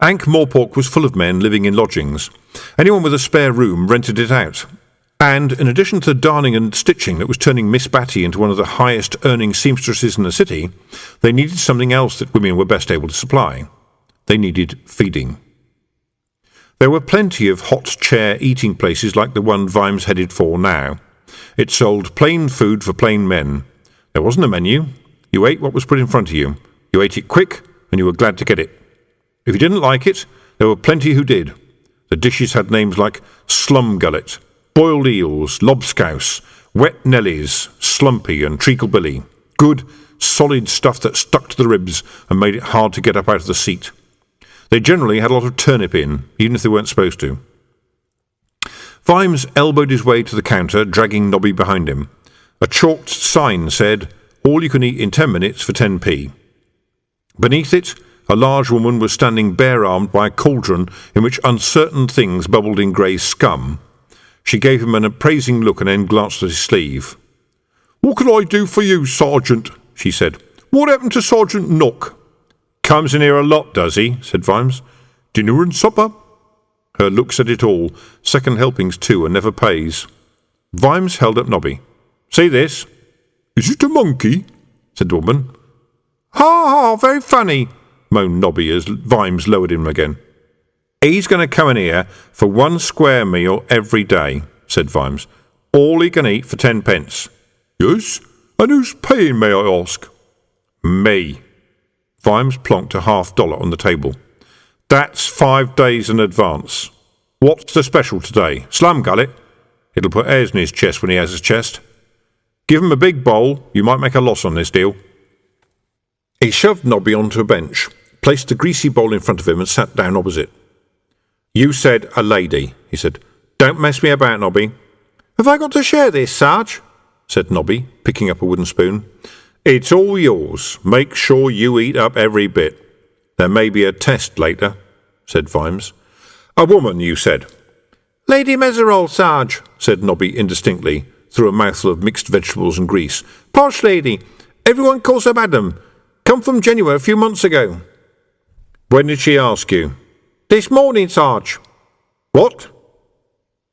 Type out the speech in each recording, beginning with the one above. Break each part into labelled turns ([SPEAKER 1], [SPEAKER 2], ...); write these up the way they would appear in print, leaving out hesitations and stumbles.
[SPEAKER 1] Ankh-Morpork was full of men living in lodgings. Anyone with a spare room rented it out. And, in addition to the darning and stitching that was turning Miss Batty into one of the highest-earning seamstresses in the city, they needed something else that women were best able to supply. They needed feeding. There were plenty of hot chair eating places like the one Vimes headed for now. It sold plain food for plain men. There wasn't a menu. You ate what was put in front of you. You ate it quick, and you were glad to get it. If you didn't like it, there were plenty who did. The dishes had names like slum gullet, boiled eels, lobscouse, wet nellies, slumpy and treacle billy. Good, solid stuff that stuck to the ribs and made it hard to get up out of the seat. They generally had a lot of turnip in, even if they weren't supposed to. Vimes elbowed his way to the counter, dragging Nobby behind him. A chalked sign said, "All you can eat in 10 minutes for 10p. Beneath it, a large woman was standing bare-armed by a cauldron in which uncertain things bubbled in grey scum. She gave him an appraising look and then glanced at his sleeve. "What can I do for you, Sergeant?" she said. "What happened to Sergeant Nock?" "Comes in here a lot, does he?" said Vimes. "Dinner and supper." Her look said it all. Second helpings, too, and never pays. Vimes held up Nobby. "See this?" "Is it a monkey?" said the woman. "Ha ha, very funny," moaned Nobby as Vimes lowered him again. "He's going to come in here for 1 square meal every day," said Vimes. "All he can eat for 10 pence. "Yes? And who's paying, may I ask?" "Me." Vimes plonked a $half on the table. "That's 5 days in advance. What's the special today? Slum gullet? It'll put airs in his chest when he has his chest. Give him a big bowl. You might make a loss on this deal." He shoved Nobby onto a bench, placed the greasy bowl in front of him and sat down opposite. "You said a lady," he said. "Don't mess me about, Nobby." "Have I got to share this, Sarge?" said Nobby, picking up a wooden spoon. "It's all yours. Make sure you eat up every bit. There may be a test later," said Vimes. "A woman, you said." "Lady Meserole, Sarge," said Nobby indistinctly, through a mouthful of mixed vegetables and grease. "Posh lady. Everyone calls her Madam. Come from Genoa a few months ago." "When did she ask you?" "This morning, Sarge." "What?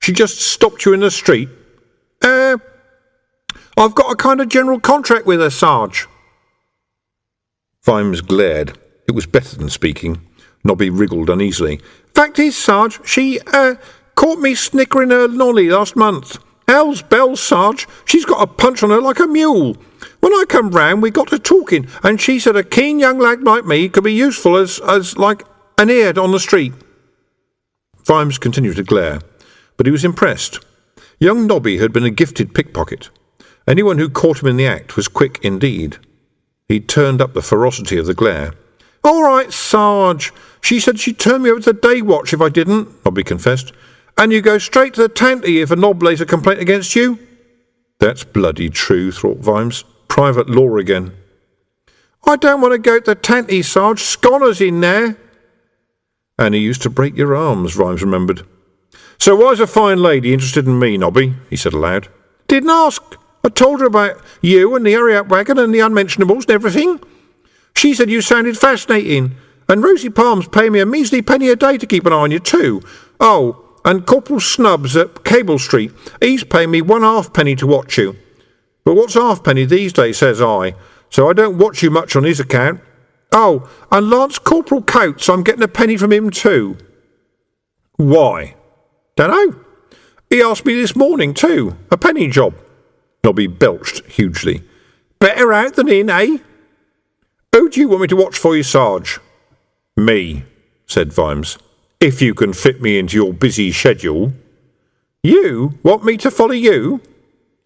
[SPEAKER 1] She just stopped you in the street?" I've got a kind of general contract with her, Sarge." Vimes glared. It was better than speaking. Nobby wriggled uneasily. "Fact is, Sarge, she, caught me snickering her nolly last month. Hell's bells, Sarge. She's got a punch on her like a mule. When I come round, we got to talking, and she said a keen young lad like me could be useful as like, an ear on the street." Vimes continued to glare, but he was impressed. Young Nobby had been a gifted pickpocket. Anyone who caught him in the act was quick indeed. He turned up the ferocity of the glare. "All right, Sarge. She said she'd turn me over to the day watch if I didn't," Nobby confessed. "And you go straight to the tanty if a knob lays a complaint against you." That's bloody true, thought Vimes. Private law again. "I don't want to go to the tanty, Sarge. Sconner's in there." "And he used to break your arms," Vimes remembered. "So why's a fine lady interested in me, Nobby?" he said aloud. "Didn't ask. I told her about you and the hurry-up wagon and the unmentionables and everything. She said you sounded fascinating, and Rosie Palm's paying me a measly penny a day to keep an eye on you too. Oh, and Corporal Snubbs at Cable Street, he's paying me 1/2 penny to watch you. But what's 1/2 penny these days, says I, so I don't watch you much on his account. Oh, and Lance Corporal Coates, I'm getting a penny from him too." "Why?" "Dunno. He asked me this morning too. A penny job." Nobby belched hugely. "Better out than in, eh?" "Who do you want me to watch for you, Sarge?" "Me," said Vimes. "If you can fit me into your busy schedule." "You want me to follow you?"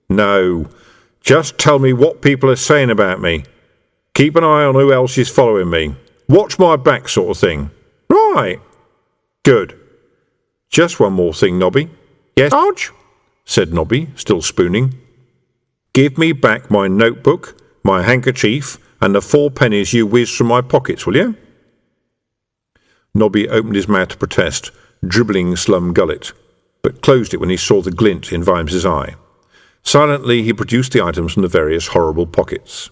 [SPEAKER 1] "No. Just tell me what people are saying about me. Keep an eye on who else is following me. Watch my back sort of thing." "Right." "Good. Just one more thing, Nobby." "Yes, Sarge?" said Nobby, still spooning. "Give me back my notebook, my handkerchief, and the 4 pennies you whizzed from my pockets, will you?" Nobby opened his mouth to protest, dribbling slum gullet, but closed it when he saw the glint in Vimes's eye. Silently he produced the items from the various horrible pockets.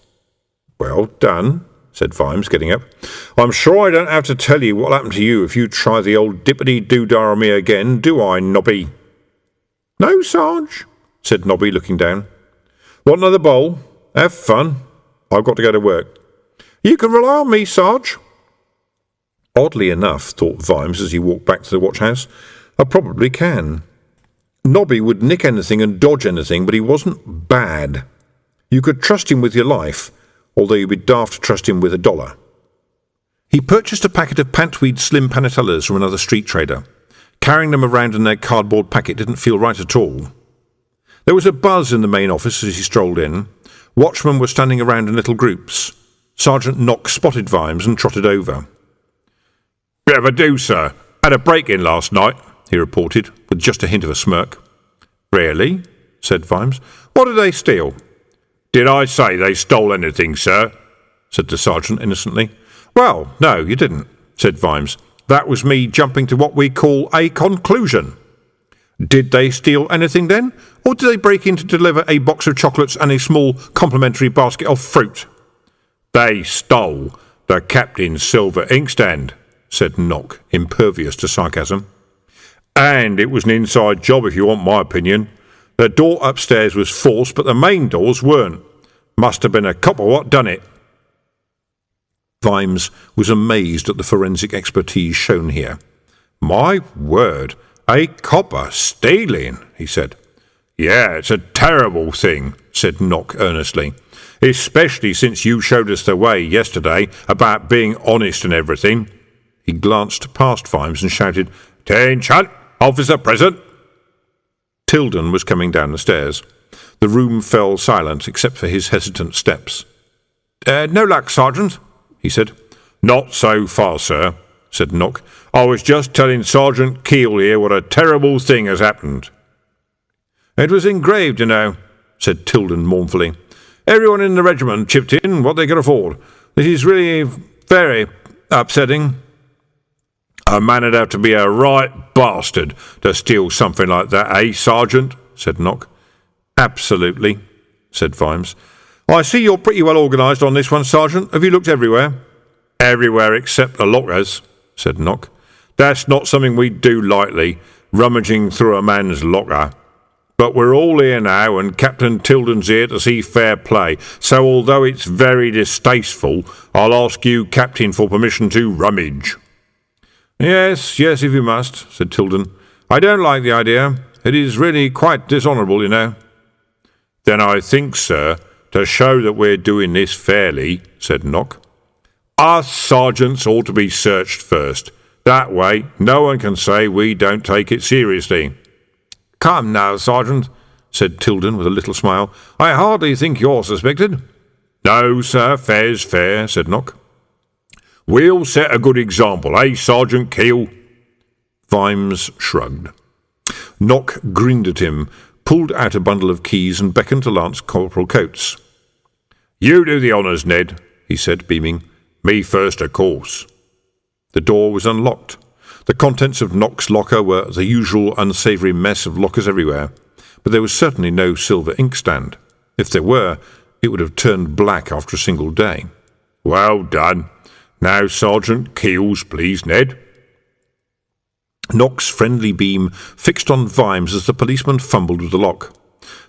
[SPEAKER 1] "Well done," said Vimes, getting up. I'm sure I don't have to tell you what'll happen to you if you try the old dippity-doo-dah on me again, do I, Nobby?" "No, Sarge," said Nobby, looking down. "Want another bowl? Have fun. I've got to go to work." "You can rely on me, Sarge." Oddly enough, thought Vimes as he walked back to the watch-house, I probably can. Nobby would nick anything and dodge anything, but he wasn't bad. You could trust him with your life, although you'd be daft to trust him with $1. He purchased a packet of Pantweed Slim Panatellas from another street trader. Carrying them around in their cardboard packet didn't feel right at all. There was a buzz in the main office as he strolled in. Watchmen were standing around in little groups. Sergeant Knock spotted Vimes and trotted over. "Bit of a do, sir. Had a break-in last night," he reported, with just a hint of a smirk. "Really?" said Vimes. "What did they steal?" "Did I say they stole anything, sir?" said the sergeant innocently. "Well, no, you didn't," said Vimes. "That was me jumping to what we call a conclusion." "Did they steal anything then, or did they break in to deliver a box of chocolates and a small complimentary basket of fruit?" "They stole the captain's silver inkstand," said Knock, impervious to sarcasm. "And it was an inside job, if you want my opinion. The door upstairs was forced, but the main doors weren't. Must have been a copper what done it." Vimes was amazed at the forensic expertise shown here. "My word, a copper stealing," he said. "Yeah, it's a terrible thing," said Knock earnestly. "Especially since you showed us the way yesterday about being honest and everything." He glanced past Vimes and shouted, "Attention, officer present!" Tilden was coming down the stairs. The room fell silent except for his hesitant steps. "No luck, Sergeant," he said. "Not so far, sir," said Knock. "I was just telling Sergeant Keel here what a terrible thing has happened." "It was engraved, you know," said Tilden mournfully. "Everyone in the regiment chipped in what they could afford. This is really very upsetting." "A man would have to be a right bastard to steal something like that, eh, Sergeant?" said Knock. "Absolutely," said Vimes. "I see you're pretty well organised on this one, Sergeant. Have you looked everywhere?" "Everywhere except the lockers," said Knock. "That's not something we do lightly, rummaging through a man's locker. But we're all here now, and Captain Tilden's here to see fair play, so although it's very distasteful, I'll ask you, Captain, for permission to rummage." Yes, if you must," said Tilden. "I don't like the idea. It is really quite dishonourable, you know." "Then I think, sir, to show that we're doing this fairly," said Knock, "us sergeants ought to be searched first. That way no one can say we don't take it seriously." "Come now, Sergeant," said Tilden with a little smile. "I hardly think you're suspected." "No, sir, fair's fair," said Knock. "We'll set a good example, eh, Sergeant Keel?" Vimes shrugged. Knock grinned at him, pulled out a bundle of keys and beckoned to Lance Corporal Coates. "You do the honours, Ned," he said, beaming. "Me first, of course." The door was unlocked. The contents of Knock's locker were the usual unsavoury mess of lockers everywhere, but there was certainly no silver inkstand. If there were, it would have turned black after a single day. "Well done. Now, Sergeant Keels, please, Ned." Knock's friendly beam fixed on Vimes as the policeman fumbled with the lock.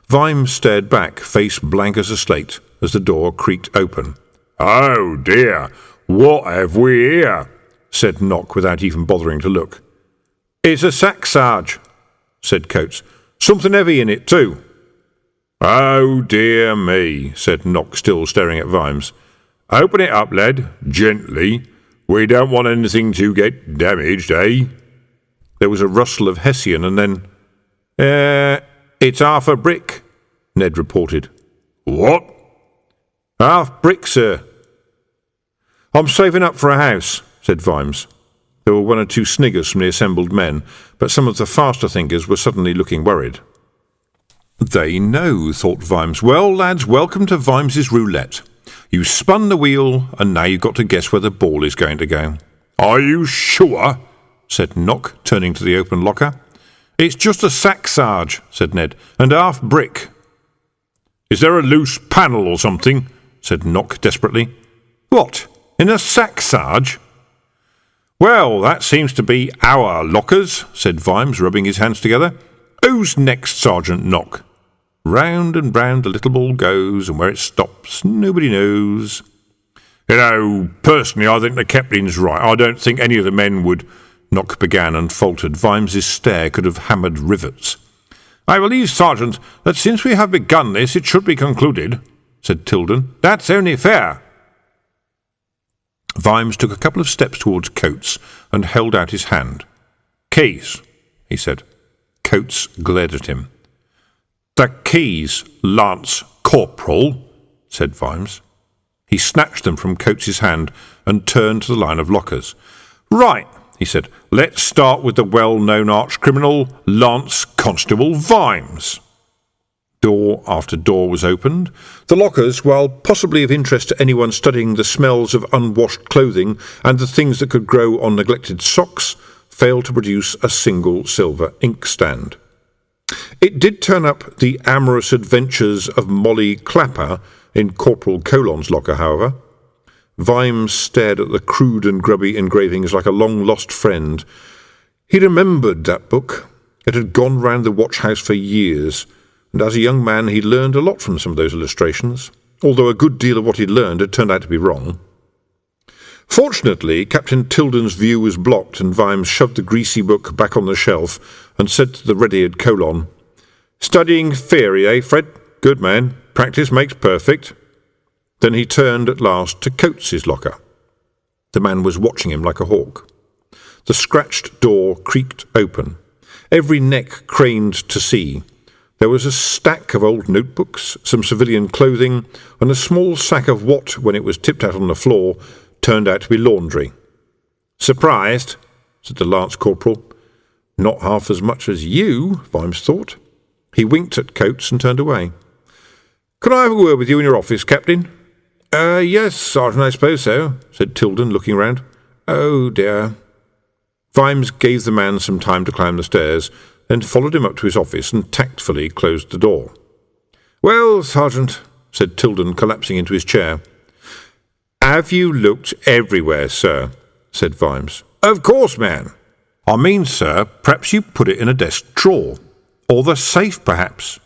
[SPEAKER 1] Vimes stared back, face blank as a slate, as the door creaked open. "Oh, dear, what have we here?" said Knock without even bothering to look. "It's a sack, Sarge," said Coates. "Something heavy in it, too." "Oh, dear me," said Knock, still staring at Vimes. "Open it up, lad, gently. We don't want anything to get damaged, eh?" There was a rustle of Hessian, and then, "It's half a brick," Ned reported. "What?" "Half brick, sir." "I'm saving up for a house," said Vimes. There were one or two sniggers from the assembled men, but some of the faster thinkers were suddenly looking worried. They know, thought Vimes. Well, lads, welcome to Vimes's roulette. You spun the wheel, and now you've got to guess where the ball is going to go. "Are you sure?" said Knock, turning to the open locker. "It's just a sack, Sarge," said Ned, "and half brick." "Is there a loose panel or something?" said Knock desperately. "What?" In a sack, Sarge?" "Well, that seems to be our lockers," said Vimes, rubbing his hands together. "Who's next, Sergeant Knock?" Round and round the little ball goes, and where it stops nobody knows. Personally, I think the captain's right. I don't think any of the men would—" Knock began and faltered. Vimes's stare could have hammered rivets. "I believe, Sergeant, that since we have begun this, it should be concluded," said Tilden. "That's only fair." Vimes took a couple of steps towards Coates and held out his hand. "Keys," he said. Coates glared at him. "The keys, Lance Corporal," said Vimes. He snatched them from Coates's hand and turned to the line of lockers. "Right," he said. "Let's start with the well-known arch-criminal, Lance Constable Vimes." Door after door was opened. The lockers, while possibly of interest to anyone studying the smells of unwashed clothing and the things that could grow on neglected socks, failed to produce a single silver inkstand. It did turn up the amorous adventures of Molly Clapper in Corporal Colon's locker, however. Vimes stared at the crude and grubby engravings like a long-lost friend. He remembered that book. It had gone round the watch-house for years, and as a young man he learned a lot from some of those illustrations, although a good deal of what he'd learned had turned out to be wrong. Fortunately, Captain Tilden's view was blocked, and Vimes shoved the greasy book back on the shelf and said to the red-eared Colon, "Studying theory, eh, Fred? Good man. Practice makes perfect." Then he turned at last to Coates's locker. The man was watching him like a hawk. The scratched door creaked open. Every neck craned to see. There was a stack of old notebooks, some civilian clothing, and a small sack of what, when it was tipped out on the floor, turned out to be laundry. "Surprised?" said the Lance Corporal. "Not half as much as you," Vimes thought. He winked at Coates and turned away. "Could I have a word with you in your office, Captain?" Yes, Sergeant, I suppose so," said Tilden, looking round. "Oh, dear." Vimes gave the man some time to climb the stairs, then followed him up to his office and tactfully closed the door. "Well, Sergeant," said Tilden, collapsing into his chair. "Have you looked everywhere, sir?" said Vimes. "Of course, man." "I mean, sir, perhaps you put it in a desk drawer. Or the safe, perhaps."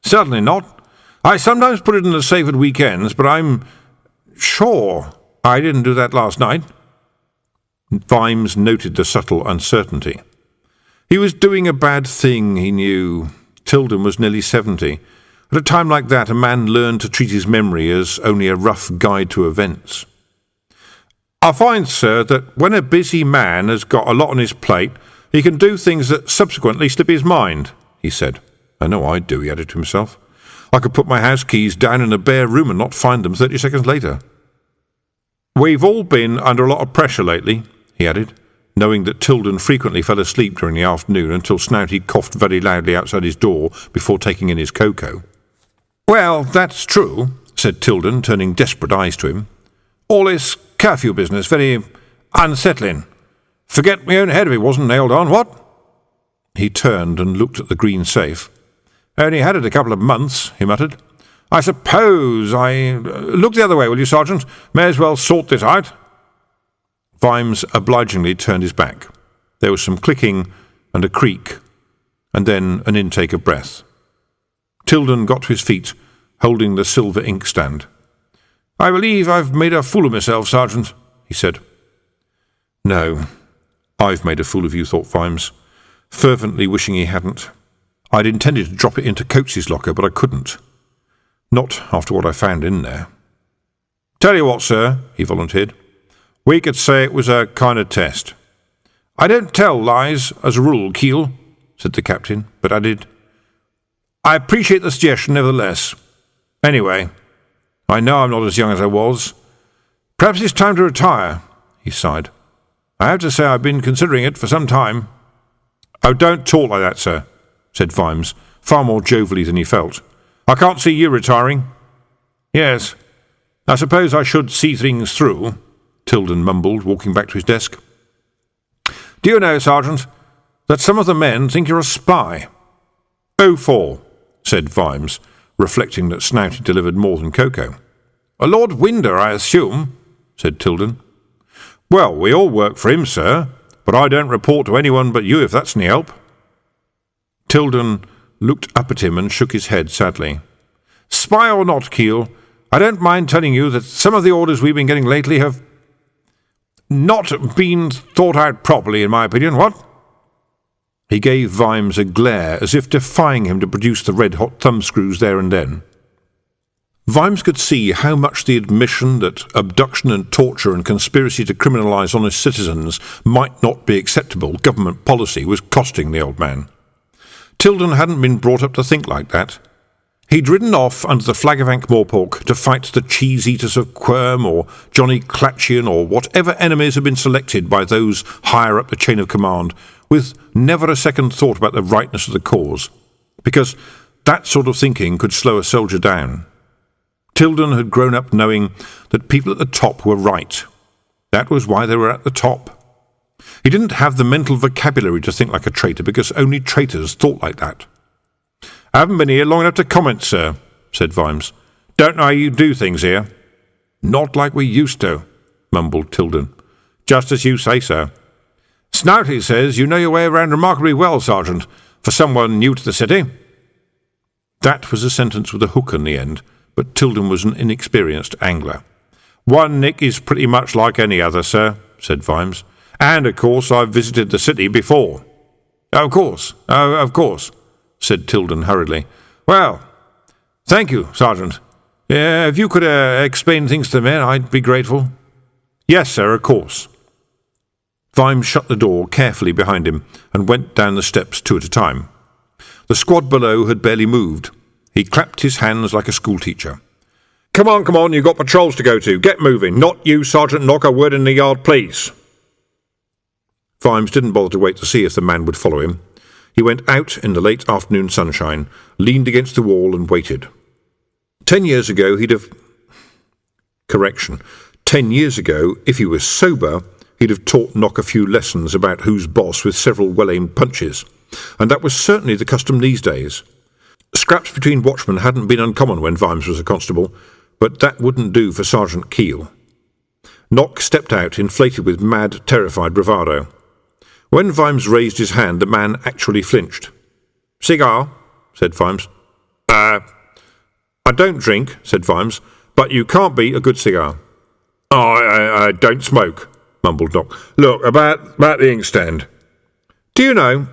[SPEAKER 1] "Certainly not. I sometimes put it in the safe at weekends, but I'm sure I didn't do that last night." Vimes noted the subtle uncertainty. He was doing a bad thing, he knew. Tilden was nearly 70. At a time like that, a man learned to treat his memory as only a rough guide to events. "I find, sir, that when a busy man has got a lot on his plate, he can do things that subsequently slip his mind," he said. "I know I do," he added to himself. "I could put my house keys down in a bare room and not find them 30 seconds later." "We've all been under a lot of pressure lately," he added, knowing that Tilden frequently fell asleep during the afternoon until Snouty coughed very loudly outside his door before taking in his cocoa. "Well, that's true," said Tilden, turning desperate eyes to him. "All this curfew business, very unsettling. Forget my own head if it wasn't nailed on, what?" He turned and looked at the green safe. "Only had it a couple of months," he muttered. "I suppose look the other way, will you, Sergeant? May as well sort this out." Vimes obligingly turned his back. There was some clicking and a creak, and then an intake of breath. Tilden got to his feet, holding the silver inkstand. "I believe I've made a fool of myself, Sergeant," he said. "No, I've made a fool of you," thought Vimes, fervently wishing he hadn't. "I'd intended to drop it into Coates's locker, but I couldn't. Not after what I found in there." "Tell you what, sir," he volunteered. "We could say it was a kind of test." "I don't tell lies, as a rule, Keel," said the captain, but added, "I appreciate the suggestion, nevertheless. Anyway, I know I'm not as young as I was. Perhaps it's time to retire," he sighed. "I have to say I've been considering it for some time." "Oh, don't talk like that, sir," said Vimes, far more jovially than he felt. "I can't see you retiring." "Yes, I suppose I should see things through," Tilden mumbled, walking back to his desk. "Do you know, Sergeant, that some of the men think you're a spy?" "Who for?" said Vimes, reflecting that Snouty delivered more than cocoa. "Lord Winder, I assume." said Tilden. Well, we all work for him, sir, but I don't report to anyone but you if that's any help. Tilden looked up at him and shook his head sadly. Spy or not, Keel, I don't mind telling you that some of the orders we've been getting lately have not been thought out properly, in my opinion, what? He gave Vimes a glare, as if defying him to produce the red-hot thumbscrews there and then. Vimes could see how much the admission that abduction and torture and conspiracy to criminalise honest citizens might not be acceptable government policy was costing the old man. Tilden hadn't been brought up to think like that. He'd ridden off under the flag of Ankh-Morpork to fight the cheese-eaters of Quirm or Johnny Clatchian or whatever enemies had been selected by those higher up the chain of command, with never a second thought about the rightness of the cause, because that sort of thinking could slow a soldier down. Tilden had grown up knowing that people at the top were right. That was why they were at the top. He didn't have the mental vocabulary to think like a traitor, because only traitors thought like that. I haven't been here long enough to comment, sir, said Vimes. Don't know how you do things here. Not like we used to, mumbled Tilden. Just as you say, sir. Snouty says you know your way around remarkably well, Sergeant, for someone new to the city. That was a sentence with a hook in the end, but Tilden was an inexperienced angler. One nick is pretty much like any other, sir, said Vimes. And, of course, I've visited the city before. Of course, said Tilden hurriedly. Well, thank you, Sergeant. If you could explain things to the men, I'd be grateful. Yes, sir, of course. Vimes shut the door carefully behind him and went down the steps two at a time. The squad below had barely moved. He clapped his hands like a schoolteacher. Come on, you've got patrols to go to. Get moving. Not you, Sergeant Knock, a word in the yard, please. Vimes didn't bother to wait to see if the man would follow him. He went out in the late afternoon sunshine, leaned against the wall and waited. 10 years ago, he'd have... 10 years ago, if he was sober, he'd have taught Knock a few lessons about who's boss with several well-aimed punches, and that was certainly the custom these days. Scraps between watchmen hadn't been uncommon when Vimes was a constable, but that wouldn't do for Sergeant Keel. Knock stepped out, inflated with mad, terrified bravado. When Vimes raised his hand, the man actually flinched. Cigar, said Vimes. I don't drink, said Vimes, but you can't beat a good cigar. I don't smoke, mumbled Knock. Look, about the inkstand. Do you know,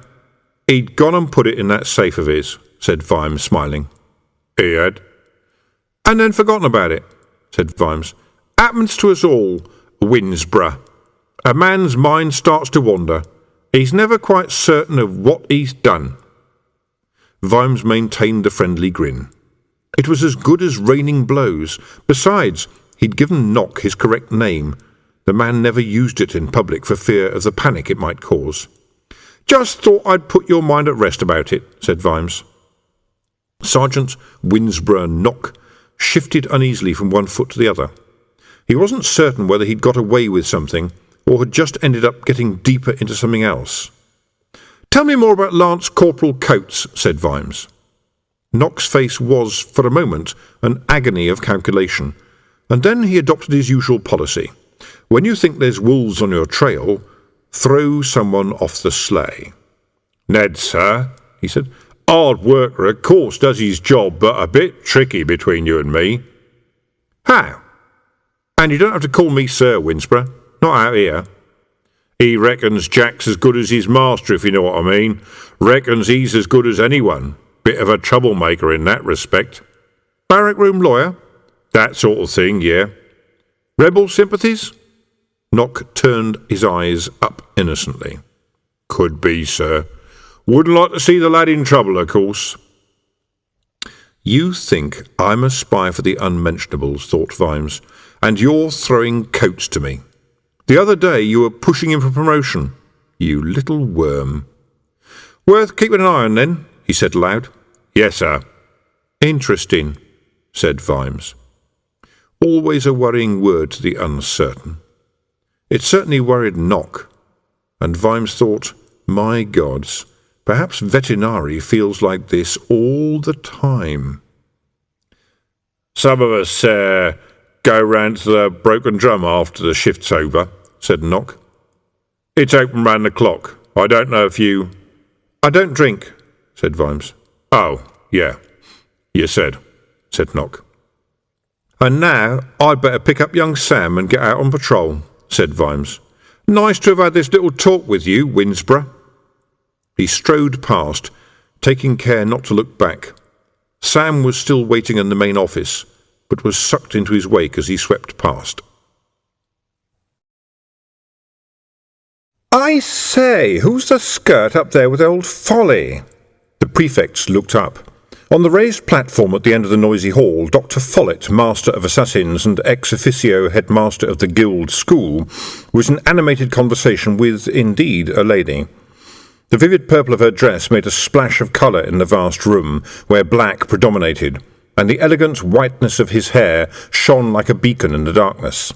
[SPEAKER 1] he'd gone and put it in that safe of his, said Vimes, smiling. He had. And then forgotten about it, said Vimes. Happens to us all, Winsborough. A man's mind starts to wander. He's never quite certain of what he's done. Vimes maintained the friendly grin. It was as good as raining blows. Besides, he'd given Knock his correct name. The man never used it in public for fear of the panic it might cause. Just thought I'd put your mind at rest about it, said Vimes. Sergeant Winsborough Knock shifted uneasily from one foot to the other. He wasn't certain whether he'd got away with something or had just ended up getting deeper into something else. Tell me more about Lance Corporal Coates, said Vimes. Knock's face was, for a moment, an agony of calculation, and then he adopted his usual policy. When you think there's wolves on your trail, throw someone off the sleigh. Ned, sir, he said. Hard worker, of course, does his job, but a bit tricky between you and me. How? And you don't have to call me Sir, Winsborough. Not out here. He reckons Jack's as good as his master, if you know what I mean. Reckons he's as good as anyone. Bit of a troublemaker in that respect. Barrack room lawyer? That sort of thing, yeah. Rebel sympathies? Knock turned his eyes up innocently. Could be, sir. Wouldn't like to see the lad in trouble, of course. You think I'm a spy for the unmentionables, thought Vimes, and you're throwing Coates to me. The other day you were pushing him for promotion. You little worm. Worth keeping an eye on, then, he said aloud. Yes, sir. Interesting, said Vimes. Always a worrying word to the uncertain. It certainly worried Knock, and Vimes thought, my gods, perhaps Veterinary feels like this all the time. Some of us go round to the Broken Drum after the shift's over," said Knock. "It's open round the clock. I don't know if you—" "I don't drink," said Vimes. "Oh, yeah, you said," said Knock. "And now I'd better pick up young Sam and get out on patrol," said Vimes. "Nice to have had this little talk with you, Winsborough." He strode past, taking care not to look back. Sam was still waiting in the main office, but was sucked into his wake as he swept past. "I say, who's the skirt up there with old Folly?" The prefects looked up. On the raised platform at the end of the noisy hall, Dr. Follett, Master of Assassins and ex officio headmaster of the Guild School, was in animated conversation with, indeed, a lady. The vivid purple of her dress made a splash of colour in the vast room, where black predominated, and the elegant whiteness of his hair shone like a beacon in the darkness.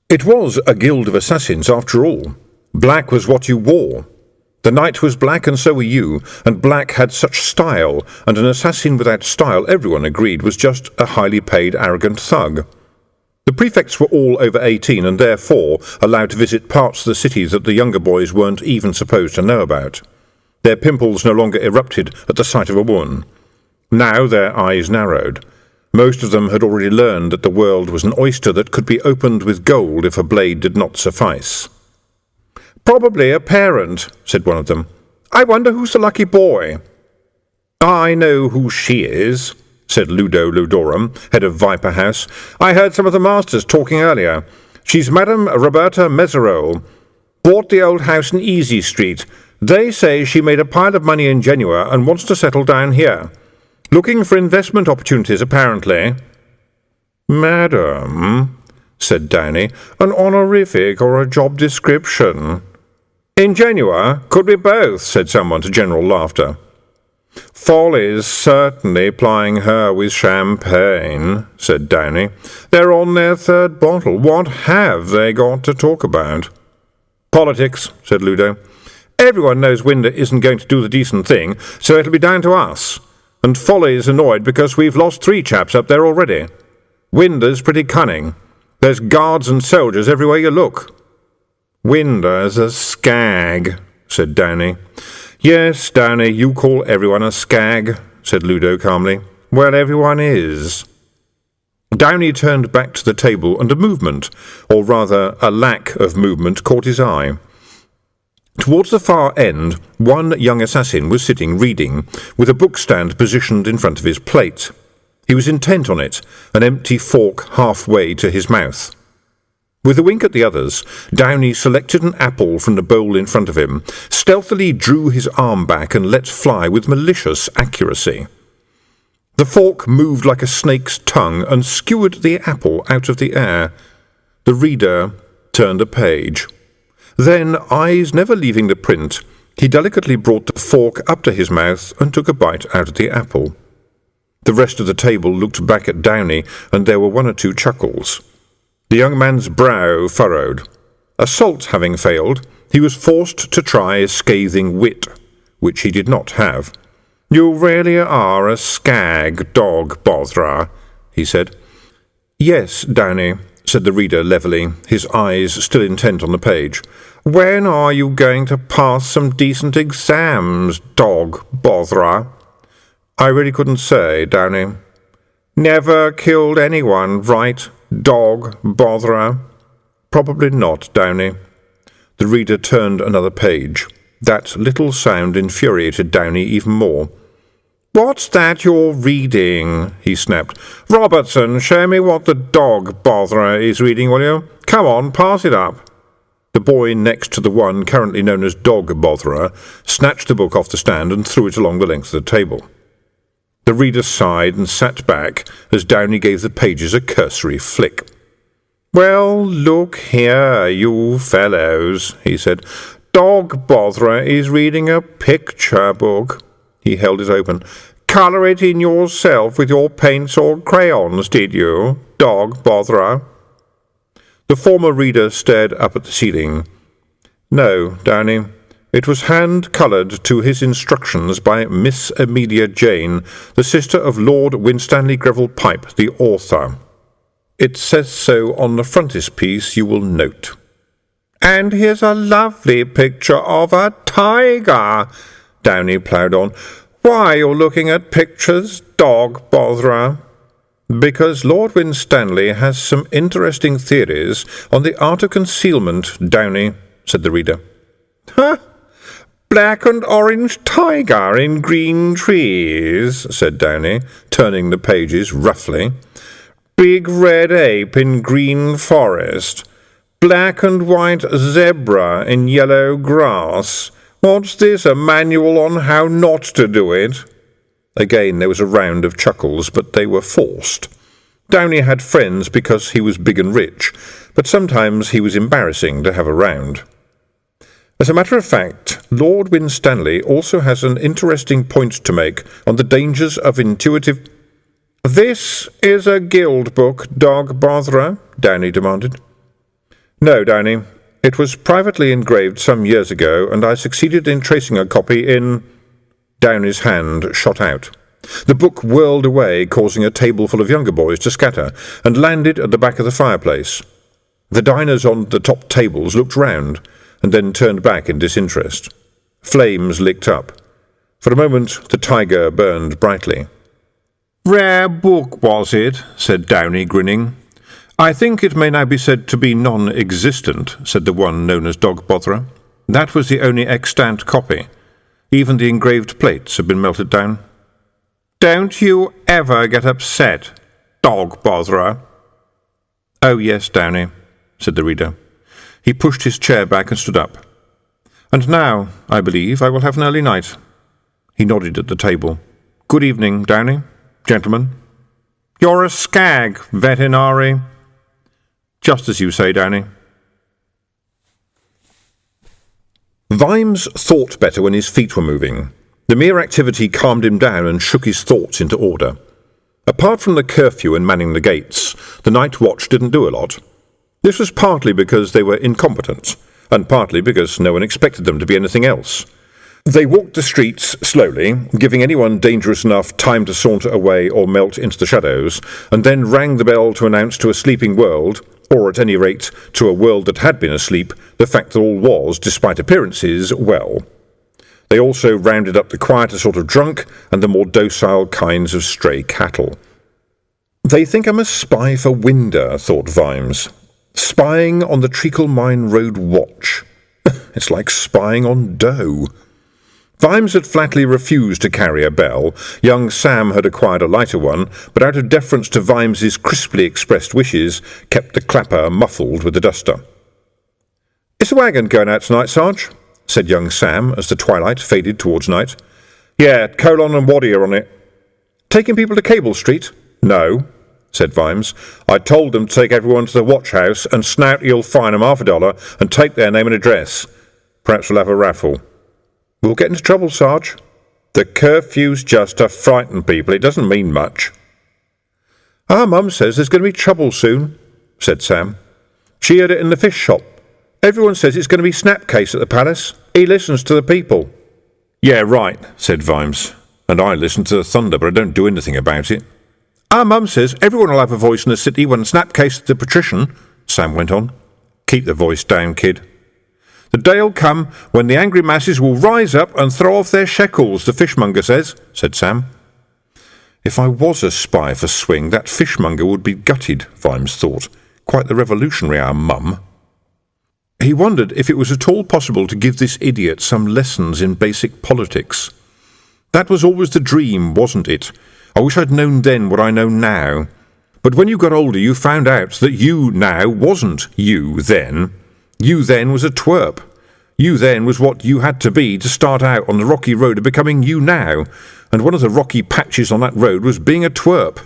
[SPEAKER 1] It was a guild of assassins, after all. Black was what you wore. The night was black, and so were you, and black had such style, and an assassin without style, everyone agreed, was just a highly paid, arrogant thug. The prefects were all over 18, and therefore allowed to visit parts of the city that the younger boys weren't even supposed to know about. Their pimples no longer erupted at the sight of a woman. Now their eyes narrowed. Most of them had already learned that the world was an oyster that could be opened with gold if a blade did not suffice. "Probably a parent," said one of them. "I wonder who's the lucky boy." "I know who she is," said Ludo Ludorum, head of Viper House. "I heard some of the masters talking earlier. She's Madame Roberta Mesereau. Bought the old house in Easy Street. They say she made a pile of money in Genoa and wants to settle down here. Looking for investment opportunities, apparently." "Madam," said Downey, "an honorific or a job description?" "In Genoa? Could be both," said someone to general laughter. "Folly's certainly plying her with champagne," said Downey. "They're on their third bottle. What have they got to talk about?" "Politics," said Ludo. "Everyone knows Winder isn't going to do the decent thing, so it'll be down to us. And Folly's annoyed because we've lost 3 chaps up there already. Winder's pretty cunning. There's guards and soldiers everywhere you look." "Winder's a skag," said Downey. "Yes, Downey, you call everyone a skag," said Ludo calmly. "Well, everyone is." Downey turned back to the table, and a movement, or rather a lack of movement, caught his eye. Towards the far end, one young assassin was sitting reading, with a bookstand positioned in front of his plate. He was intent on it, an empty fork halfway to his mouth. With a wink at the others, Downey selected an apple from the bowl in front of him, stealthily drew his arm back and let fly with malicious accuracy. The fork moved like a snake's tongue and skewered the apple out of the air. The reader turned a page. Then, eyes never leaving the print, he delicately brought the fork up to his mouth and took a bite out of the apple. The rest of the table looked back at Downey, and there were 1 or 2 chuckles. The young man's brow furrowed. Assault having failed, he was forced to try a scathing wit, which he did not have. "You really are a skag, dog botherer," he said. "Yes, Downey," said the reader levelly, his eyes still intent on the page. "When are you going to pass some decent exams, dog botherer?" "I really couldn't say, Downey." "Never killed anyone, right, dog botherer?" "Probably not, Downey." The reader turned another page. That little sound infuriated Downey even more. "What's that you're reading?" he snapped. "Robertson, show me what the dog botherer is reading, will you? Come on, pass it up." The boy next to the one currently known as Dog Botherer snatched the book off the stand and threw it along the length of the table. The reader sighed and sat back as Downey gave the pages a cursory flick. "Well, look here, you fellows," he said. "Dog Botherer is reading a picture book." He held it open. "Colour it in yourself with your paints or crayons, did you, Dog Botherer?" The former reader stared up at the ceiling. "No, Downey. It was hand-coloured to his instructions by Miss Amelia Jane, the sister of Lord Winstanley Greville Pipe, the author." It says so on the frontispiece, you will note. And here's a lovely picture of a tiger, Downey ploughed on. Why, you're looking at pictures, dog botherer. Because Lord Winstanley has some interesting theories on the art of concealment, Downey, said the reader. Huh? Black and orange tiger in green trees, said Downey, turning the pages roughly. Big red ape in green forest. Black and white zebra in yellow grass. What's this, a manual on how not to do it? Again there was a round of chuckles, but they were forced. Downey had friends because he was big and rich, but sometimes he was embarrassing to have around. As a matter of fact, Lord Winstanley also has an interesting point to make on the dangers of intuitive... This is a guild book, dog botherer, Downey demanded. No, Downey. It was privately engraved some years ago, and I succeeded in tracing a copy in... Downey's hand shot out. The book whirled away, causing a table full of younger boys to scatter, and landed at the back of the fireplace. The diners on the top tables looked round, and then turned back in disinterest. Flames licked up. For a moment the tiger burned brightly. "Rare book, was it?" said Downey, grinning. "I think it may now be said to be non-existent," said the one known as Dog Botherer. "That was the only extant copy. Even the engraved plates have been melted down." "Don't you ever get upset, Dog Botherer?" "Oh, yes, Downey," said the reader. He pushed his chair back and stood up. "And now, I believe, I will have an early night." He nodded at the table. "Good evening, Downey. Gentlemen." "You're a skag, veterinary." "Just as you say, Downey." Vimes thought better when his feet were moving. The mere activity calmed him down and shook his thoughts into order. Apart from the curfew and manning the gates, the night watch didn't do a lot. This was partly because they were incompetent, and partly because no one expected them to be anything else. They walked the streets slowly, giving anyone dangerous enough time to saunter away or melt into the shadows, and then rang the bell to announce to a sleeping world, or at any rate to a world that had been asleep, the fact that all was, despite appearances, well. They also rounded up the quieter sort of drunk and the more docile kinds of stray cattle. They think I'm a spy for Winder, thought Vimes. Spying on the Treacle Mine Road watch. It's like spying on dough. Vimes had flatly refused to carry a bell. Young Sam had acquired a lighter one, but out of deference to Vimes's crisply expressed wishes, kept the clapper muffled with the duster. "Is the wagon going out tonight, Sarge?" said young Sam, as the twilight faded towards night. "Yeah, Colon and Waddy are on it." "Taking people to Cable Street?" "No," said Vimes. "I told them to take everyone to the watch house, and Snouty'll fine 'em $50 and take their name and address. Perhaps we'll have a raffle." "We'll get into trouble, Sarge." "The curfew's just to frighten people. It doesn't mean much." "Our Mum says there's going to be trouble soon," said Sam. "She heard it in the fish shop. Everyone says it's going to be Snapcase at the palace. He listens to the people." "Yeah, right," said Vimes. "And I listen to the thunder, but I don't do anything about it." "Our Mum says everyone will have a voice in the city when Snapcase the patrician," Sam went on. "Keep the voice down, kid." "The day'll come when the angry masses will rise up and throw off their shekels, the fishmonger says," said Sam. If I was a spy for Swing, that fishmonger would be gutted, Vimes thought. Quite the revolutionary, our Mum. He wondered if it was at all possible to give this idiot some lessons in basic politics. That was always the dream, wasn't it? I wish I'd known then what I know now. But when you got older you found out that you now wasn't you then. You then was a twerp. You then was what you had to be to start out on the rocky road of becoming you now, and one of the rocky patches on that road was being a twerp.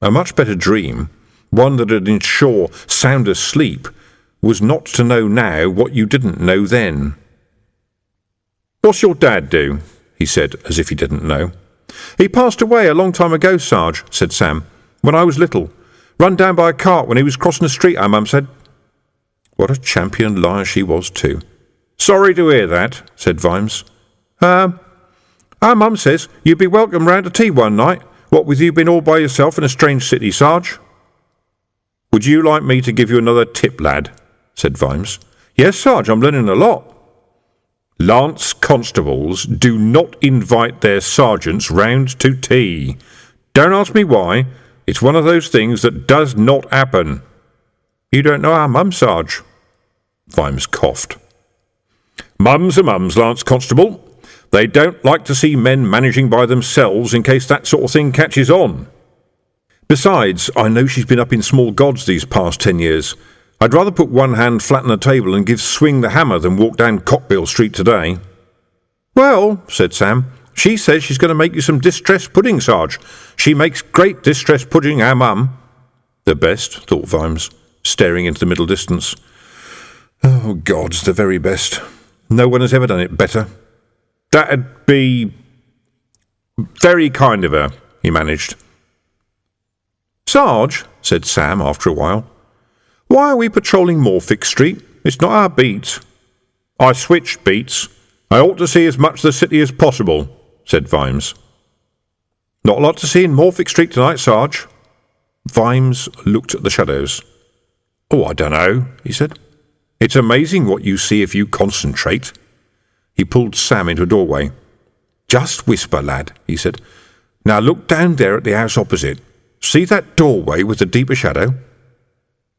[SPEAKER 1] A much better dream, one that would ensure sounder sleep, was not to know now what you didn't know then. "What's your dad do?" he said, as if he didn't know. "He passed away a long time ago, Sarge," said Sam, "when I was little. Run down by a cart when he was crossing the street, our Mum said." What a champion liar she was, too. "Sorry to hear that," said Vimes. Our Mum says you'd be welcome round to tea one night, what with you being all by yourself in a strange city, Sarge." "Would you like me to give you another tip, lad?" said Vimes. "Yes, Sarge, I'm learning a lot." "Lance constables do not invite their sergeants round to tea. Don't ask me why. It's one of those things that does not happen." "You don't know our mum, Sarge." Vimes coughed. "Mums are mums, Lance Constable. They don't like to see men managing by themselves in case that sort of thing catches on. Besides, I know she's been up in small gods these past 10 years. I'd rather put one hand flat on the table and give Swing the hammer than walk down Cockbill Street today." "Well," said Sam, "she says she's going to make you some distressed pudding, Sarge. She makes great distressed pudding, our mum." The best, thought Vimes, staring into the middle distance. Oh, gods, the very best. No one has ever done it better. "That'd be very kind of her," he managed. "Sarge," said Sam after a while, "why are we patrolling Morphic Street? It's not our beat." "I switched beats. I ought to see as much of the city as possible," said Vimes. "Not a lot to see in Morphic Street tonight, Sarge." Vimes looked at the shadows. "Oh, I dunno," he said. "It's amazing what you see if you concentrate." He pulled Sam into a doorway. "Just whisper, lad," he said. "Now look down there at the house opposite. See that doorway with the deeper shadow?"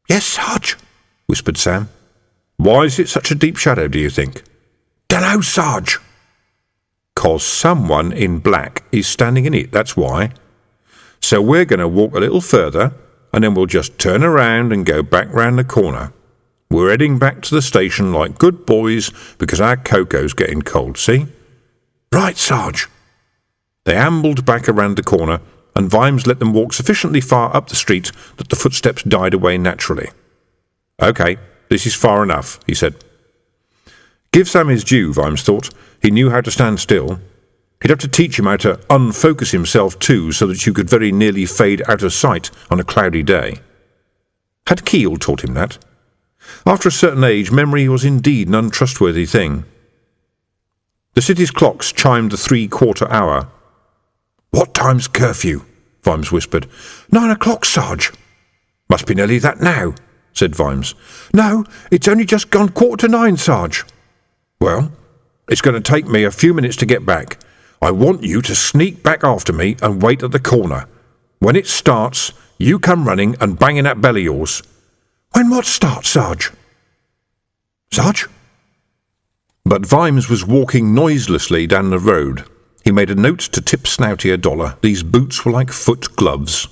[SPEAKER 1] "Yes, Sarge," whispered Sam. "Why is it such a deep shadow, do you think?" "Dunno, Sarge." "'Cause someone in black is standing in it, that's why. So we're going to walk a little further, and then we'll just turn around and go back round the corner. We're heading back to the station like good boys because our cocoa's getting cold, see?" "Right, Sarge." They ambled back around the corner, and Vimes let them walk sufficiently far up the street that the footsteps died away naturally. "OK, this is far enough," he said. Give Sam his due, Vimes thought. He knew how to stand still. He'd have to teach him how to unfocus himself too, so that you could very nearly fade out of sight on a cloudy day. Had Keel taught him that? After a certain age, memory was indeed an untrustworthy thing. The city's clocks chimed the 3/4 hour. "What time's curfew?" Vimes whispered. 9 o'clock, Sarge." "Must be nearly that now," said Vimes. "No, it's only just gone 9:15, Sarge." "Well, it's going to take me a few minutes to get back. I want you to sneak back after me and wait at the corner. When it starts, you come running and banging that bell of yours." "When what starts, Sarge?" "Sarge?" But Vimes was walking noiselessly down the road. He made a note to tip Snouty $1. These boots were like foot gloves.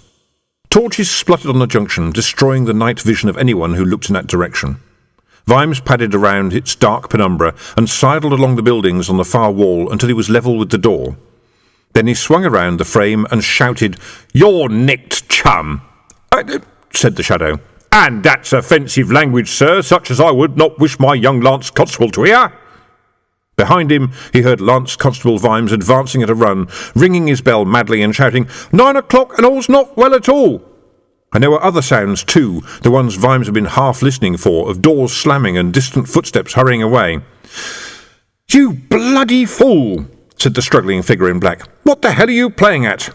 [SPEAKER 1] Torches spluttered on the junction, destroying the night vision of anyone who looked in that direction. Vimes padded around its dark penumbra and sidled along the buildings on the far wall until he was level with the door. Then he swung around the frame and shouted, "You're nicked, chum!" Said the shadow. "And that's offensive language, sir, such as I would not wish my young Lance Constable to hear." Behind him he heard Lance Constable Vimes advancing at a run, ringing his bell madly and shouting, 9 o'clock and all's not well at all." And there were other sounds too, the ones Vimes had been half listening for, of doors slamming and distant footsteps hurrying away. "You bloody fool," said the struggling figure in black. "What the hell are you playing at?"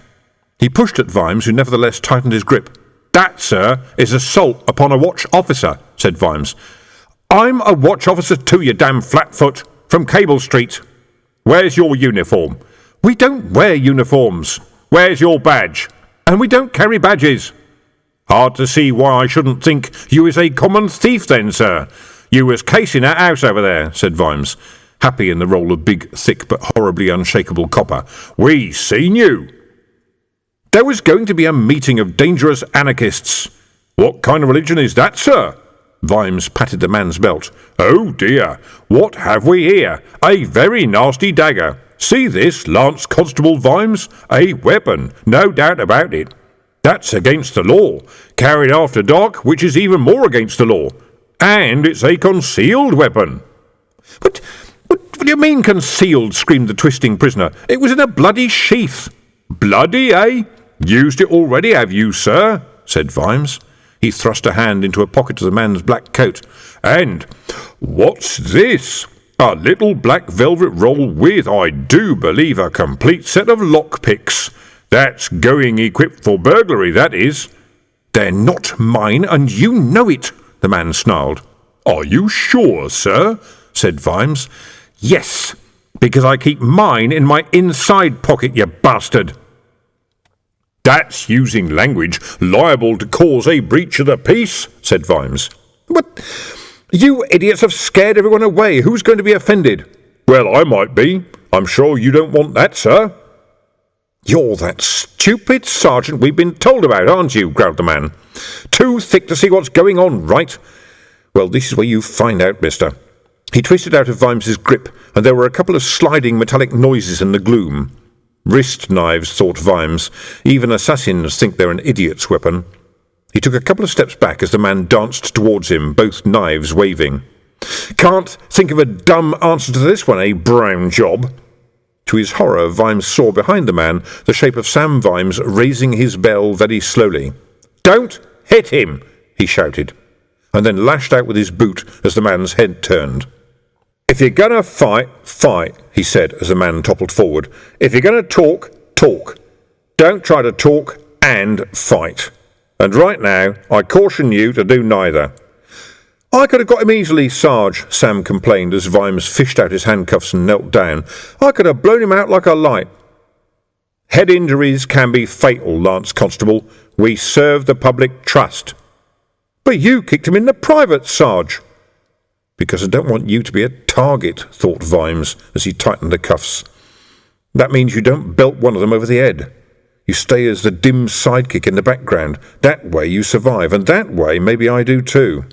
[SPEAKER 1] He pushed at Vimes, who nevertheless tightened his grip. "That, sir, is assault upon a watch officer," said Vimes. "I'm a watch officer too, you damn flatfoot, from Cable Street. Where's your uniform?" "We don't wear uniforms." "Where's your badge?" "And we don't carry badges." "Hard to see why I shouldn't think you is a common thief then, sir. You was casing that house over there," said Vimes, happy in the role of big, thick, but horribly unshakable copper. "We seen you." "There was going to be a meeting of dangerous anarchists." "What kind of religion is that, sir?" Vimes patted the man's belt. "Oh dear, what have we here? A very nasty dagger. See this, Lance Constable Vimes? A weapon, no doubt about it. That's against the law. Carried after dark, which is even more against the law. And it's a concealed weapon." What do you mean concealed?" screamed the twisting prisoner. "It was in a bloody sheath." "Bloody, eh? Used it already, have you, sir?" said Vimes. He thrust a hand into a pocket of the man's black coat. "And what's this? A little black velvet roll with, I do believe, a complete set of lockpicks. That's going equipped for burglary, that is." They're not mine, and you know it, the man snarled. Are you sure, sir? Said Vimes. Yes, because I keep mine in my inside pocket, you bastard. That's using language liable to cause a breach of the peace, said Vimes. What? You idiots have scared everyone away. Who's going to be offended? Well, I might be. I'm sure you don't want that, sir. You're that stupid sergeant we've been told about, aren't you? Growled the man. Too thick to see what's going on, right? Well, this is where you find out, mister. He twisted out of Vimes's grip, and there were a couple of sliding metallic noises in the gloom. Wrist knives, thought Vimes. Even assassins think they're an idiot's weapon. He took a couple of steps back as the man danced towards him, both knives waving. Can't think of a dumb answer to this one, eh, brown job? To his horror, Vimes saw behind the man the shape of Sam Vimes raising his bell very slowly. Don't hit him, he shouted, and then lashed out with his boot as the man's head turned. If you're going to fight, fight, he said as the man toppled forward. If you're going to talk, talk. Don't try to talk and fight. And right now, I caution you to do neither. I could have got him easily, Sarge, Sam complained as Vimes fished out his handcuffs and knelt down. I could have blown him out like a light. Head injuries can be fatal, Lance Constable. We serve the public trust. But you kicked him in the private, Sarge. Because I don't want you to be a target, thought Vimes as he tightened the cuffs. That means you don't belt one of them over the head. You stay as the dim sidekick in the background. That way you survive, and that way maybe I do too.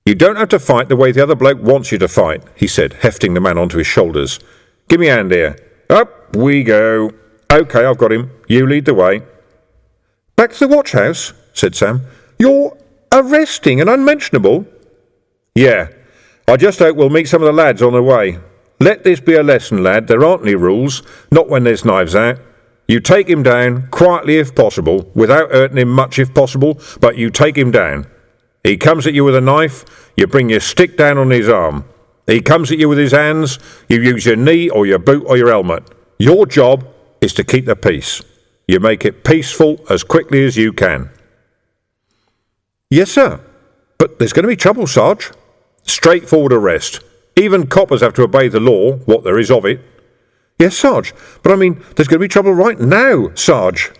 [SPEAKER 1] You don't have to fight the way the other bloke wants you to fight, he said, hefting the man onto his shoulders. Give me a hand here. Up we go. OK, I've got him. You lead the way. Back to the watch house, said Sam. You're arresting an unmentionable? Yeah. I just hope we'll meet some of the lads on the way. Let this be a lesson, lad. There aren't any rules, not when there's knives out. You take him down, quietly if possible, without hurting him much if possible, but you take him down. He comes at you with a knife, you bring your stick down on his arm. He comes at you with his hands, you use your knee or your boot or your helmet. Your job is to keep the peace. You make it peaceful as quickly as you can. Yes, sir. But there's going to be trouble, Sarge. Straightforward arrest. Even coppers have to obey the law, what there is of it. Yes, Sarge. But I mean, there's going to be trouble right now, Sarge.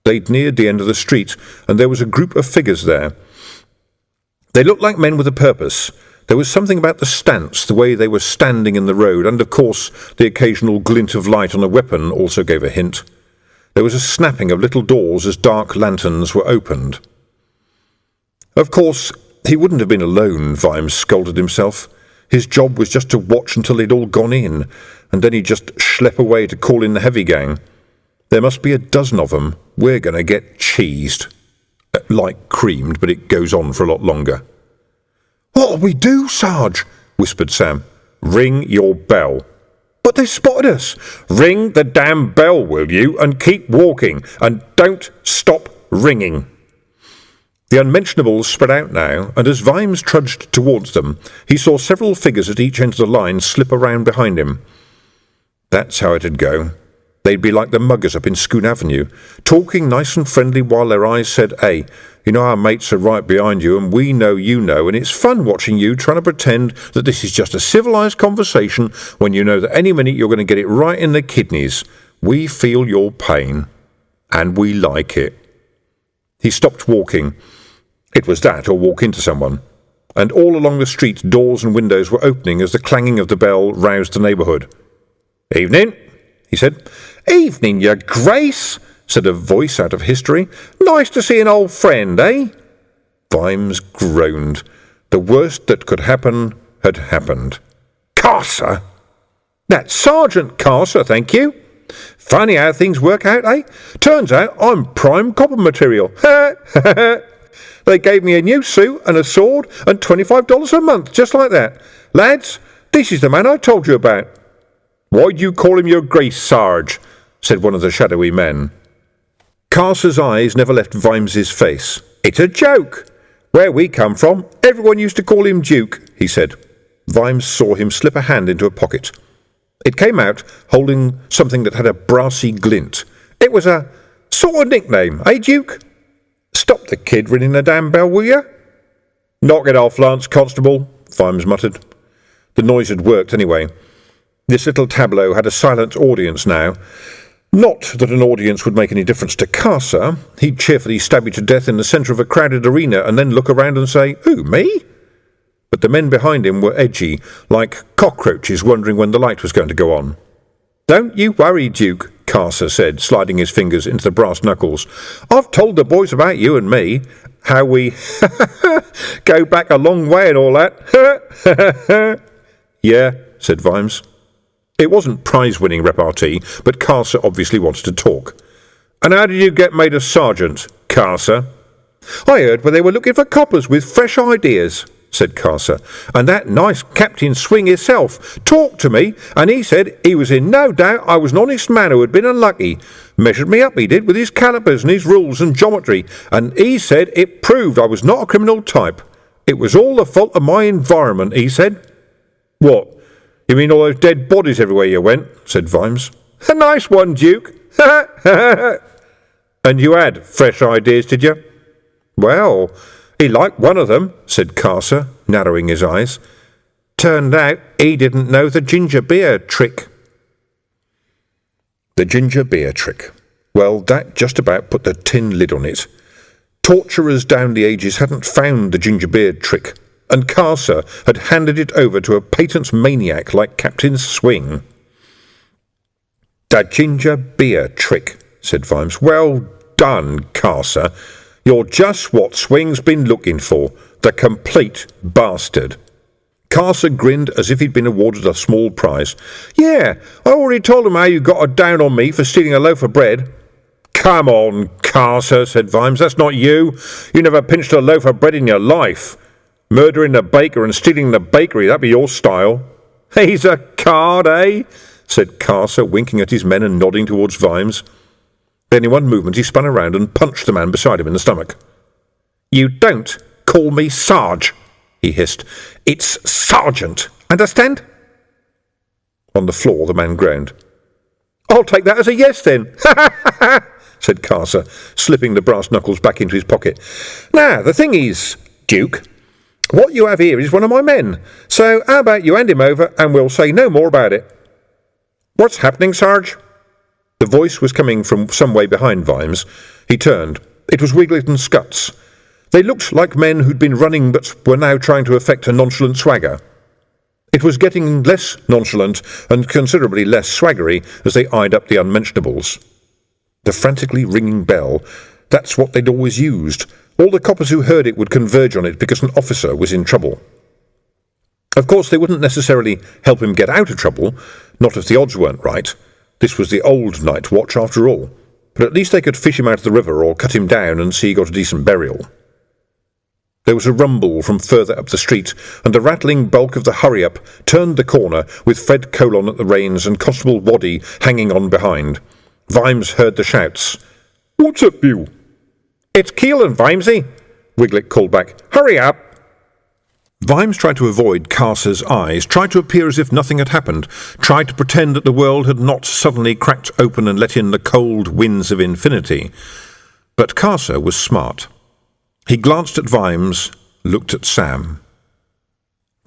[SPEAKER 1] They'd neared the end of the street, and there was a group of figures there. They looked like men with a purpose. There was something about the stance, the way they were standing in the road, and of course the occasional glint of light on a weapon also gave a hint. There was a snapping of little doors as dark lanterns were opened. Of course, he wouldn't have been alone, Vimes scolded himself. His job was just to watch until they'd all gone in, and then he'd just schlep away to call in the heavy gang. There must be a dozen of them. We're going to get cheesed. Like creamed, but it goes on for a lot longer. What'll we do, Sarge? Whispered Sam. Ring your bell. But they spotted us. Ring the damn bell, will you, and keep walking, and don't stop ringing. The unmentionables spread out now, and as Vimes trudged towards them, he saw several figures at each end of the line slip around behind him. That's how it'd go. They'd be like the muggers up in Schoon Avenue, talking nice and friendly while their eyes said, hey, you know our mates are right behind you, and we know you know, and it's fun watching you trying to pretend that this is just a civilised conversation when you know that any minute you're going to get it right in the kidneys. We feel your pain, and we like it. He stopped walking. It was that, or walk into someone. And all along the street, doors and windows were opening as the clanging of the bell roused the neighbourhood. Evening, he said. Evening, your grace, said a voice out of history. Nice to see an old friend, eh? Vimes groaned. The worst that could happen had happened. Carcer? That's Sergeant Carcer, thank you. Funny how things work out, eh? Turns out I'm prime copper material. They gave me a new suit and a sword and $25 a month, just like that. Lads, this is the man I told you about. Why'd you call him your grace, Sarge? Said one of the shadowy men. Carcer's eyes never left Vimes's face. It's a joke. Where we come from, everyone used to call him Duke, he said. Vimes saw him slip a hand into a pocket. It came out holding something that had a brassy glint. It was a sort of nickname, eh, Duke? Stop the kid ringing the damn bell, will you? Knock it off, Lance Constable, Vimes muttered. The noise had worked anyway. This little tableau had a silent audience now. Not that an audience would make any difference to Carcer. He'd cheerfully stab you to death in the centre of a crowded arena and then look around and say, "Who, me?" But the men behind him were edgy, like cockroaches wondering when the light was going to go on. "Don't you worry, Duke," Carcer said, sliding his fingers into the brass knuckles. "I've told the boys about you and me, how we go back a long way and all that." "Yeah," said Vimes. It wasn't prize-winning repartee, but Carcer obviously wanted to talk. "And how did you get made a sergeant, Carcer?" "I heard where they were looking for coppers with fresh ideas," said Carcer, "and that nice Captain Swing himself talked to me, and he said he was in no doubt I was an honest man who had been unlucky. Measured me up, he did, with his calipers and his rules and geometry, and he said it proved I was not a criminal type. It was all the fault of my environment, he said." "What? You mean all those dead bodies everywhere you went?" said Vimes. "A nice one, Duke." "And you had fresh ideas, did you?" "Well, he liked one of them," said Carcer, narrowing his eyes. "Turned out he didn't know the ginger beer trick." The ginger beer trick. Well, that just about put the tin lid on it. Torturers down the ages hadn't found the ginger beer trick, and Carcer had handed it over to a patent maniac like Captain Swing. "The ginger beer trick," said Vimes. "Well done, Carcer. You're just what Swing's been looking for, the complete bastard." Carcer grinned as if he'd been awarded a small prize. "Yeah, I already told him how you got a down on me for stealing a loaf of bread." "Come on, Carcer," said Vimes, "that's not you. You never pinched a loaf of bread in your life. Murdering the baker and stealing the bakery, that'd be your style." "He's a card, eh?" said Carcer, winking at his men and nodding towards Vimes. Then in one movement he spun around and punched the man beside him in the stomach. "You don't call me Sarge," he hissed. "It's Sergeant, understand?" On the floor the man groaned. "I'll take that as a yes then," said Carcer, slipping the brass knuckles back into his pocket. "Now, the thing is, Duke, what you have here is one of my men, so how about you hand him over and we'll say no more about it." "What's happening, Sarge?" The voice was coming from some way behind Vimes. He turned. It was Wiglet and Scuts. They looked like men who'd been running but were now trying to affect a nonchalant swagger. It was getting less nonchalant and considerably less swaggery as they eyed up the unmentionables. The frantically ringing bell, that's what they'd always used. All the coppers who heard it would converge on it because an officer was in trouble. Of course, they wouldn't necessarily help him get out of trouble, not if the odds weren't right. This was the old night watch, after all. But at least they could fish him out of the river or cut him down and see he got a decent burial. There was a rumble from further up the street, and the rattling bulk of the hurry-up turned the corner with Fred Colon at the reins and Constable Waddy hanging on behind. Vimes heard the shouts. "What's up, you?" "It's Keelan, Vimesy," Wiglet called back. "Hurry up." Vimes tried to avoid Carcer's eyes, tried to appear as if nothing had happened, tried to pretend that the world had not suddenly cracked open and let in the cold winds of infinity. But Carcer was smart. He glanced at Vimes, looked at Sam.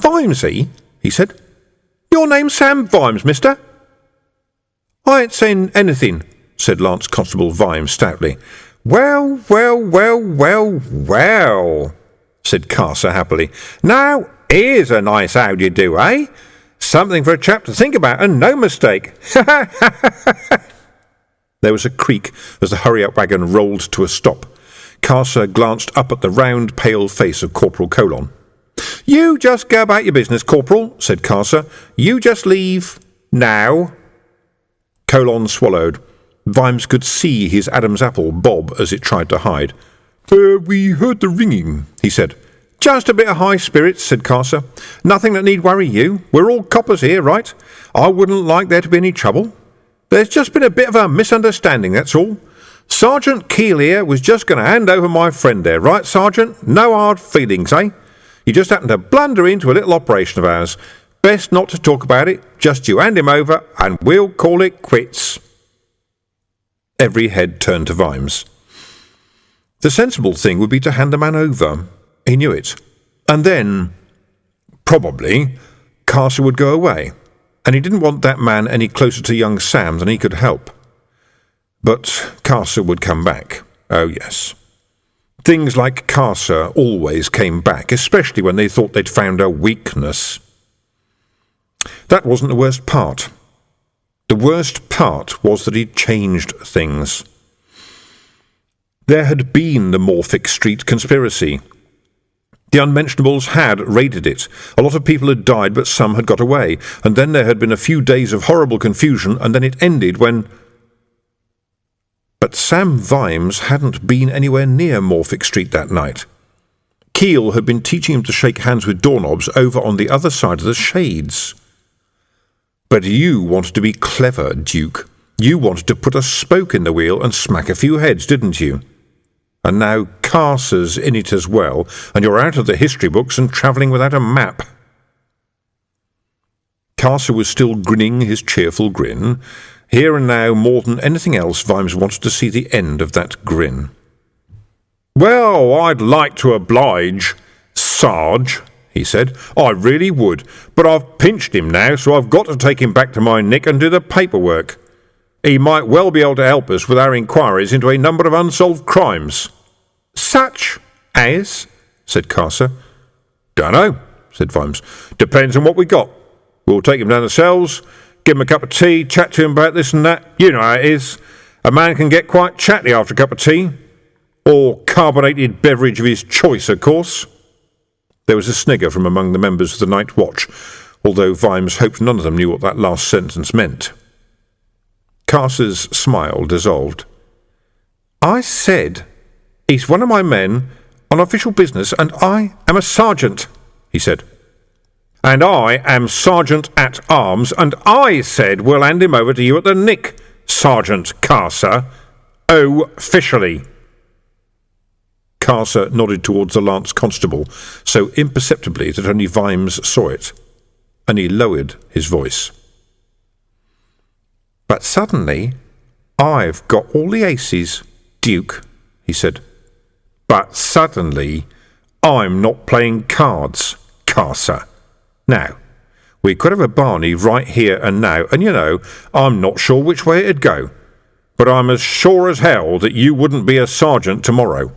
[SPEAKER 1] "Vimesy," he said. "Your name's Sam Vimes, mister?" "I ain't saying anything," said Lance Constable Vimes stoutly. "Well, well, well, well, well," said Carcer happily. "Now, here's a nice how do you do, eh? Something for a chap to think about, and no mistake." There was a creak as the hurry-up wagon rolled to a stop. Carcer glanced up at the round, pale face of Corporal Colon. "You just go about your business, Corporal," said Carcer. "You just leave now." Colon swallowed. Vimes could see his Adam's apple bob as it tried to hide. "We heard the ringing," he said. "Just a bit of high spirits," said Carcer. "Nothing that need worry you. We're all coppers here, right? I wouldn't like there to be any trouble. There's just been a bit of a misunderstanding, that's all. Sergeant Keel here was just going to hand over my friend there, right, Sergeant? No hard feelings, eh? You just happened to blunder into a little operation of ours. Best not to talk about it. Just you hand him over, and we'll call it quits." Every head turned to Vimes. The sensible thing would be to hand the man over. He knew it. And then, probably, Carcer would go away, and he didn't want that man any closer to young Sam than he could help. But Carcer would come back. Oh, yes. Things like Carcer always came back, especially when they thought they'd found a weakness. That wasn't the worst part. The worst part was that he'd changed things. There had been the Morphic Street conspiracy. The Unmentionables had raided it. A lot of people had died, but some had got away. And then there had been a few days of horrible confusion, and then it ended when... But Sam Vimes hadn't been anywhere near Morphic Street that night. Keel had been teaching him to shake hands with doorknobs over on the other side of the shades. But you wanted to be clever, Duke. You wanted to put a spoke in the wheel and smack a few heads, didn't you? And now Carcer's in it as well, and you're out of the history books and travelling without a map. Carcer was still grinning his cheerful grin. Here and now, more than anything else, Vimes wanted to see the end of that grin. "Well, I'd like to oblige, Sarge," he said. "I really would, but I've pinched him now, so I've got to take him back to my nick and do the paperwork. He might well be able to help us with our inquiries into a number of unsolved crimes." "Such as?" said Carcer. "Dunno," said Vimes. "Depends on what we got. We'll take him down the cells, give him a cup of tea, chat to him about this and that. You know how it is. A man can get quite chatty after a cup of tea. Or carbonated beverage of his choice, of course." There was a snigger from among the members of the Night Watch, although Vimes hoped none of them knew what that last sentence meant. Carcer's smile dissolved. "I said, he's one of my men on official business, and I am a sergeant," he said. "And I am Sergeant at Arms, and I said we'll hand him over to you at the nick, Sergeant Carcer. Officially." Carcer nodded towards the Lance Constable, so imperceptibly that only Vimes saw it, and he lowered his voice. "But suddenly, I've got all the aces, Duke," he said. "But suddenly, I'm not playing cards, Carcer. Now, we could have a Barney right here and now, and you know, I'm not sure which way it'd go. But I'm as sure as hell that you wouldn't be a sergeant tomorrow.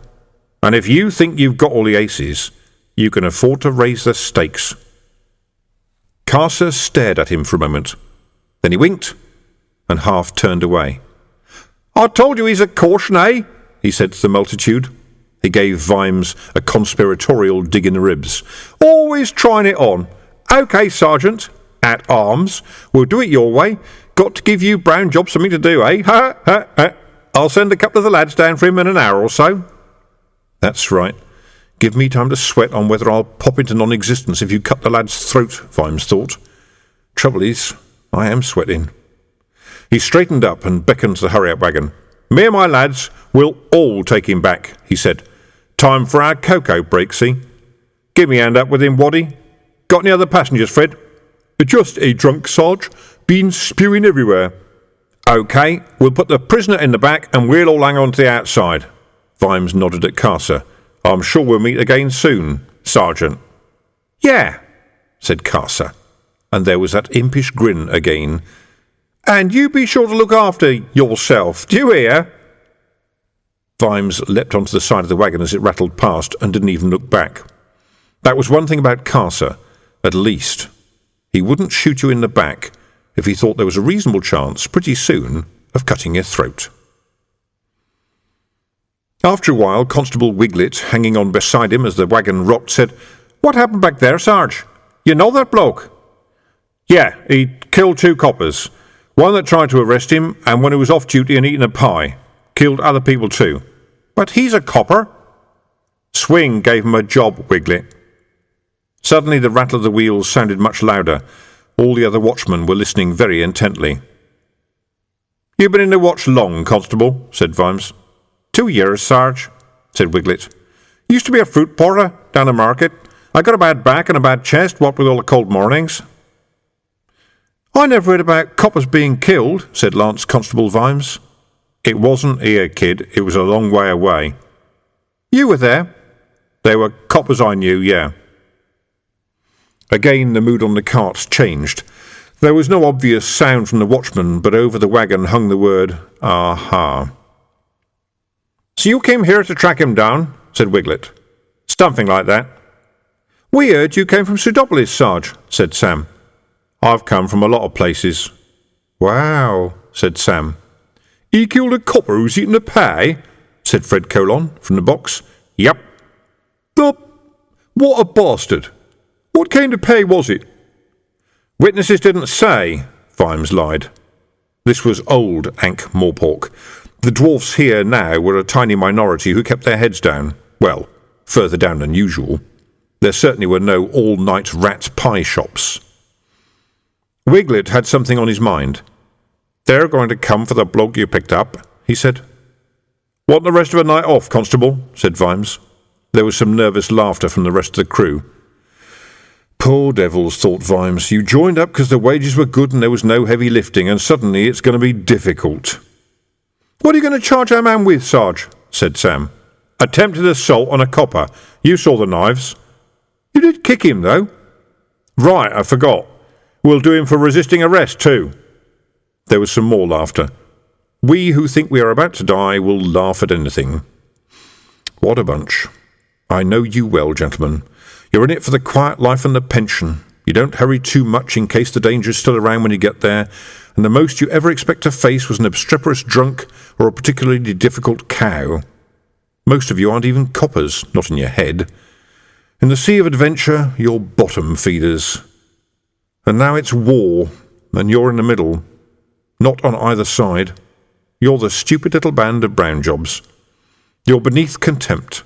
[SPEAKER 1] And if you think you've got all the aces, you can afford to raise the stakes." Carcer stared at him for a moment. Then he winked and half turned away. "I told you he's a caution, eh?" he said to the multitude. He gave Vimes a conspiratorial dig in the ribs. "Always trying it on. OK, Sergeant, at Arms, we'll do it your way. Got to give you brown job something to do, eh? Ha, ha, ha. I'll send a couple of the lads down for him in an hour or so." "That's right. Give me time to sweat on whether I'll pop into non-existence if you cut the lad's throat," Vimes thought. "Trouble is, I am sweating." He straightened up and beckoned to the hurry-up wagon. "Me and my lads will all take him back," he said. "Time for our cocoa break, see? Give me a hand up with him, Waddy. Got any other passengers, Fred?" "Just a drunk, Sarge. Been spewing everywhere." "OK, we'll put the prisoner in the back and we'll all hang on to the outside." Vimes nodded at Carcer. "I'm sure we'll meet again soon, Sergeant." "Yeah," said Carcer, and there was that impish grin again. "And you be sure to look after yourself, do you hear?" Vimes leapt onto the side of the wagon as it rattled past and didn't even look back. That was one thing about Carcer, at least. He wouldn't shoot you in the back if he thought there was a reasonable chance, pretty soon, of cutting your throat. After a while, Constable Wiglet, hanging on beside him as the wagon rocked, said, "What happened back there, Sarge? You know that bloke?" "Yeah, he killed 2 coppers. One that tried to arrest him, and one who was off duty and eating a pie. Killed other people too." "But he's a copper." "Swing gave him a job, Wiglet." Suddenly the rattle of the wheels sounded much louder. All the other watchmen were listening very intently. "You been in the watch long, Constable?" said Vimes. 2 years, Sarge," said Wiglet. "Used to be a fruit porter down the market. I got a bad back and a bad chest, what with all the cold mornings." "I never heard about coppers being killed," said Lance Constable Vimes. "It wasn't here, kid. It was a long way away." You were there. They were coppers I knew, yeah. Again the mood on the carts changed. There was no obvious sound from the watchman, but over the wagon hung the word, "Aha." "So you came here to track him down?" said Wiglet. "Something like that." "We heard you came from Pseudopolis, Sarge," said Sam. "I've come from a lot of places." "Wow," said Sam. "He killed a copper who's eaten a pie?" said Fred Colon from the box. "Yep." What a bastard! What kind of pay was it?" "Witnesses didn't say," Vimes lied. This was old Ankh-Morpork. The dwarfs here now were a tiny minority who kept their heads down. Well, further down than usual. There certainly were no all-night rat pie shops. Wiglet had something on his mind. "They're going to come for the bloke you picked up," he said. "Want the rest of the night off, Constable?" said Vimes. There was some nervous laughter from the rest of the crew. "Poor devils," thought Vimes. "You joined up because the wages were good and there was no heavy lifting, and suddenly it's going to be difficult." "What are you going to charge our man with, Sarge?" said Sam. "Attempted assault on a copper. You saw the knives." "You did kick him, though." "Right, I forgot. We'll do him for resisting arrest, too." There was some more laughter. We who think we are about to die will laugh at anything. What a bunch. I know you well, gentlemen. You're in it for the quiet life and the pension. You don't hurry too much in case the danger's still around when you get there, and the most you ever expect to face was an obstreperous drunk or a particularly difficult cow. Most of you aren't even coppers, not in your head. In the sea of adventure, you're bottom feeders. And now it's war, and you're in the middle. Not on either side. You're the stupid little band of brown jobs. You're beneath contempt.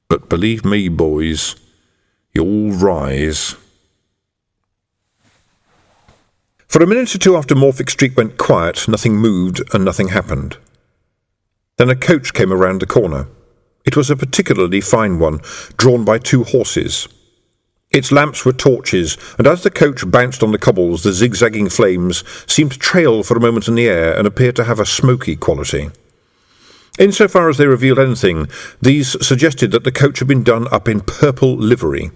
[SPEAKER 1] But believe me, boys, you'll rise. For a minute or two after Morphic Street went quiet, nothing moved and nothing happened. Then a coach came around the corner. It was a particularly fine one, drawn by 2 horses. Its lamps were torches, and as the coach bounced on the cobbles, the zigzagging flames seemed to trail for a moment in the air and appeared to have a smoky quality. Insofar as they revealed anything, these suggested that the coach had been done up in purple livery.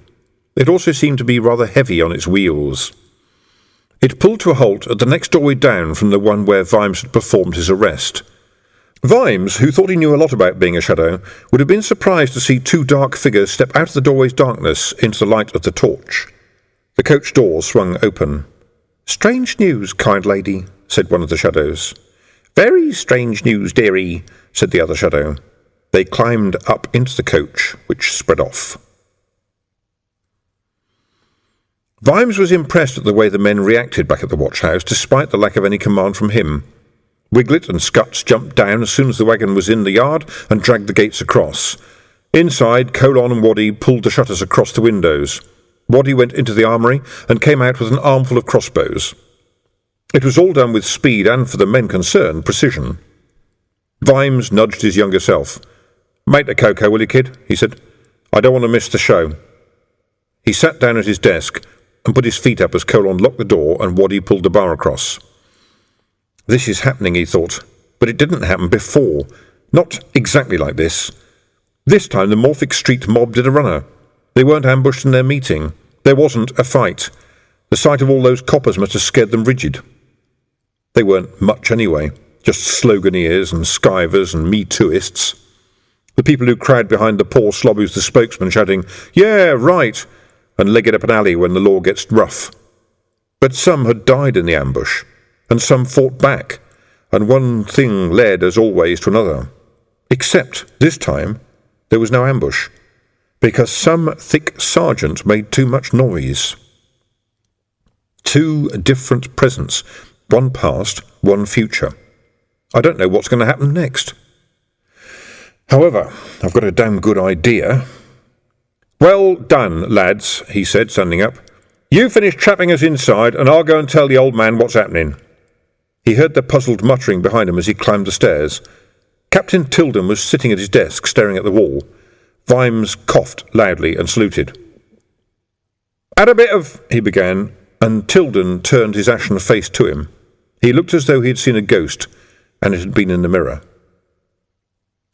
[SPEAKER 1] It also seemed to be rather heavy on its wheels. It pulled to a halt at the next doorway down from the one where Vimes had performed his arrest. Vimes, who thought he knew a lot about being a shadow, would have been surprised to see 2 dark figures step out of the doorway's darkness into the light of the torch. The coach door swung open. "Strange news, kind lady," said one of the shadows. "Very strange news, dearie," said the other shadow. They climbed up into the coach, which spread off. Vimes was impressed at the way the men reacted back at the watch-house, despite the lack of any command from him. Wiglet and Scuts jumped down as soon as the wagon was in the yard and dragged the gates across. Inside, Colon and Waddy pulled the shutters across the windows. Waddy went into the armoury and came out with an armful of crossbows. It was all done with speed and, for the men concerned, precision. Vimes nudged his younger self. "Make the cocoa, will you, kid?" he said. "I don't want to miss the show." He sat down at his desk and put his feet up as Colon locked the door and Waddy pulled the bar across. This is happening, he thought, but it didn't happen before. Not exactly like this. This time the Morphic Street mob did a runner. They weren't ambushed in their meeting. There wasn't a fight. The sight of all those coppers must have scared them rigid. They weren't much anyway, just sloganeers and skivers and me-tooists. The people who crowd behind the poor slob who's the spokesman shouting, "Yeah, right," and leg it up an alley when the law gets rough. But some had died in the ambush, and some fought back, and one thing led, as always, to another. Except, this time, there was no ambush, because some thick sergeant made too much noise. 2 different presents, one past, one future. I don't know what's going to happen next. However, I've got a damn good idea. "Well done, lads," he said, standing up. "You finish trapping us inside, and I'll go and tell the old man what's happening." He heard the puzzled muttering behind him as he climbed the stairs. Captain Tilden was sitting at his desk, staring at the wall. Vimes coughed loudly and saluted. "Had a bit of—" he began, and Tilden turned his ashen face to him. He looked as though he had seen a ghost, and it had been in the mirror.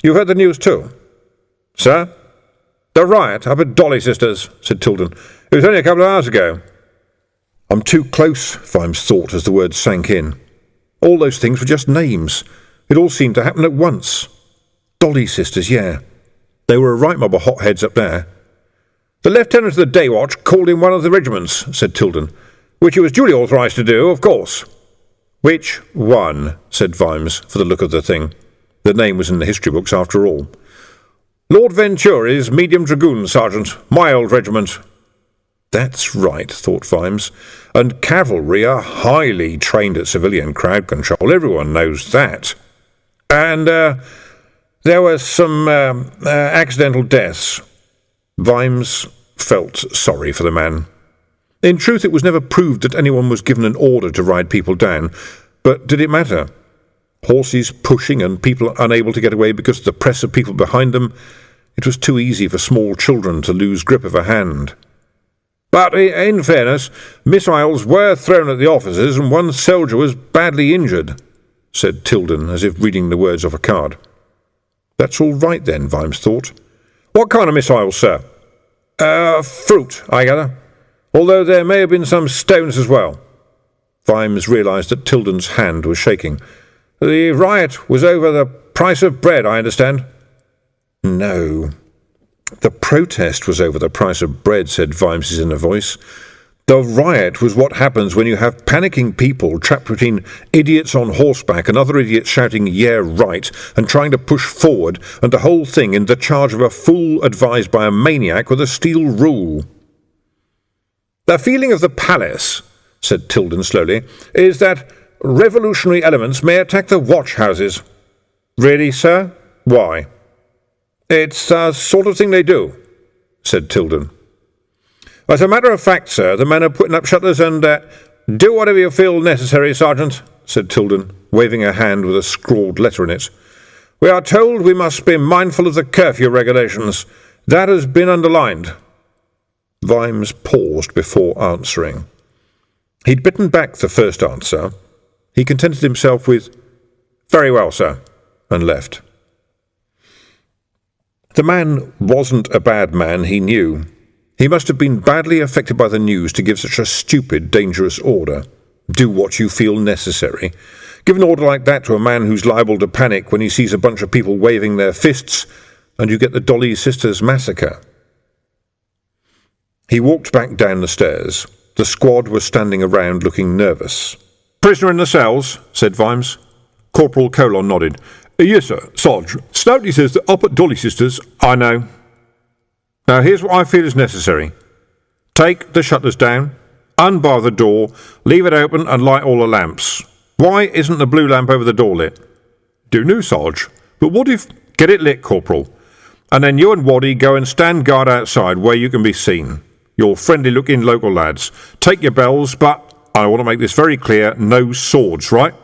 [SPEAKER 1] "You've heard the news too?" Sir? The riot up at Dolly Sisters, said Tilden. It was only a couple of hours ago. I'm too close, Vimes thought as the words sank in. All those things were just names. It all seemed to happen at once. Dolly Sisters, yeah. They were a right mob of hotheads up there. The lieutenant of the day watch called in one of the regiments, said Tilden, which he was duly authorised to do, of course. Which one? Said Vimes, for the look of the thing. The name was in the history books after all. Lord Venturi's medium dragoon sergeant, my old regiment. That's right, thought Vimes, and cavalry are highly trained at civilian crowd control. Everyone knows that. And there were some accidental deaths. Vimes felt sorry for the man. In truth, it was never proved that anyone was given an order to ride people down, but did it matter? Horses pushing and people unable to get away because of the press of people behind them. It was too easy for small children to lose grip of a hand. But in fairness, missiles were thrown at the officers and one soldier was badly injured, said Tilden, as if reading the words off a card. That's all right then, Vimes thought. What kind of missiles, sir? Fruit, I gather, although there may have been some stones as well. Vimes realised that Tilden's hand was shaking. The riot was over the price of bread, I understand. No. The protest was over the price of bread, said Vimes's inner voice. The riot was what happens when you have panicking people trapped between idiots on horseback and other idiots shouting, yeah, right, and trying to push forward, and the whole thing in the charge of a fool advised by a maniac with a steel rule. The feeling of the palace, said Tilden slowly, is that revolutionary elements may attack the watch houses. Really, sir? Why? It's the sort of thing they do, said Tilden. As a matter of fact, sir, the men are putting up shutters and, do whatever you feel necessary, Sergeant, said Tilden, waving a hand with a scrawled letter in it. We are told we must be mindful of the curfew regulations. That has been underlined. Vimes paused before answering. He'd bitten back the first answer. He contented himself with, very well, sir, and left. The man wasn't a bad man, he knew. He must have been badly affected by the news to give such a stupid, dangerous order. Do what you feel necessary. Give an order like that to a man who's liable to panic when he sees a bunch of people waving their fists, and you get the Dolly Sisters massacre. He walked back down the stairs. The squad was standing around looking nervous. Prisoner in the cells, said Vimes. Corporal Colon nodded. Yes, sir, Sarge. Stoutly says that up at Dolly Sisters. I know. Now here's what I feel is necessary. Take the shutters down, unbar the door, leave it open and light all the lamps. Why isn't the blue lamp over the door lit? Do know, Sarge, but what if... Get it lit, Corporal. And then you and Waddy go and stand guard outside where you can be seen. You're friendly-looking local lads. Take your bells, but I want to make this very clear, no swords, right?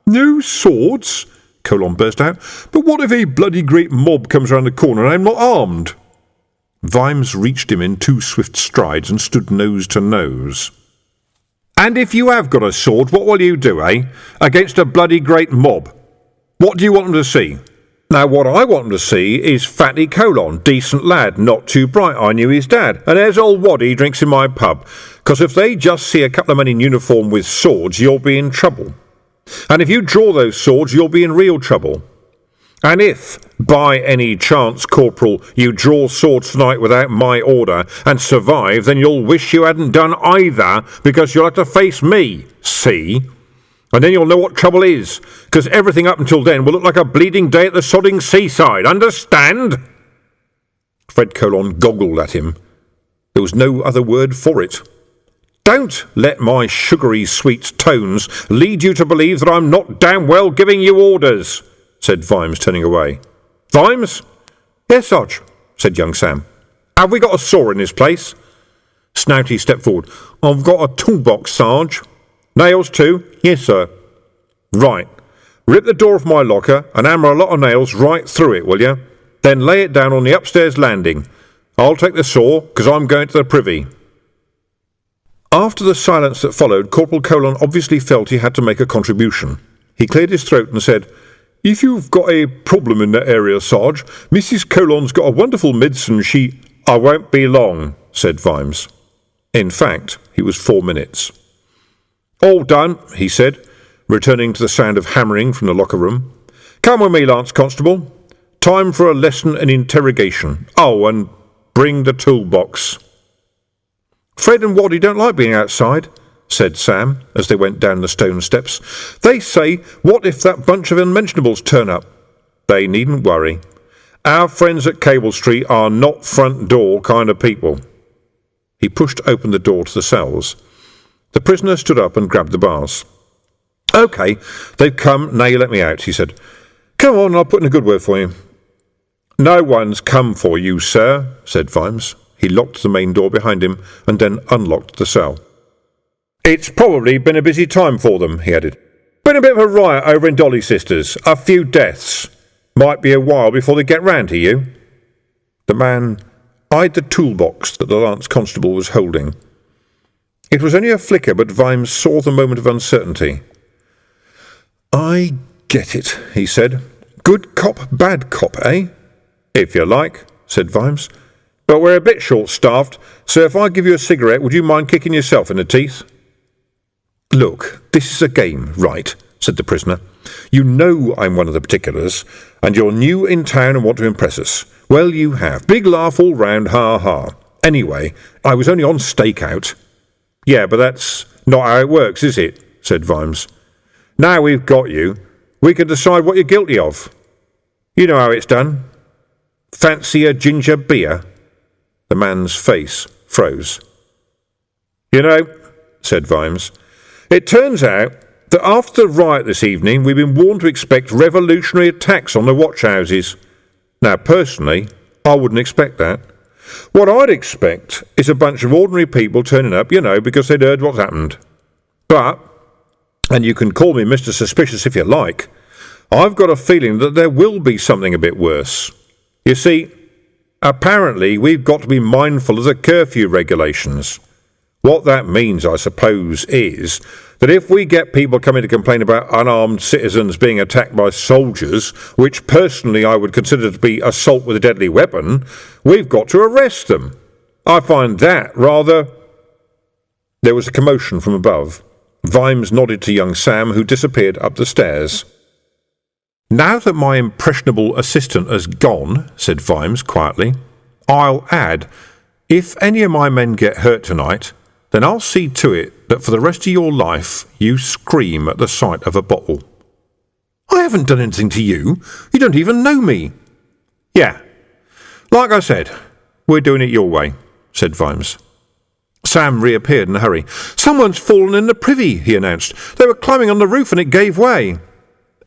[SPEAKER 1] No swords? Colon burst out. But what if a bloody great mob comes round the corner and I'm not armed? Vimes reached him in 2 swift strides and stood nose to nose. And if you have got a sword, what will you do, eh? Against a bloody great mob. What do you want them to see? Now, what I want them to see is Fatty Colon, decent lad, not too bright, I knew his dad. And there's old Waddy drinks in my pub. 'Cause if they just see a couple of men in uniform with swords, you'll be in trouble. And if you draw those swords, you'll be in real trouble. And if, by any chance, Corporal, you draw swords tonight without my order and survive, then you'll wish you hadn't done either, because you'll have to face me, see? And then you'll know what trouble is, because everything up until then will look like a bleeding day at the sodding seaside, understand? Fred Colon goggled at him. There was no other word for it. Don't let my sugary sweet tones lead you to believe that I'm not damn well giving you orders, said Vimes, turning away. Vimes? Yes, Sarge, said young Sam. Have we got a saw in this place? Snouty stepped forward. I've got a toolbox, Sarge. Nails too? Yes, sir. Right. Rip the door off my locker and hammer a lot of nails right through it, will you? Then lay it down on the upstairs landing. I'll take the saw, 'cause I'm going to the privy. After the silence that followed, Corporal Colon obviously felt he had to make a contribution. He cleared his throat and said, If you've got a problem in that area, Sarge, Mrs. Colon's got a wonderful medicine I won't be long, said Vimes. In fact, he was 4 minutes. All done, he said, returning to the sound of hammering from the locker room. Come with me, Lance Constable. Time for a lesson in interrogation. Oh, and bring the toolbox. Fred and Waddy don't like being outside, said Sam, as they went down the stone steps. They say, what if that bunch of unmentionables turn up? They needn't worry. Our friends at Cable Street are not front door kind of people. He pushed open the door to the cells. The prisoner stood up and grabbed the bars. OK, they've come, now you let me out, he said. Come on, I'll put in a good word for you. No one's come for you, sir, said Vimes. He locked the main door behind him and then unlocked the cell. It's probably been a busy time for them, he added. Been a bit of a riot over in Dolly Sisters. A few deaths. Might be a while before they get round to you. The man eyed the toolbox that the Lance Constable was holding. It was only a flicker, but Vimes saw the moment of uncertainty. I get it, he said. Good cop, bad cop, eh? If you like, said Vimes. But we're a bit short-staffed, so if I give you a cigarette, would you mind kicking yourself in the teeth? Look, this is a game, right, said the prisoner. You know I'm one of the particulars, and you're new in town and want to impress us. Well, you have. Big laugh all round, ha-ha. Anyway, I was only on stakeout. Yeah, but that's not how it works, is it? Said Vimes. Now we've got you, we can decide what you're guilty of. You know how it's done. Fancy a ginger beer? The man's face froze. You know, said Vimes, it turns out that after the riot this evening we've been warned to expect revolutionary attacks on the watchhouses. Now, personally, I wouldn't expect that. What I'd expect is a bunch of ordinary people turning up, because they'd heard what's happened. But, and you can call me Mr. Suspicious if you like, I've got a feeling that there will be something a bit worse. You see, apparently we've got to be mindful of the curfew regulations. What that means, I suppose, is that if we get people coming to complain about unarmed citizens being attacked by soldiers, which personally I would consider to be assault with a deadly weapon, we've got to arrest them. I find that rather... There was a commotion from above. Vimes nodded to young Sam, who disappeared up the stairs. Now that my impressionable assistant has gone, said Vimes quietly, I'll add, if any of my men get hurt tonight, then I'll see to it that for the rest of your life you scream at the sight of a bottle. I haven't done anything to you. You don't even know me. Yeah, like I said, we're doing it your way, said Vimes. Sam reappeared in a hurry. Someone's fallen in the privy, he announced. They were climbing on the roof and it gave way.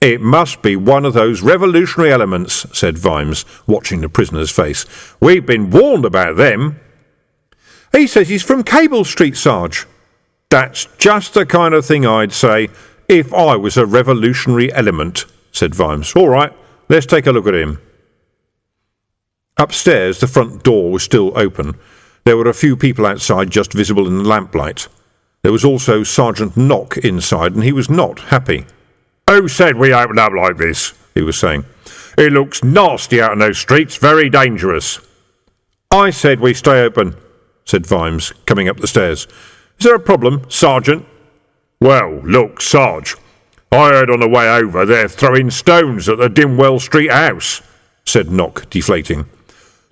[SPEAKER 1] It must be one of those revolutionary elements, said Vimes, watching the prisoner's face. We've been warned about them. He says he's from Cable Street, Sarge. That's just the kind of thing I'd say if I was a revolutionary element, said Vimes. All right, let's take a look at him. Upstairs, the front door was still open. There were a few people outside just visible in the lamplight. There was also Sergeant Knock inside, and he was not happy. Who said we open up like this? He was saying. It looks nasty out in those streets, very dangerous. I said we stay open, said Vimes, coming up the stairs. Is there a problem, Sergeant? Well, look, Sarge, I heard on the way over they're throwing stones at the Dimwell Street house, said Knock, deflating.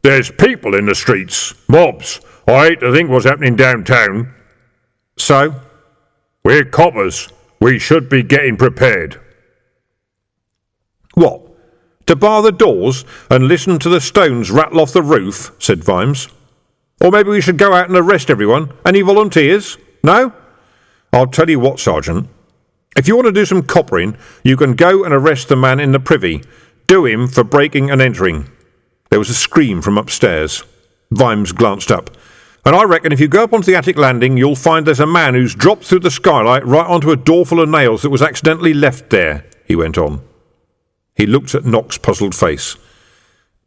[SPEAKER 1] There's people in the streets, mobs. I hate to think what's happening downtown. So? We're coppers. We should be getting prepared. What? To bar the doors and listen to the stones rattle off the roof, said Vimes. Or maybe we should go out and arrest everyone. Any volunteers? No? I'll tell you what, Sergeant. If you want to do some coppering, you can go and arrest the man in the privy. Do him for breaking and entering. There was a scream from upstairs. Vimes glanced up. And I reckon if you go up onto the attic landing, you'll find there's a man who's dropped through the skylight right onto a door full of nails that was accidentally left there, he went on. He looked at Knock's puzzled face.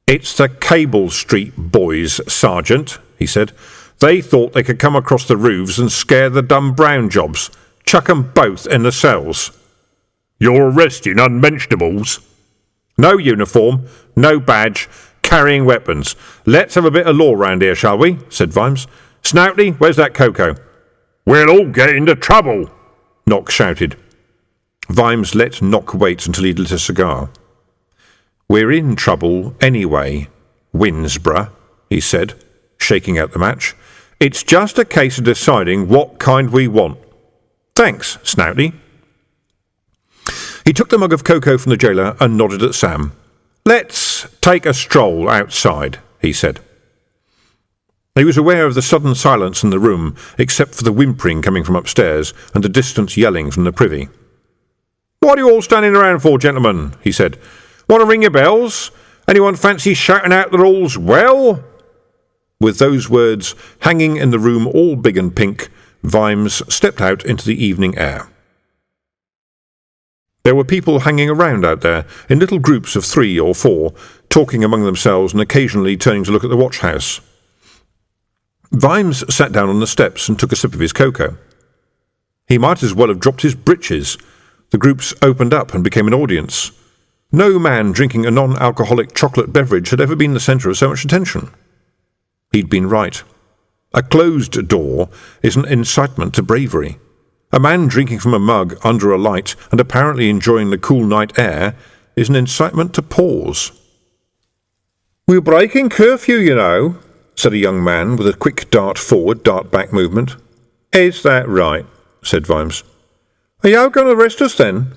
[SPEAKER 1] It's the Cable Street boys, Sergeant, he said. They thought they could come across the roofs and scare the dumb brown jobs. Chuck 'em both in the cells. You're arresting unmentionables? No uniform, no badge, carrying weapons. Let's have a bit of law round here, shall we? Said Vimes. Snouty, where's that cocoa? We'll all get into trouble, Knock shouted. Vimes let Knock wait until he'd lit a cigar. We're in trouble anyway, Winsborough, he said, shaking out the match. It's just a case of deciding what kind we want. Thanks, Snouty. He took the mug of cocoa from the jailer and nodded at Sam. Let's take a stroll outside, he said. He was aware of the sudden silence in the room, except for the whimpering coming from upstairs and the distant yelling from the privy. What are you all standing around for, gentlemen? He said. Want to ring your bells? Anyone fancy shouting out that all's well? With those words hanging in the room all big and pink, Vimes stepped out into the evening air. There were people hanging around out there, in little groups of 3 or 4, talking among themselves and occasionally turning to look at the watch-house. Vimes sat down on the steps and took a sip of his cocoa. He might as well have dropped his breeches. The groups opened up and became an audience. No man drinking a non-alcoholic chocolate beverage had ever been the centre of so much attention. He'd been right. A closed door is an incitement to bravery. A man drinking from a mug under a light and apparently enjoying the cool night air is an incitement to pause. We're breaking curfew, you know, said a young man with a quick dart forward, dart back movement. Is that right? Said Vimes. Are you going to arrest us then?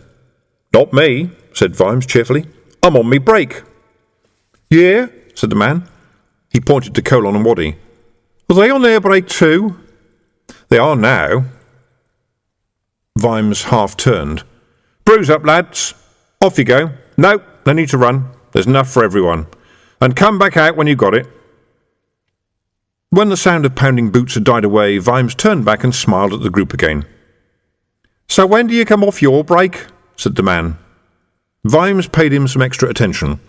[SPEAKER 1] Not me, said Vimes cheerfully. I'm on me break. Yeah, said the man. He pointed to Colon and Waddy. Are they on their break too? They are now. Vimes half turned. Bruise up, lads. Off you go. No need to run. There's enough for everyone. And come back out when you got it. When the sound of pounding boots had died away, Vimes turned back and smiled at the group again. So when do you come off your break? Said the man. Vimes paid him some extra attention.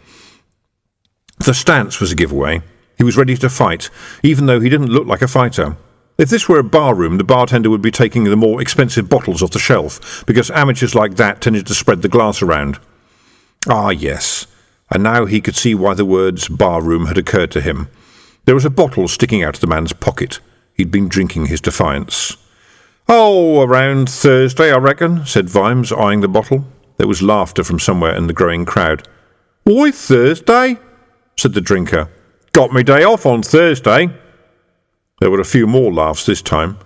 [SPEAKER 1] The stance was a giveaway. He was ready to fight, even though he didn't look like a fighter. If this were a bar room, the bartender would be taking the more expensive bottles off the shelf, because amateurs like that tended to spread the glass around. Ah, yes. And now he could see why the words bar room had occurred to him. There was a bottle sticking out of the man's pocket. He'd been drinking his defiance. Oh, around Thursday, I reckon, said Vimes, eyeing the bottle. There was laughter from somewhere in the growing crowd. Why Thursday? Said the drinker. Got me day off on Thursday. There were a few more laughs this time.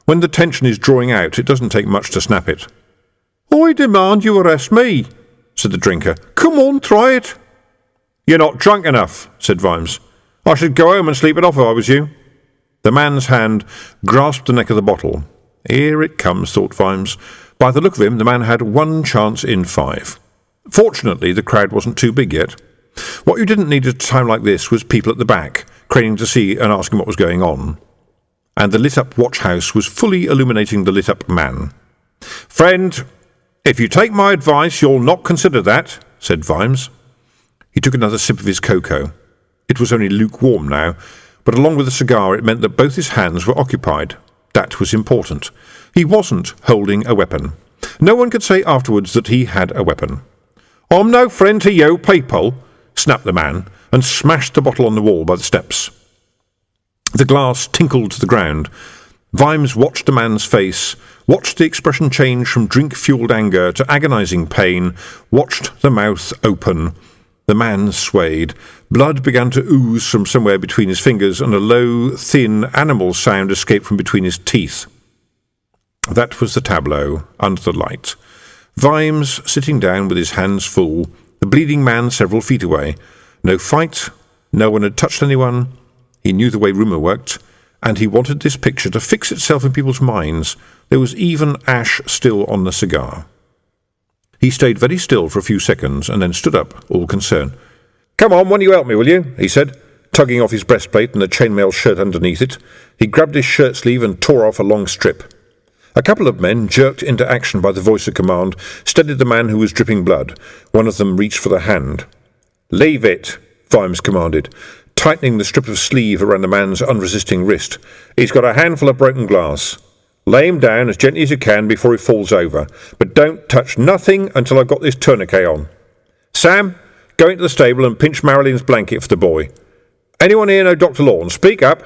[SPEAKER 1] When the tension is drawing out, it doesn't take much to snap it. I demand you arrest me, said the drinker. Come on, try it. You're not drunk enough, said Vimes. I should go home and sleep it off if I was you. The man's hand grasped the neck of the bottle. Here it comes, thought Vimes. By the look of him, the man had 1 chance in 5. Fortunately, the crowd wasn't too big yet. What you didn't need at a time like this was people at the back, craning to see and asking what was going on. And the lit-up watch-house was fully illuminating the lit-up man. Friend, if you take my advice, you'll not consider that, said Vimes. He took another sip of his cocoa. It was only lukewarm now, but along with the cigar it meant that both his hands were occupied. That was important. He wasn't holding a weapon. No one could say afterwards that he had a weapon. I'm no friend to you people, snapped the man, and smashed the bottle on the wall by the steps. The glass tinkled to the ground. Vimes watched the man's face, watched the expression change from drink-fueled anger to agonizing pain, watched the mouth open. The man swayed. Blood began to ooze from somewhere between his fingers, and a low, thin, animal sound escaped from between his teeth. That was the tableau, under the light. Vimes sitting down with his hands full, the bleeding man several feet away. No fight, no one had touched anyone. He knew the way rumour worked, and he wanted this picture to fix itself in people's minds. There was even ash still on the cigar. He stayed very still for a few seconds, and then stood up, all concern. Come on, won't you help me, will you? He said, tugging off his breastplate and the chainmail shirt underneath it. He grabbed his shirt sleeve and tore off a long strip. A couple of men, jerked into action by the voice of command, steadied the man who was dripping blood. One of them reached for the hand. Leave it, Vimes commanded, tightening the strip of sleeve around the man's unresisting wrist. He's got a handful of broken glass. Lay him down as gently as you can before he falls over, but don't touch nothing until I've got this tourniquet on. Sam, go into the stable and pinch Marilyn's blanket for the boy. Anyone here know Dr. Lorne? Speak up."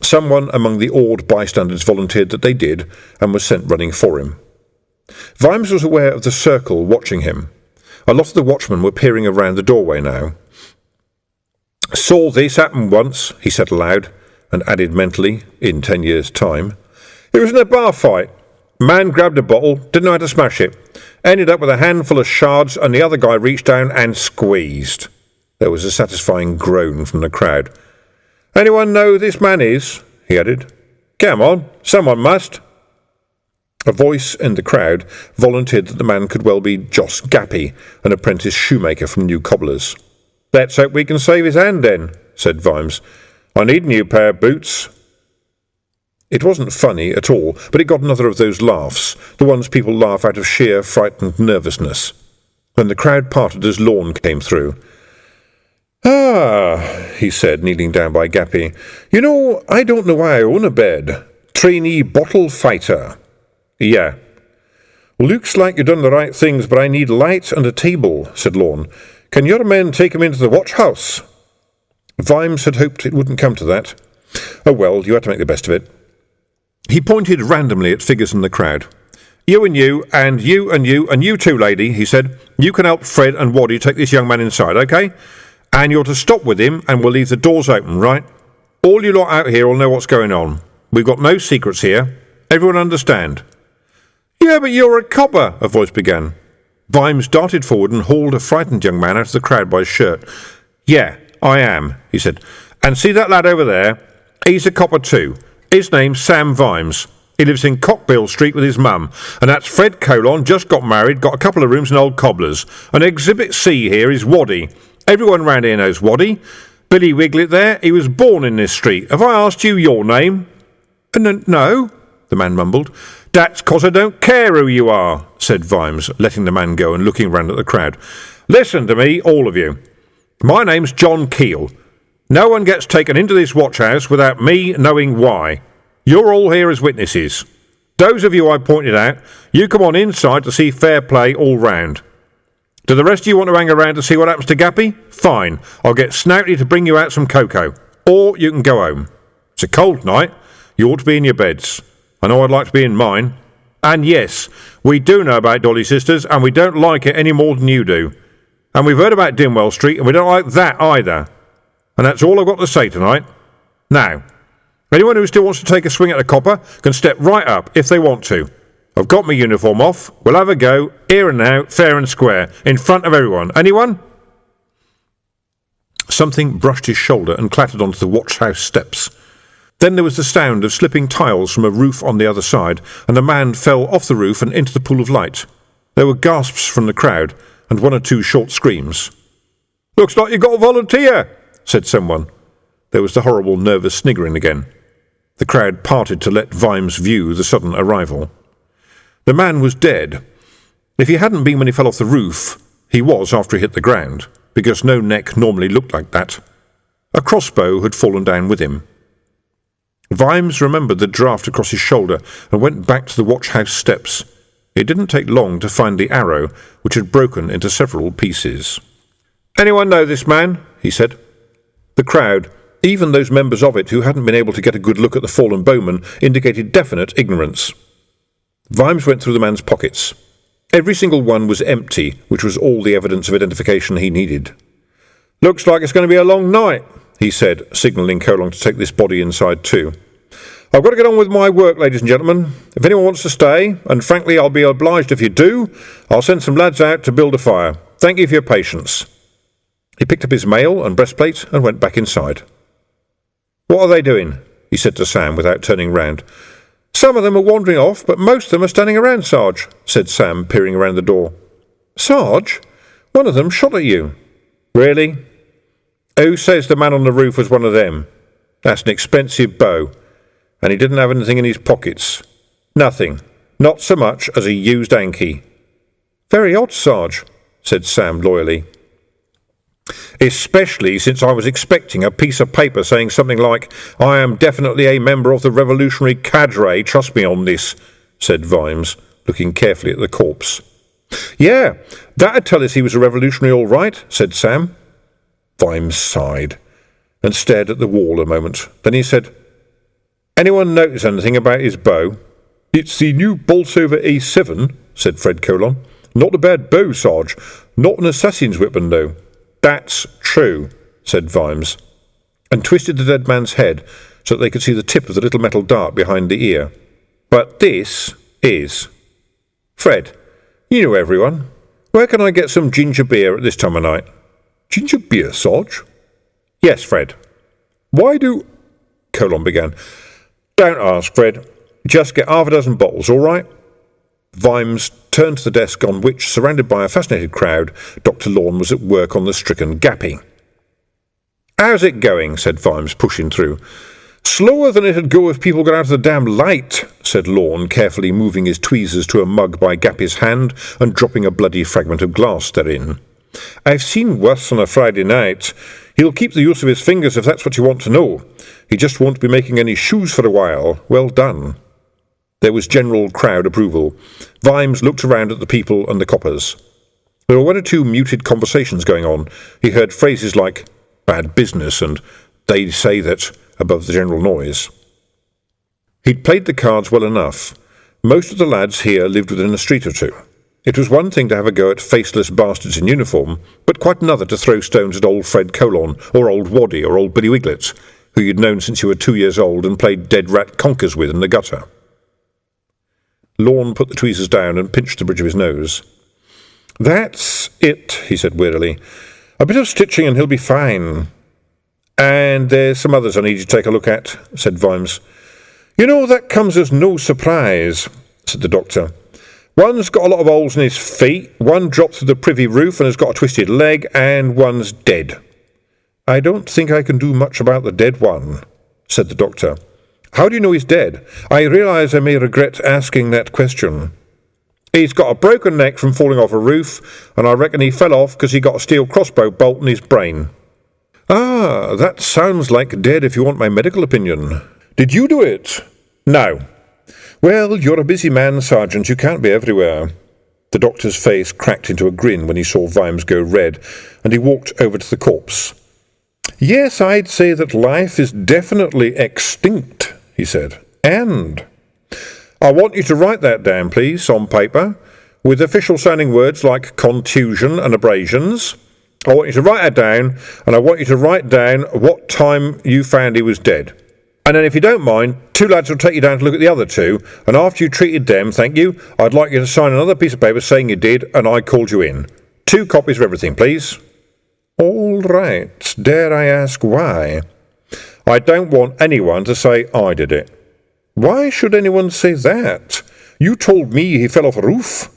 [SPEAKER 1] Someone among the awed bystanders volunteered that they did, and was sent running for him. Vimes was aware of the circle watching him. A lot of the watchmen were peering around the doorway now. "Saw this happen once," he said aloud, and added mentally, in 10 years' time. "It was in a bar fight. Man grabbed a bottle, didn't know how to smash it. Ended up with a handful of shards, and the other guy reached down and squeezed." There was a satisfying groan from the crowd. "Anyone know who this man is?" he added. "Come on, someone must." A voice in the crowd volunteered that the man could well be Joss Gappy, an apprentice shoemaker from New Cobblers. "Let's hope we can save his hand then," said Vimes. "I need a new pair of boots." It wasn't funny at all, but it got another of those laughs, the ones people laugh out of sheer frightened nervousness. Then the crowd parted as Lorne came through. "Ah," he said, kneeling down by Gappy. "You know, I don't know why I own a bed. Trainee bottle fighter." "Yeah." "Looks like you've done the right things, but I need light and a table," said Lorne. "Can your men take him into the watch-house?" Vimes had hoped it wouldn't come to that. Oh well, you had to make the best of it. He pointed randomly at figures in the crowd. "You and you, and you and you, and you too, lady," he said. "You can help Fred and Waddy take this young man inside, OK? And you're to stop with him, and we'll leave the doors open, right? All you lot out here will know what's going on. We've got no secrets here. Everyone understand?" "Yeah, but you're a copper," a voice began. Vimes darted forward and hauled a frightened young man out of the crowd by his shirt. "Yeah, I am," he said. "And see that lad over there? He's a copper too. His name's Sam Vimes. He lives in Cockbill Street with his mum. And that's Fred Colon, just got married, got a couple of rooms in Old Cobblers. And Exhibit C here is Waddy. Everyone round here knows Waddy. Billy Wiglet there, he was born in this street. Have I asked you your name?" No," the man mumbled. "That's 'cause I don't care who you are," said Vimes, letting the man go and looking round at the crowd. "Listen to me, all of you. My name's John Keel. No one gets taken into this watch-house without me knowing why. You're all here as witnesses. Those of you I pointed out, you come on inside to see fair play all round. Do the rest of you want to hang around to see what happens to Gappy? Fine, I'll get Snouty to bring you out some cocoa. Or you can go home. It's a cold night. You ought to be in your beds. I know I'd like to be in mine. And yes, we do know about Dolly Sisters, and we don't like it any more than you do. And we've heard about Dimwell Street, and we don't like that either. And that's all I've got to say tonight. Now, anyone who still wants to take a swing at the copper can step right up if they want to. I've got my uniform off. We'll have a go, here and now, fair and square, in front of everyone. Anyone?" Something brushed his shoulder and clattered onto the watch-house steps. Then there was the sound of slipping tiles from a roof on the other side, and a man fell off the roof and into the pool of light. There were gasps from the crowd, and one or two short screams. "Looks like you got a volunteer," said someone. There was the horrible nervous sniggering again. The crowd parted to let Vimes view the sudden arrival. The man was dead. If he hadn't been when he fell off the roof, he was after he hit the ground, because no neck normally looked like that. A crossbow had fallen down with him. Vimes remembered the draft across his shoulder and went back to the watch-house steps. It didn't take long to find the arrow, which had broken into several pieces. "Anyone know this man?" he said. The crowd, even those members of it who hadn't been able to get a good look at the fallen bowman, indicated definite ignorance. Vimes went through the man's pockets. Every single one was empty, which was all the evidence of identification he needed. "Looks like it's going to be a long night," he said, signalling Colon to take this body inside too. "I've got to get on with my work, ladies and gentlemen. If anyone wants to stay, and frankly I'll be obliged if you do, I'll send some lads out to build a fire. Thank you for your patience." He picked up his mail and breastplate and went back inside. "What are they doing?" he said to Sam without turning round. "Some of them are wandering off, but most of them are standing around, Sarge," said Sam, peering around the door. "Sarge? One of them shot at you." "Really? Who says the man on the roof was one of them? That's an expensive bow, and he didn't have anything in his pockets. Nothing. Not so much as a used hanky." "Very odd, Sarge," said Sam loyally. "Especially since I was expecting a piece of paper saying something like, 'I am definitely a member of the revolutionary cadre, trust me on this,'" said Vimes, looking carefully at the corpse. Yeah, that'd tell us he was a revolutionary all right, said Sam. Vimes sighed and stared at the wall a moment. Then he said, Anyone notice anything about his bow? It's the new Bolsover A7, said Fred Colon. Not a bad bow, Sarge. Not an assassin's weapon, though. That's true, said Vimes, and twisted the dead man's head so that they could see the tip of the little metal dart behind the ear. But this is. Fred, you know everyone. Where can I get some ginger beer at this time of night? Ginger beer, Sarge? Yes, Fred. Why do... Colon began. Don't ask, Fred. Just get half a dozen bottles, all right? Vimes turned to the desk on which, surrounded by a fascinated crowd, Dr. Lorne was at work on the stricken Gappy. How's it going? Said Vimes, pushing through. Slower than it'd go if people got out of the damn light, said Lorne, carefully moving his tweezers to a mug by Gappy's hand and dropping a bloody fragment of glass therein. I've seen worse on a Friday night. He'll keep the use of his fingers if that's what you want to know. He just won't be making any shoes for a while. Well done. There was general crowd approval. Vimes looked around at the people and the coppers. There were one or two muted conversations going on. He heard phrases like, bad business, and they'd say that, above the general noise. He'd played the cards well enough. Most of the lads here lived within a street or two. It was one thing to have a go at faceless bastards in uniform, but quite another to throw stones at old Fred Colon, or old Waddy, or old Billy Wiglet, who you'd known since you were 2 years old and played dead rat conkers with in the gutter. Lorne put the tweezers down and pinched the bridge of his nose. That's it, he said wearily. A bit of stitching and he'll be fine. And there's some others I need you to take a look at, said Vimes. You know, that comes as no surprise, said the doctor. One's got a lot of holes in his feet, one dropped through the privy roof and has got a twisted leg, and one's dead. I don't think I can do much about the dead one, said the doctor. How do you know he's dead? I realise I may regret asking that question. He's got a broken neck from falling off a roof, and I reckon he fell off because he got a steel crossbow bolt in his brain. Ah, that sounds like dead if you want my medical opinion. Did you do it? No. Well, you're a busy man, Sergeant. You can't be everywhere. The doctor's face cracked into a grin when he saw Vimes go red, and he walked over to the corpse. Yes, I'd say that life is definitely extinct, he said. And I want you to write that down, please, on paper, with official-sounding words like contusion and abrasions. I want you to write that down, and I want you to write down what time you found he was dead. And then if you don't mind, 2 lads will take you down to look at the other 2, and after you treated them, thank you, I'd like you to sign another piece of paper saying you did, and I called you in. 2 copies of everything, please. All right. Dare I ask why? I don't want anyone to say I did it. Why should anyone say that? You told me he fell off a roof.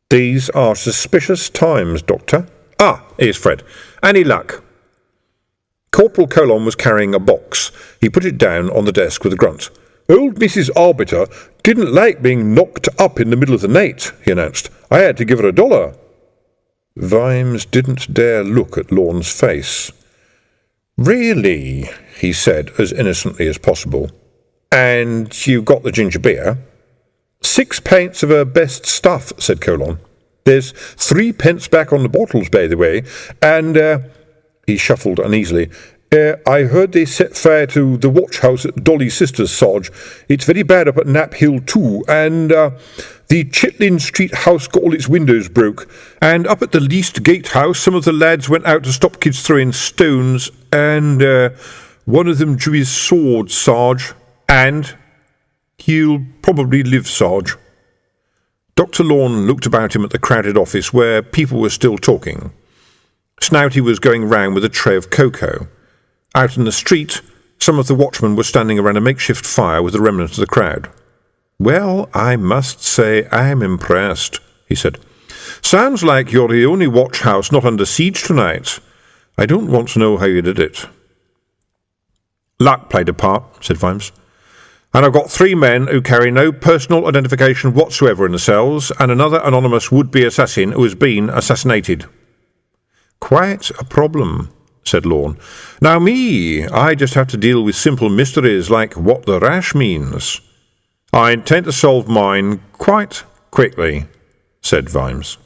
[SPEAKER 1] These are suspicious times, Doctor. Ah, here's Fred. Any luck? Corporal Colon was carrying a box. He put it down on the desk with a grunt. Old Mrs. Arbiter didn't like being knocked up in the middle of the night, he announced. I had to give her $1. Vimes didn't dare look at Lorne's face. Really, he said as innocently as possible. And you got the ginger beer? 6 pints of her best stuff, said Colon. There's 3 pence back on the bottles, by the way, and, he shuffled uneasily. I heard they set fire to the watch house at Dolly's sister's, Sarge. It's very bad up at Knapp Hill too, and the Chitlin Street house got all its windows broke. And up at the Least Gate house, some of the lads went out to stop kids throwing stones, and one of them drew his sword, Sarge. And he'll probably live, Sarge. Dr. Lorne looked about him at the crowded office where people were still talking. Snouty was going round with a tray of cocoa. Out in the street, some of the watchmen were standing around a makeshift fire with the remnants of the crowd. Well, I must say I'm impressed, he said. Sounds like you're the only watch house not under siege tonight. I don't want to know how you did it. Luck played a part, said Vimes. And I've got 3 men who carry no personal identification whatsoever in the cells, and another anonymous would-be assassin who has been assassinated. Quite a problem, said Lorne. Now me, I just have to deal with simple mysteries like what the rash means. I intend to solve mine quite quickly. said Vimes.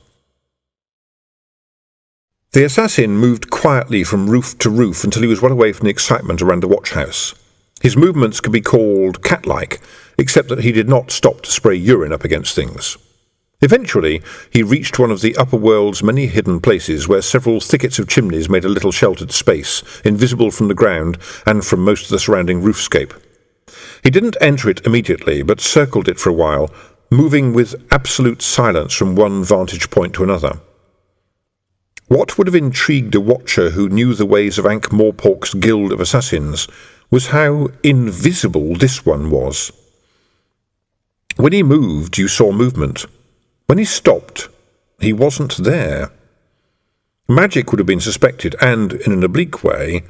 [SPEAKER 1] The assassin moved quietly from roof to roof until he was well away from the excitement around the watch-house. His movements could be called cat-like, except that he did not stop to spray urine up against things. Eventually, he reached one of the upper world's many hidden places where several thickets of chimneys made a little sheltered space, invisible from the ground and from most of the surrounding roofscape. He didn't enter it immediately, but circled it for a while, moving with absolute silence from one vantage point to another. What would have intrigued a watcher who knew the ways of Ankh-Morpork's guild of assassins was how invisible this one was. When he moved, you saw movement. When he stopped, he wasn't there. Magic would have been suspected, and, in an oblique way,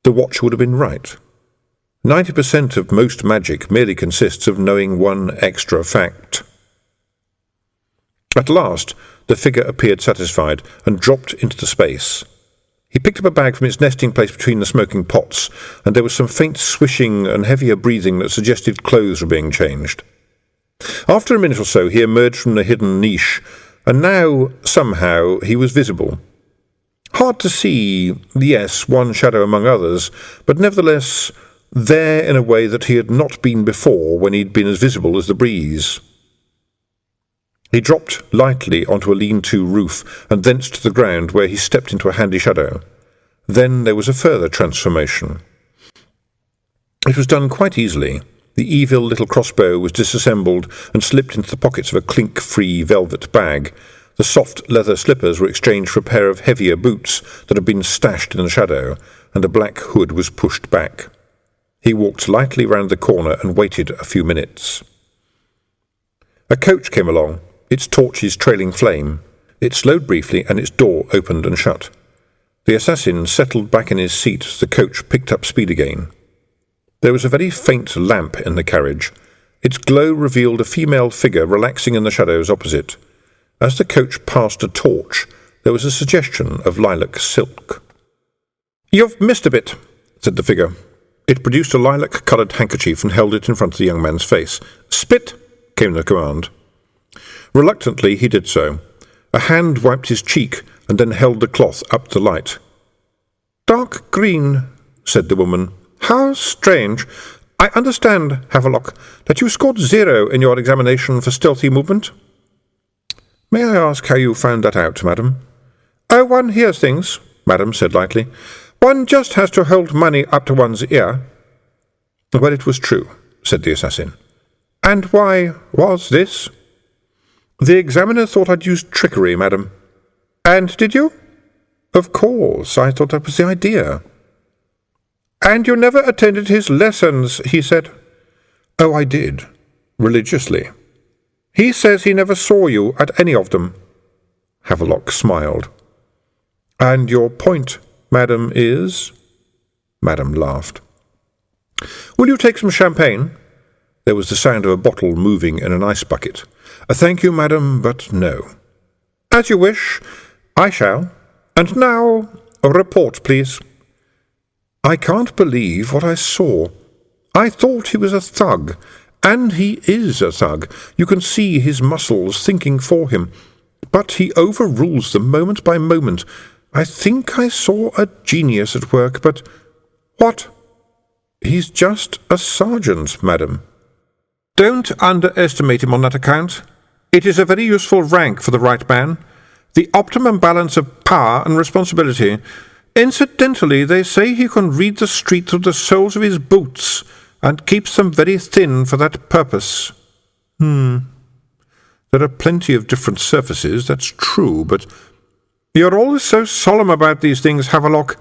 [SPEAKER 1] the watcher would have been right. 90% of most magic merely consists of knowing one extra fact. At last, the figure appeared satisfied and dropped into the space. He picked up a bag from its nesting place between the smoking pots, and there was some faint swishing and heavier breathing that suggested clothes were being changed. After a minute or so, he emerged from the hidden niche, and now, somehow, he was visible. Hard to see, yes, one shadow among others, but nevertheless there in a way that he had not been before when he'd been as visible as the breeze. He dropped lightly onto a lean-to roof, and thence to the ground, where he stepped into a handy shadow. Then there was a further transformation. It was done quite easily. The evil little crossbow was disassembled and slipped into the pockets of a clink-free velvet bag. The soft leather slippers were exchanged for a pair of heavier boots that had been stashed in the shadow, and a black hood was pushed back. He walked lightly round the corner and waited a few minutes. A coach came along, its torches trailing flame. It slowed briefly, and its door opened and shut. The assassin settled back in his seat as the coach picked up speed again. There was a very faint lamp in the carriage. Its glow revealed a female figure relaxing in the shadows opposite. As the coach passed a torch, there was a suggestion of lilac silk. "You've missed a bit," said the figure. It produced a lilac-coloured handkerchief and held it in front of the young man's face. "Spit," came the command. Reluctantly, he did so. A hand wiped his cheek and then held the cloth up to light. "Dark green," said the woman. "How strange. I understand, Havelock, that you scored 0 in your examination for stealthy movement." "May I ask how you found that out, madam?" "Oh, one hears things," madam said lightly. "One just has to hold money up to one's ear." "Well, it was true," said the assassin. "And why was this?" "The examiner thought I'd used trickery, madam." "And did you?" "Of course, I thought that was the idea." "And you never attended his lessons," he said. "Oh, I did. Religiously." "He says he never saw you at any of them." Havelock smiled. "And your point, madam, is?" Madam laughed. "Will you take some champagne?" There was the sound of a bottle moving in an ice bucket. "Thank you, madam, but no." "As you wish. I shall. And now, a report, please." "I can't believe what I saw. I thought he was a thug, and he is a thug. You can see his muscles thinking for him. But he overrules them moment by moment. I think I saw a genius at work, but—" "What?" "He's just a sergeant, madam." "Don't underestimate him on that account. It is a very useful rank for the right man. The optimum balance of power and responsibility. Incidentally, they say he can read the street through the soles of his boots, and keeps them very thin for that purpose." There are plenty of different surfaces, that's true, but— "You're always so solemn about these things, Havelock.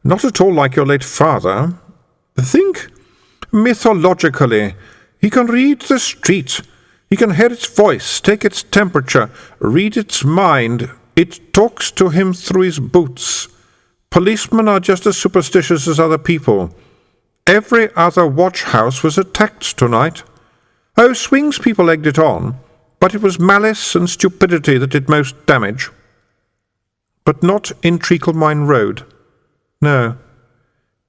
[SPEAKER 1] Not at all like your late father. Think mythologically. He can read the street. He can hear its voice, take its temperature, read its mind. It talks to him through his boots. Policemen are just as superstitious as other people. Every other watch-house was attacked tonight. Oh, Swing's people egged it on, but it was malice and stupidity that did most damage. But not in Treacle Mine Road. No.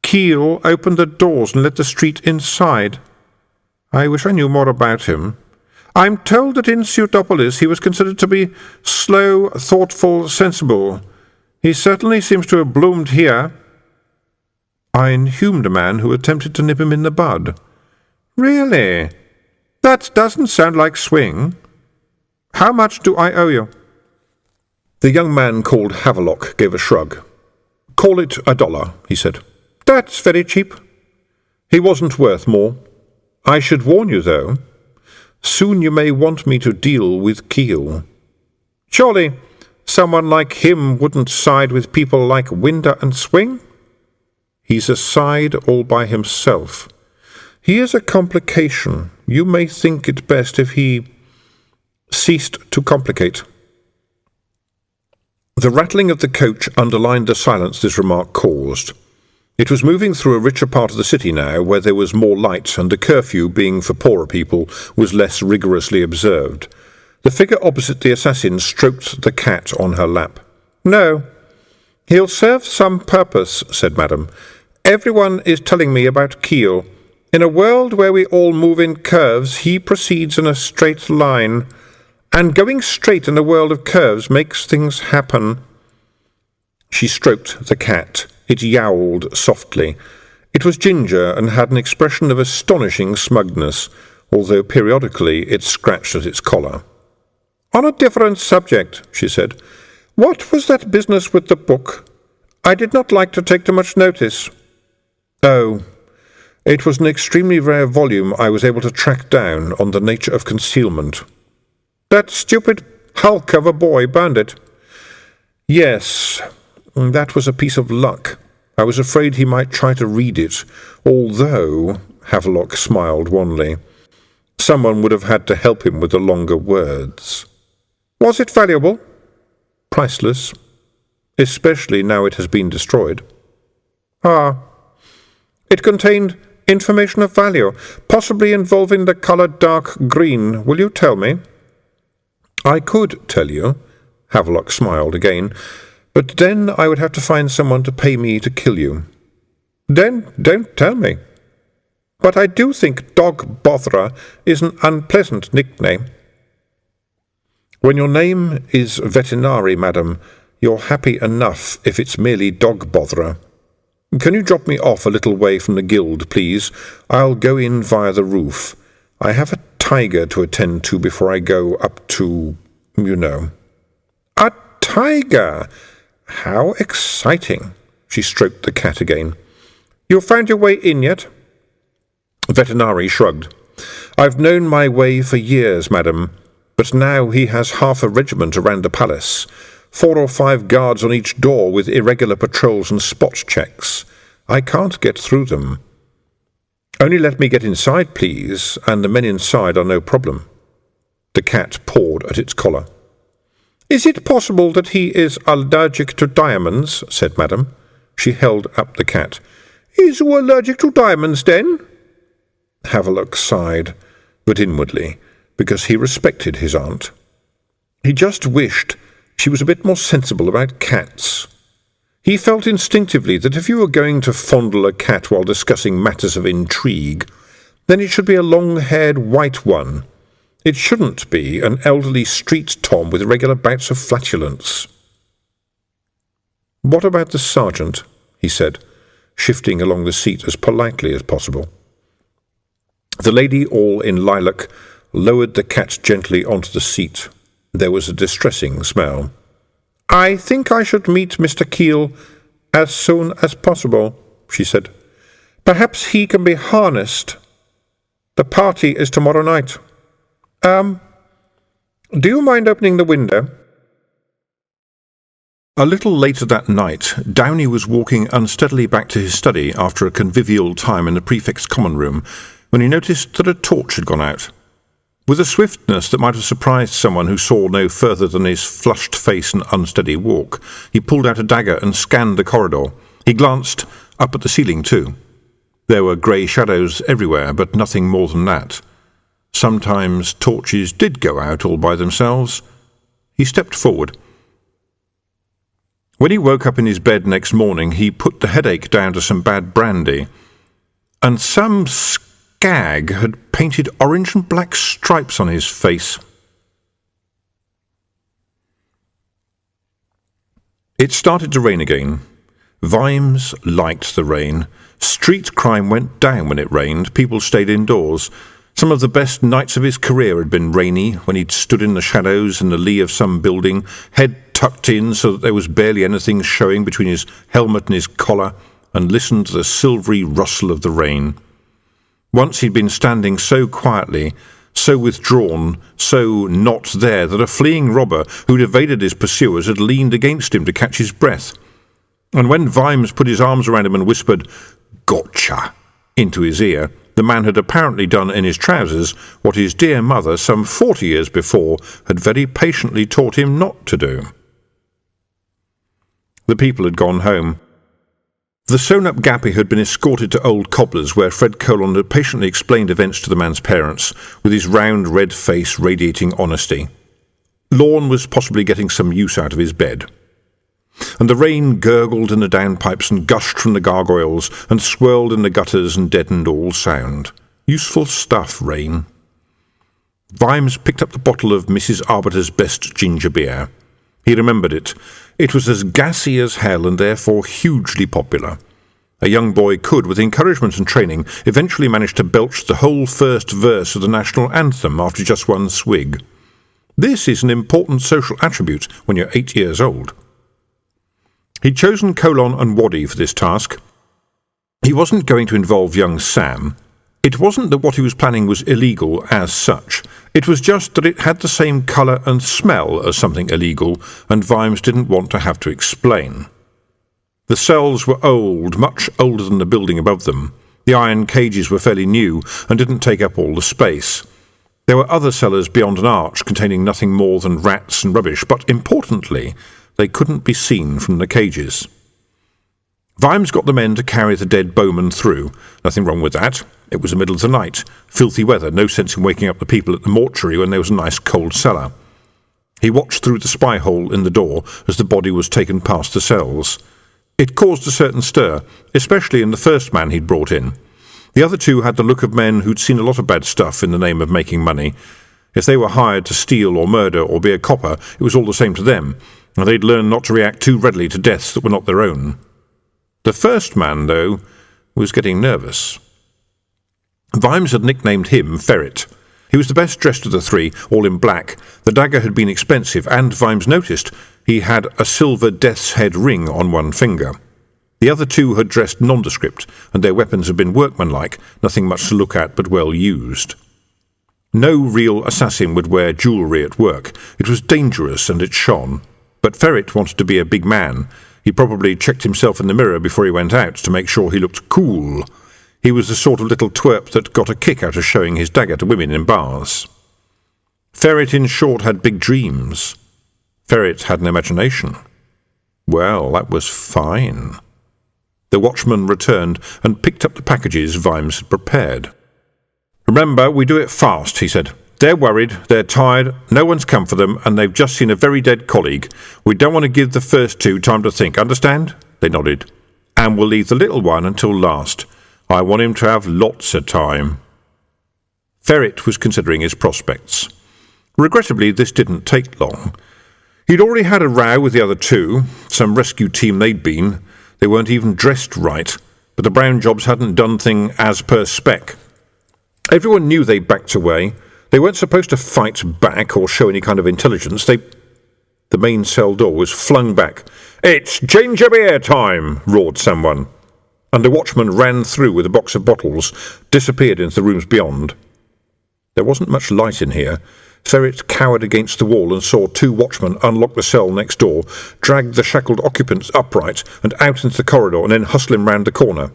[SPEAKER 1] Keel opened the doors and let the street inside. I wish I knew more about him. I'm told that in Pseudopolis he was considered to be slow, thoughtful, sensible. He certainly seems to have bloomed here. I inhumed a man who attempted to nip him in the bud. Really? That doesn't sound like swing. How much do I owe you? The young man called Havelock gave a shrug. Call it $1, he said. That's very cheap. He wasn't worth more. I should warn you, though. Soon you may want me to deal with Keel. Surely someone like him wouldn't side with people like Winder and Swing? He's a side all by himself. He is a complication. You may think it best if he ceased to complicate. The rattling of the coach underlined the silence this remark caused. It was moving through a richer part of the city now, where there was more light, and the curfew, being for poorer people, was less rigorously observed. The figure opposite the assassin stroked the cat on her lap. No, he'll serve some purpose, said Madame. Everyone is telling me about Keel. In a world where we all move in curves, he proceeds in a straight line. And going straight in a world of curves makes things happen. She stroked the cat. It yowled softly. It was ginger and had an expression of astonishing smugness, although periodically it scratched at its collar. On a different subject, she said. What was that business with the book? I did not like to take too much notice. Oh, it was an extremely rare volume I was able to track down on the nature of concealment. That stupid hulk of a boy burned it. Yes, that was a piece of luck. I was afraid he might try to read it, although, Havelock smiled wanly, someone would have had to help him with the longer words. Was it valuable? Priceless, especially now it has been destroyed. Ah, it contained information of value, possibly involving the colour dark green. Will you tell me? I could tell you, Havelock smiled again, but then I would have to find someone to pay me to kill you. Then don't tell me. But I do think Dog Botherer is an unpleasant nickname. When your name is Veterinary, madam, you're happy enough if it's merely Dog Botherer. Can you drop me off a little way from the guild, please? I'll go in via the roof. I have a tiger to attend to before I go up to, you know. A tiger! How exciting! She stroked the cat again. You found your way in yet? Veterinary shrugged. I've known my way for years, madam, but now he has half a regiment around the palace, 4 or 5 guards on each door with irregular patrols and spot checks. I can't get through them. Only let me get inside, please, and the men inside are no problem. The cat pawed at its collar. Is it possible that he is allergic to diamonds? Said Madame. She held up the cat. Is you allergic to diamonds, then? Havelock sighed, but inwardly, because he respected his aunt. He just wished she was a bit more sensible about cats. He felt instinctively that if you were going to fondle a cat while discussing matters of intrigue, then it should be a long-haired white one. It shouldn't be an elderly street tom with regular bouts of flatulence. What about the sergeant? He said, shifting along the seat as politely as possible. The lady, all in lilac, lowered the cat gently onto the seat. There was a distressing smell. I think I should meet Mr. Keel as soon as possible, she said. Perhaps he can be harnessed. The party is tomorrow night. Do you mind opening the window? A little later that night, Downey was walking unsteadily back to his study after a convivial time in the prefect's common room when he noticed that a torch had gone out. With a swiftness that might have surprised someone who saw no further than his flushed face and unsteady walk, he pulled out a dagger and scanned the corridor. He glanced up at the ceiling, too. There were grey shadows everywhere, but nothing more than that. Sometimes torches did go out all by themselves. He stepped forward. When he woke up in his bed next morning, he put the headache down to some bad brandy and some skag had painted orange and black stripes on his face. It started to rain again. Vimes liked the rain. Street crime went down when it rained. People stayed indoors. Some of the best nights of his career had been rainy, when he'd stood in the shadows in the lee of some building, head tucked in so that there was barely anything showing between his helmet and his collar, and listened to the silvery rustle of the rain. Once he'd been standing so quietly, so withdrawn, so not there, that a fleeing robber who'd evaded his pursuers had leaned against him to catch his breath. And when Vimes put his arms around him and whispered, "Gotcha," into his ear, the man had apparently done in his trousers what his dear mother, some 40 years before, had very patiently taught him not to do. The people had gone home. The sewn-up Gappy had been escorted to Old Cobbler's, where Fred Colon had patiently explained events to the man's parents, with his round red face radiating honesty. Lorne was possibly getting some use out of his bed. And the rain gurgled in the downpipes and gushed from the gargoyles and swirled in the gutters and deadened all sound. Useful stuff, rain. Vimes picked up the bottle of Mrs. Arbiter's best ginger beer. He remembered it. It was as gassy as hell and therefore hugely popular. A young boy could, with encouragement and training, eventually manage to belch the whole first verse of the national anthem after just one swig. This is an important social attribute when you're 8 years old. He'd chosen Colon and Waddy for this task. He wasn't going to involve young Sam. It wasn't that what he was planning was illegal as such. It was just that it had the same colour and smell as something illegal, and Vimes didn't want to have to explain. The cells were old, much older than the building above them. The iron cages were fairly new and didn't take up all the space. There were other cellars beyond an arch containing nothing more than rats and rubbish, but importantly, they couldn't be seen from the cages. Vimes got the men to carry the dead bowman through. Nothing wrong with that. It was the middle of the night. Filthy weather, no sense in waking up the people at the mortuary when there was a nice cold cellar. He watched through the spy hole in the door as the body was taken past the cells. It caused a certain stir, especially in the first man he'd brought in. The other two had the look of men who'd seen a lot of bad stuff in the name of making money. If they were hired to steal or murder or be a copper, it was all the same to them, and they'd learned not to react too readily to deaths that were not their own. The first man, though, was getting nervous. Vimes had nicknamed him Ferret. He was the best dressed of the three, all in black. The dagger had been expensive, and Vimes noticed he had a silver death's head ring on one finger. The other two had dressed nondescript, and their weapons had been workmanlike, nothing much to look at but well used. No real assassin would wear jewellery at work. It was dangerous and it shone. But Ferret wanted to be a big man. He probably checked himself in the mirror before he went out to make sure he looked cool. He was the sort of little twerp that got a kick out of showing his dagger to women in bars. Ferret, in short, had big dreams. Ferret had an imagination. Well, that was fine. The watchman returned and picked up the packages Vimes had prepared. "Remember, we do it fast," he said. "They're worried, they're tired, no one's come for them, and they've just seen a very dead colleague. We don't want to give the first two time to think, understand?" They nodded. "And we'll leave the little one until last. I want him to have lots of time." Ferret was considering his prospects. Regrettably, this didn't take long. He'd already had a row with the other two, some rescue team they'd been. They weren't even dressed right, but the Brown jobs hadn't done thing as per spec. Everyone knew they backed away. They weren't supposed to fight back or show any kind of intelligence. The main cell door was flung back. "It's ginger beer time!" roared someone. And the watchman ran through with a box of bottles, disappeared into the rooms beyond. There wasn't much light in here. Ferret cowered against the wall and saw two watchmen unlock the cell next door, drag the shackled occupants upright and out into the corridor, and then hustle him round the corner.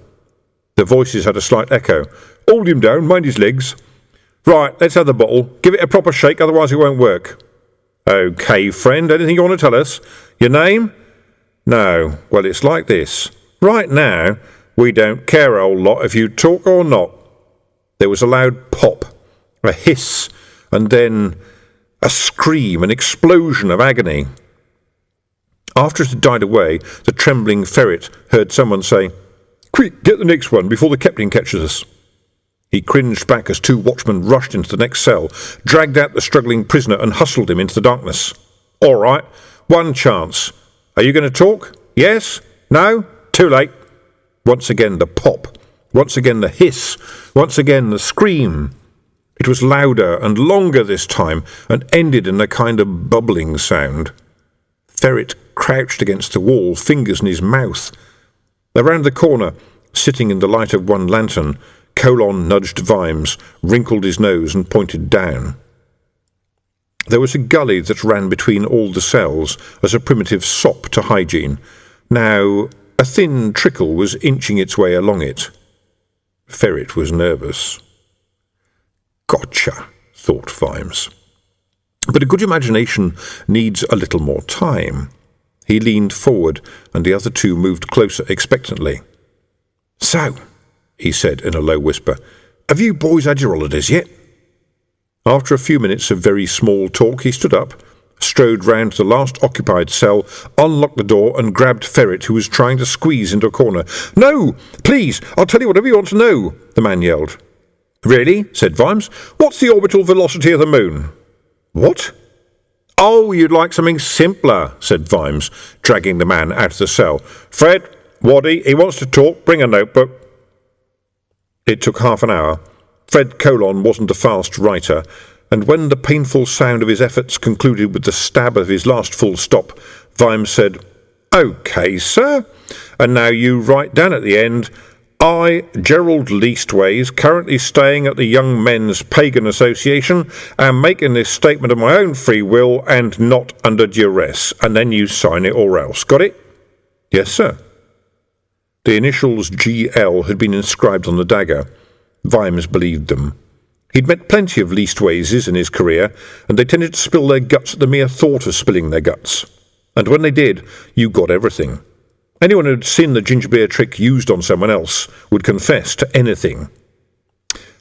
[SPEAKER 1] The voices had a slight echo. "Hold him down, mind his legs." "Right, let's have the bottle. Give it a proper shake, otherwise it won't work." "OK, friend, anything you want to tell us? Your name?" "No. Well, it's like this. Right now, we don't care a whole lot if you talk or not." There was a loud pop, a hiss, and then a scream, an explosion of agony. After it had died away, the trembling Ferret heard someone say, "Quick, get the next one before the captain catches us." He cringed back as 2 watchmen rushed into the next cell, dragged out the struggling prisoner and hustled him into the darkness. "All right, one chance. Are you going to talk? Yes? No? Too late." Once again the pop. Once again the hiss. Once again the scream. It was louder and longer this time, and ended in a kind of bubbling sound. Ferret crouched against the wall, fingers in his mouth. Around the corner, sitting in the light of one lantern, Colon nudged Vimes, wrinkled his nose and pointed down. There was a gully that ran between all the cells as a primitive sop to hygiene. Now a thin trickle was inching its way along it. Ferret was nervous. "Gotcha," thought Vimes. But a good imagination needs a little more time. He leaned forward, and the other 2 moved closer expectantly. "So," he said in a low whisper, "have you boys had your holidays yet?" After a few minutes of very small talk, he stood up, strode round to the last occupied cell, unlocked the door, and grabbed Ferret, who was trying to squeeze into a corner. "No, please, I'll tell you whatever you want to know," the man yelled. "Really?" said Vimes. "What's the orbital velocity of the moon?" "What?" "Oh, you'd like something simpler," said Vimes, dragging the man out of the cell. "Fred, Waddy, he wants to talk. Bring a notebook." It took half an hour. Fred Colon wasn't a fast writer, and when the painful sound of his efforts concluded with the stab of his last full stop, Vimes said, "OK, sir. And now you write down at the end, 'I, Gerald Leastways, currently staying at the Young Men's Pagan Association, am making this statement of my own free will and not under duress,' and then you sign it or else. Got it?" "Yes, sir." The initials GL had been inscribed on the dagger. Vimes believed them. He'd met plenty of Leastwayses in his career, and they tended to spill their guts at the mere thought of spilling their guts. And when they did, you got everything. Anyone who'd seen the ginger beer trick used on someone else would confess to anything.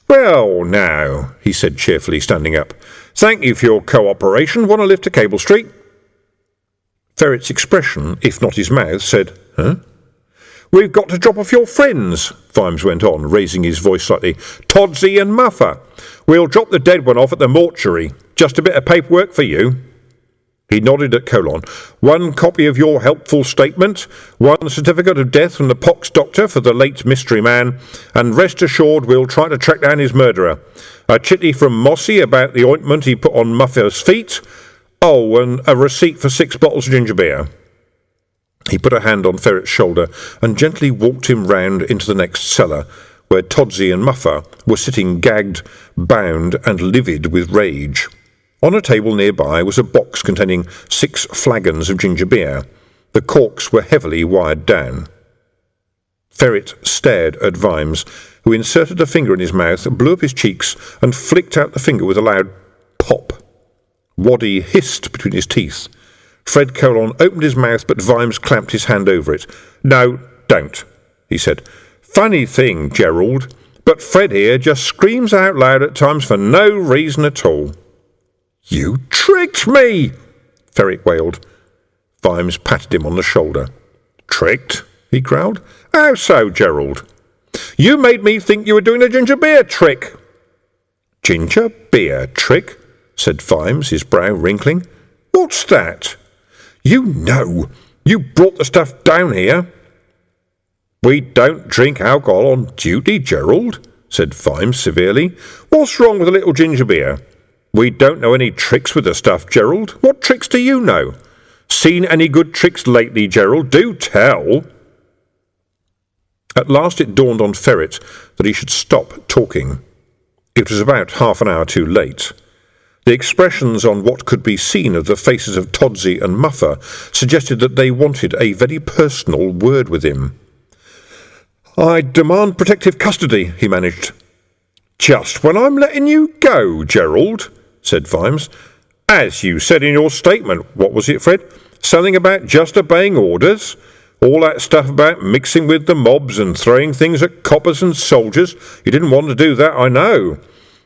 [SPEAKER 1] "Well, now," he said cheerfully, standing up. "Thank you for your cooperation. Want to lift to Cable Street?" Ferret's expression, if not his mouth, said, "Huh?" "We've got to drop off your friends," Vimes went on, raising his voice slightly. "Todsey and Muffer. We'll drop the dead one off at the mortuary. Just a bit of paperwork for you." He nodded at Colon. "One copy of your helpful statement, 1 certificate of death from the pox doctor for the late mystery man, and rest assured we'll try to track down his murderer. A chitty from Mossy about the ointment he put on Muffer's feet. Oh, and a receipt for 6 bottles of ginger beer." He put a hand on Ferret's shoulder and gently walked him round into the next cellar, where Todsey and Muffer were sitting gagged, bound, and livid with rage. On a table nearby was a box containing 6 flagons of ginger beer. The corks were heavily wired down. Ferret stared at Vimes, who inserted a finger in his mouth, blew up his cheeks, and flicked out the finger with a loud pop. Waddy hissed between his teeth. Fred Colon opened his mouth, but Vimes clamped his hand over it. "No, don't," he said. "Funny thing, Gerald, but Fred here just screams out loud at times for no reason at all." "You tricked me!" Ferret wailed. Vimes patted him on the shoulder. "Tricked?" he growled. "How so, Gerald?" "You made me think you were doing a ginger beer trick." "Ginger beer trick?" said Vimes, his brow wrinkling. "What's that?" "You know. You brought the stuff down here." "We don't drink alcohol on duty, Gerald," said Vimes severely. "What's wrong with a little ginger beer? We don't know any tricks with the stuff, Gerald. What tricks do you know? Seen any good tricks lately, Gerald? Do tell." At last it dawned on Ferret that he should stop talking. It was about half an hour too late. The expressions on what could be seen of the faces of Todsey and Muffer suggested that they wanted a very personal word with him. "I demand protective custody," he managed. "Just when I'm letting you go, Gerald," said Vimes. "As you said in your statement, what was it, Fred? Something about just obeying orders? All that stuff about mixing with the mobs and throwing things at coppers and soldiers. You didn't want to do that, I know.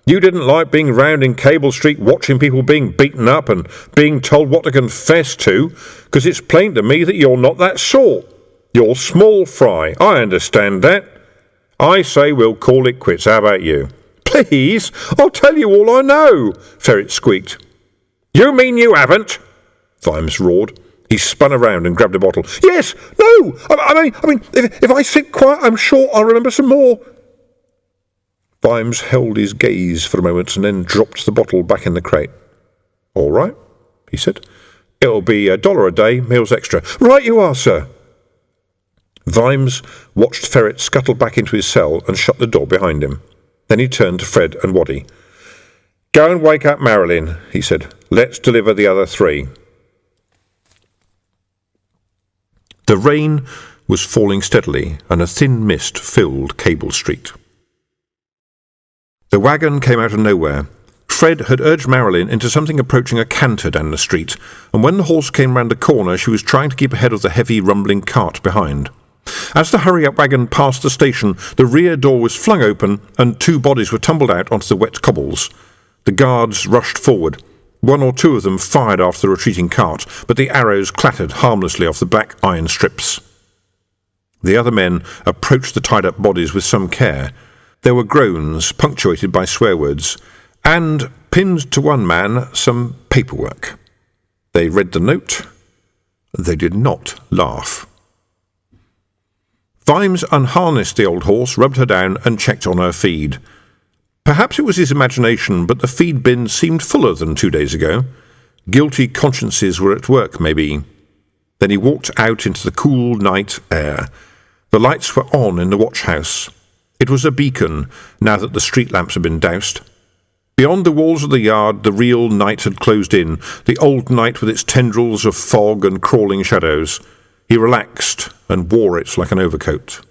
[SPEAKER 1] You didn't like being round in Cable Street watching people being beaten up and being told what to confess to, because it's plain to me that you're not that sort. You're small fry, I understand that. I say we'll call it quits. How about you? Please, I'll tell you all I know, Ferret squeaked. You mean you haven't? Vimes roared. He spun around and grabbed a bottle. Yes, no, I mean, if I sit quiet, I'm sure I'll remember some more. Vimes held his gaze for a moment and then dropped the bottle back in the crate. All right, he said. It'll be $1 a day, meals extra. Right you are, sir. Vimes watched Ferret scuttle back into his cell and shut the door behind him. Then he turned to Fred and Waddy. Go and wake up Marilyn, he said. Let's deliver the other 3. The rain was falling steadily, and a thin mist filled Cable Street. The wagon came out of nowhere. Fred had urged Marilyn into something approaching a canter down the street, and when the horse came round the corner she was trying to keep ahead of the heavy rumbling cart behind. As the hurry-up wagon passed the station, the rear door was flung open, and 2 bodies were tumbled out onto the wet cobbles. The guards rushed forward. 1 or 2 of them fired after the retreating cart, but the arrows clattered harmlessly off the black iron strips. The other men approached the tied-up bodies with some care. There were groans, punctuated by swear words, and, pinned to one man, some paperwork. They read the note. They did not laugh. Vimes unharnessed the old horse, rubbed her down, and checked on her feed. Perhaps it was his imagination, but the feed bin seemed fuller than 2 days ago. Guilty consciences were at work, maybe. Then he walked out into the cool night air. The lights were on in the watch house. It was a beacon, now that the street lamps had been doused. Beyond the walls of the yard, the real night had closed in, the old night with its tendrils of fog and crawling shadows. He relaxed and wore it like an overcoat.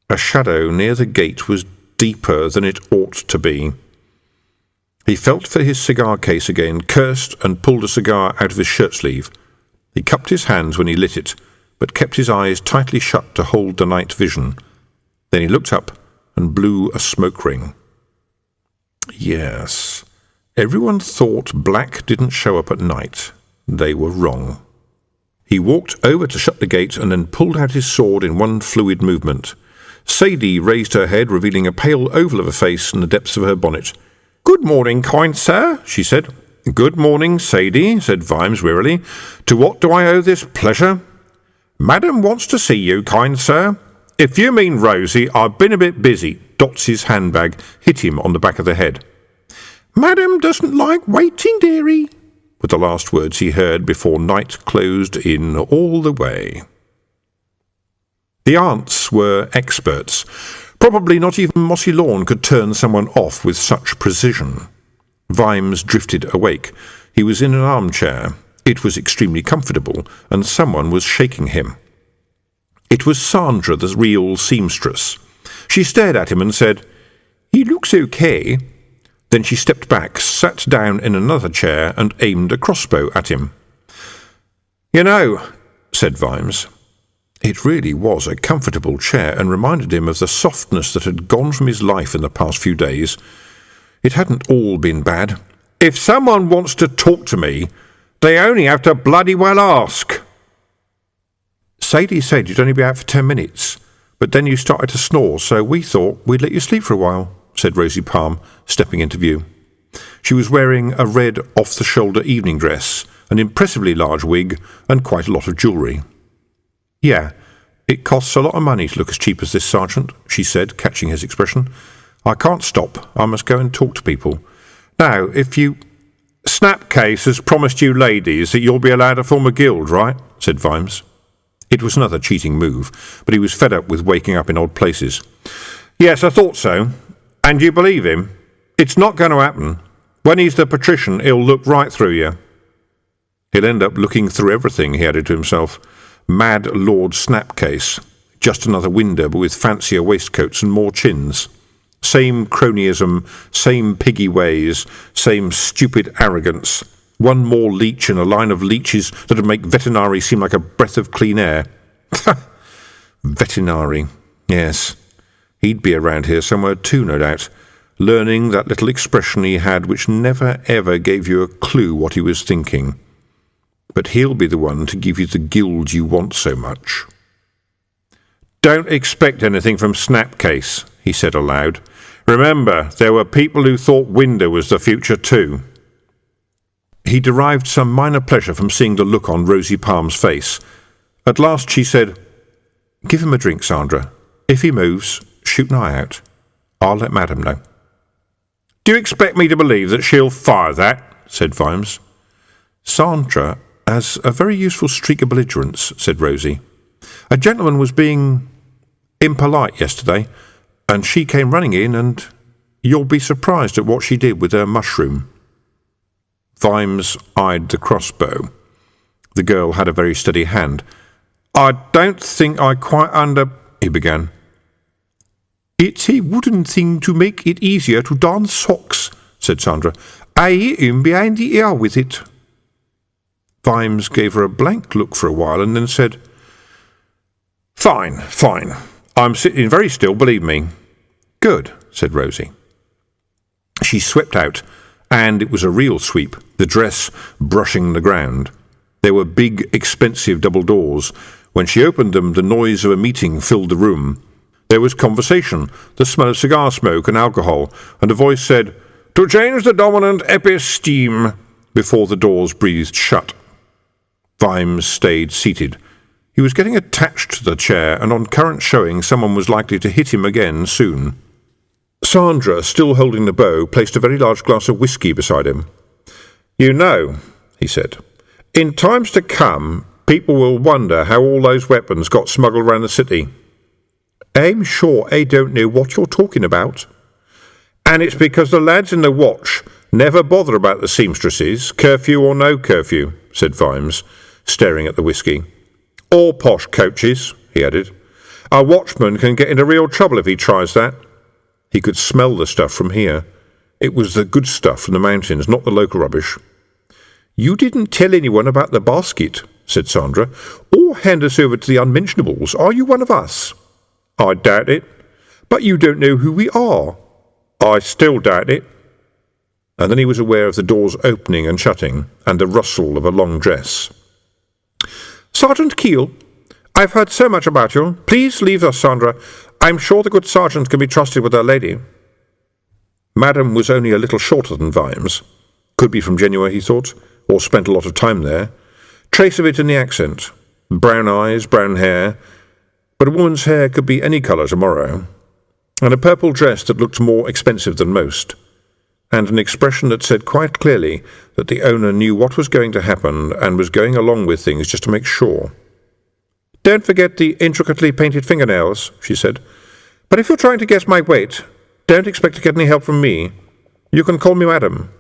[SPEAKER 1] A shadow near the gate was deeper than it ought to be. He felt for his cigar case again, cursed, and pulled a cigar out of his shirt sleeve. He cupped his hands when he lit it, but kept his eyes tightly shut to hold the night vision. Then he looked up and blew a smoke ring. Yes, everyone thought black didn't show up at night. They were wrong. He walked over to shut the gate and then pulled out his sword in one fluid movement. Sadie raised her head, revealing a pale oval of a face in the depths of her bonnet. "Good morning, kind sir," she said. "Good morning, Sadie," said Vimes wearily. "To what do I owe this pleasure?" "Madam wants to see you, kind sir." "If you mean Rosie, I've been a bit busy." Dots's handbag hit him on the back of the head. "Madam doesn't like waiting, dearie," were the last words he heard before night closed in all the way. The aunts were experts. Probably not even Mossy Lawn could turn someone off with such precision. Vimes drifted awake. He was in an armchair. It was extremely comfortable, and someone was shaking him. It was Sandra, the real seamstress. She stared at him and said, "He looks okay." Then she stepped back, sat down in another chair, and aimed a crossbow at him. "You know," said Vimes. It really was a comfortable chair and reminded him of the softness that had gone from his life in the past few days. It hadn't all been bad. "If someone wants to talk to me, they only have to bloody well ask." "Sadie said you'd only be out for 10 minutes, but then you started to snore, so we thought we'd let you sleep for a while," said Rosie Palm, stepping into view. She was wearing a red off-the-shoulder evening dress, an impressively large wig, and quite a lot of jewellery. "Yeah, it costs a lot of money to look as cheap as this, Sergeant," she said, catching his expression. "I can't stop. I must go and talk to people. Now, if you—" "Snapcase has promised you ladies that you'll be allowed to form a guild, right?" said Vimes. It was another cheating move, but he was fed up with waking up in odd places. "Yes, I thought so. And you believe him? It's not going to happen. When he's the patrician, he'll look right through you." "He'll end up looking through everything," he added to himself. Mad Lord Snapcase. Just another window, but with fancier waistcoats and more chins. Same cronyism, same piggy ways, same stupid arrogance. One more leech in a line of leeches that'd make veterinary seem like a breath of clean air. Veterinary, yes. He'd be around here somewhere too, no doubt, learning that little expression he had which never ever gave you a clue what he was thinking. But he'll be the one to give you the guild you want so much. Don't expect anything from Snapcase, he said aloud. Remember, there were people who thought Winder was the future too. He derived some minor pleasure from seeing the look on Rosie Palm's face. At last she said, Give him a drink, Sandra. If he moves, shoot an eye out. I'll let Madam know. Do you expect me to believe that she'll fire that? Said Vimes. Sandra has a very useful streak of belligerence, said Rosie. A gentleman was being impolite yesterday, and she came running in, and you'll be surprised at what she did with her mushroom. Vimes eyed the crossbow. The girl had a very steady hand. I don't think I quite he began. It's a wooden thing to make it easier to darn socks, said Sandra. I hit him behind the ear with it. Vimes gave her a blank look for a while and then said, Fine. I'm sitting very still, believe me. Good, said Rosie. She swept out, and it was a real sweep, the dress brushing the ground. There were big, expensive double doors. When she opened them, the noise of a meeting filled the room. There was conversation, the smell of cigar smoke and alcohol, and a voice said, To change the dominant episteme, before the doors breathed shut. Vimes stayed seated. He was getting attached to the chair, and on current showing someone was likely to hit him again soon. Sandra, still holding the bow, placed a very large glass of whisky beside him. You know, he said, in times to come, people will wonder how all those weapons got smuggled around the city. I'm sure I don't know what you're talking about. And it's because the lads in the watch never bother about the seamstresses, curfew or no curfew, said Vimes, staring at the whisky. Or posh coaches, he added. Our watchman can get into real trouble if he tries that. He could smell the stuff from here. It was the good stuff from the mountains, not the local rubbish. You didn't tell anyone about the basket, said Sandra, or hand us over to the unmentionables. Are you one of us? I doubt it. But you don't know who we are. I still doubt it. And then he was aware of the doors opening and shutting, and the rustle of a long dress. Sergeant Keel, I've heard so much about you. Please leave us, Sandra. I'm sure the good sergeant can be trusted with our lady. Madam was only a little shorter than Vimes. Could be from Genoa, he thought, or spent a lot of time there. Trace of it in the accent. Brown eyes, brown hair. But a woman's hair could be any colour tomorrow. And a purple dress that looked more expensive than most. And an expression that said quite clearly that the owner knew what was going to happen and was going along with things just to make sure. Don't forget the intricately painted fingernails, she said. But if you're trying to guess my weight, don't expect to get any help from me. You can call me Madam.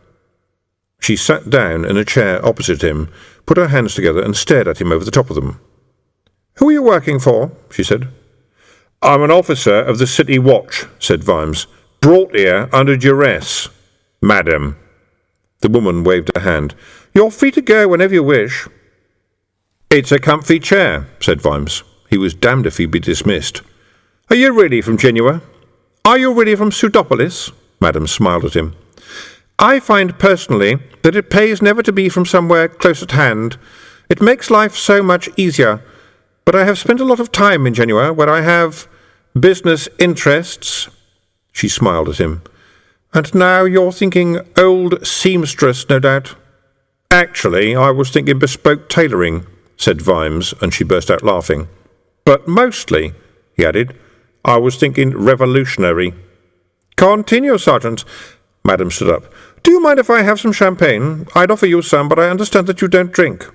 [SPEAKER 1] She sat down in a chair opposite him, put her hands together and stared at him over the top of them. Who are you working for? She said. I'm an officer of the City Watch, said Vimes. Brought here under duress. Madam. The woman waved her hand. You're free to go whenever you wish. It's a comfy chair, said Vimes. He was damned if he'd be dismissed. Are you really from Genoa? Are you really from Pseudopolis? Madam smiled at him. I find personally that it pays never to be from somewhere close at hand. It makes life so much easier. But I have spent a lot of time in Genoa, where I have business interests. She smiled at him. And now you're thinking old seamstress, no doubt. Actually, I was thinking bespoke tailoring, said Vimes, and she burst out laughing. But mostly, he added, I was thinking revolutionary. Continue, Sergeant. Madam stood up. Do you mind if I have some champagne? I'd offer you some, but I understand that you don't drink.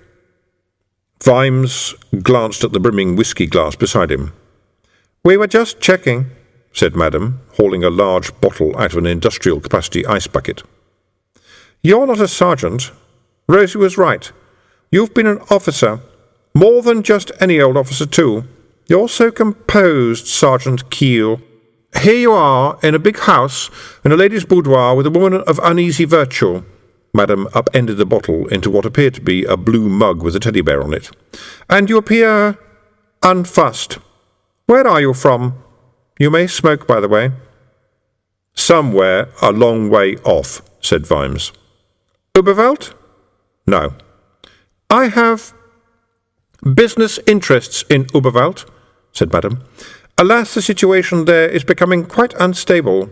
[SPEAKER 1] Vimes glanced at the brimming whisky glass beside him. We were just checking, said Madam, hauling a large bottle out of an industrial-capacity ice bucket. You're not a sergeant. Rosie was right. You've been an officer. More than just any old officer, too. You're so composed, Sergeant Keel. Here you are, in a big house, in a lady's boudoir, with a woman of uneasy virtue. Madam upended the bottle into what appeared to be a blue mug with a teddy bear on it. And you appear unfussed. Where are you from? You may smoke, by the way. Somewhere a long way off, said Vimes. Uberwelt? No. I have business interests in Uberwelt, said Madam, Alas, the situation there is becoming quite unstable.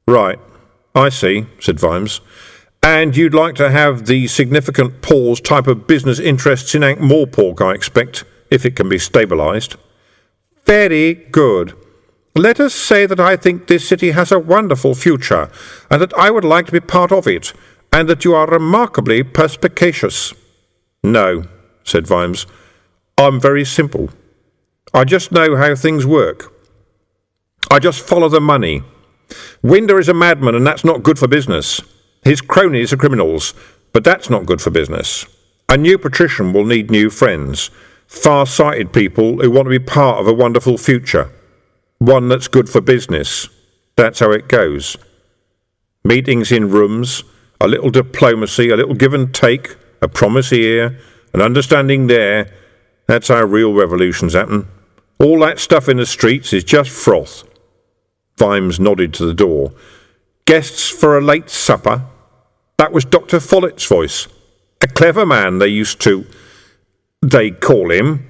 [SPEAKER 1] Right, I see, said Vimes. And you'd like to have the significant pause type of business interests in Ankh-Morpork, I expect, if it can be stabilised. Very good. Let us say that I think this city has a wonderful future, and that I would like to be part of it, and that you are remarkably perspicacious. No, said Vimes. I'm very simple. I just know how things work. I just follow the money. Winder is a madman, and that's not good for business. His cronies are criminals, but that's not good for business. A new patrician will need new friends, far-sighted people who want to be part of a wonderful future. One that's good for business. That's how it goes. Meetings in rooms, a little diplomacy, a little give and take, a promise here, an understanding there. That's how real revolutions happen. All that stuff in the streets is just froth. Vimes nodded to the door. Guests for a late supper? That was Dr. Follett's voice. A clever man, they call him.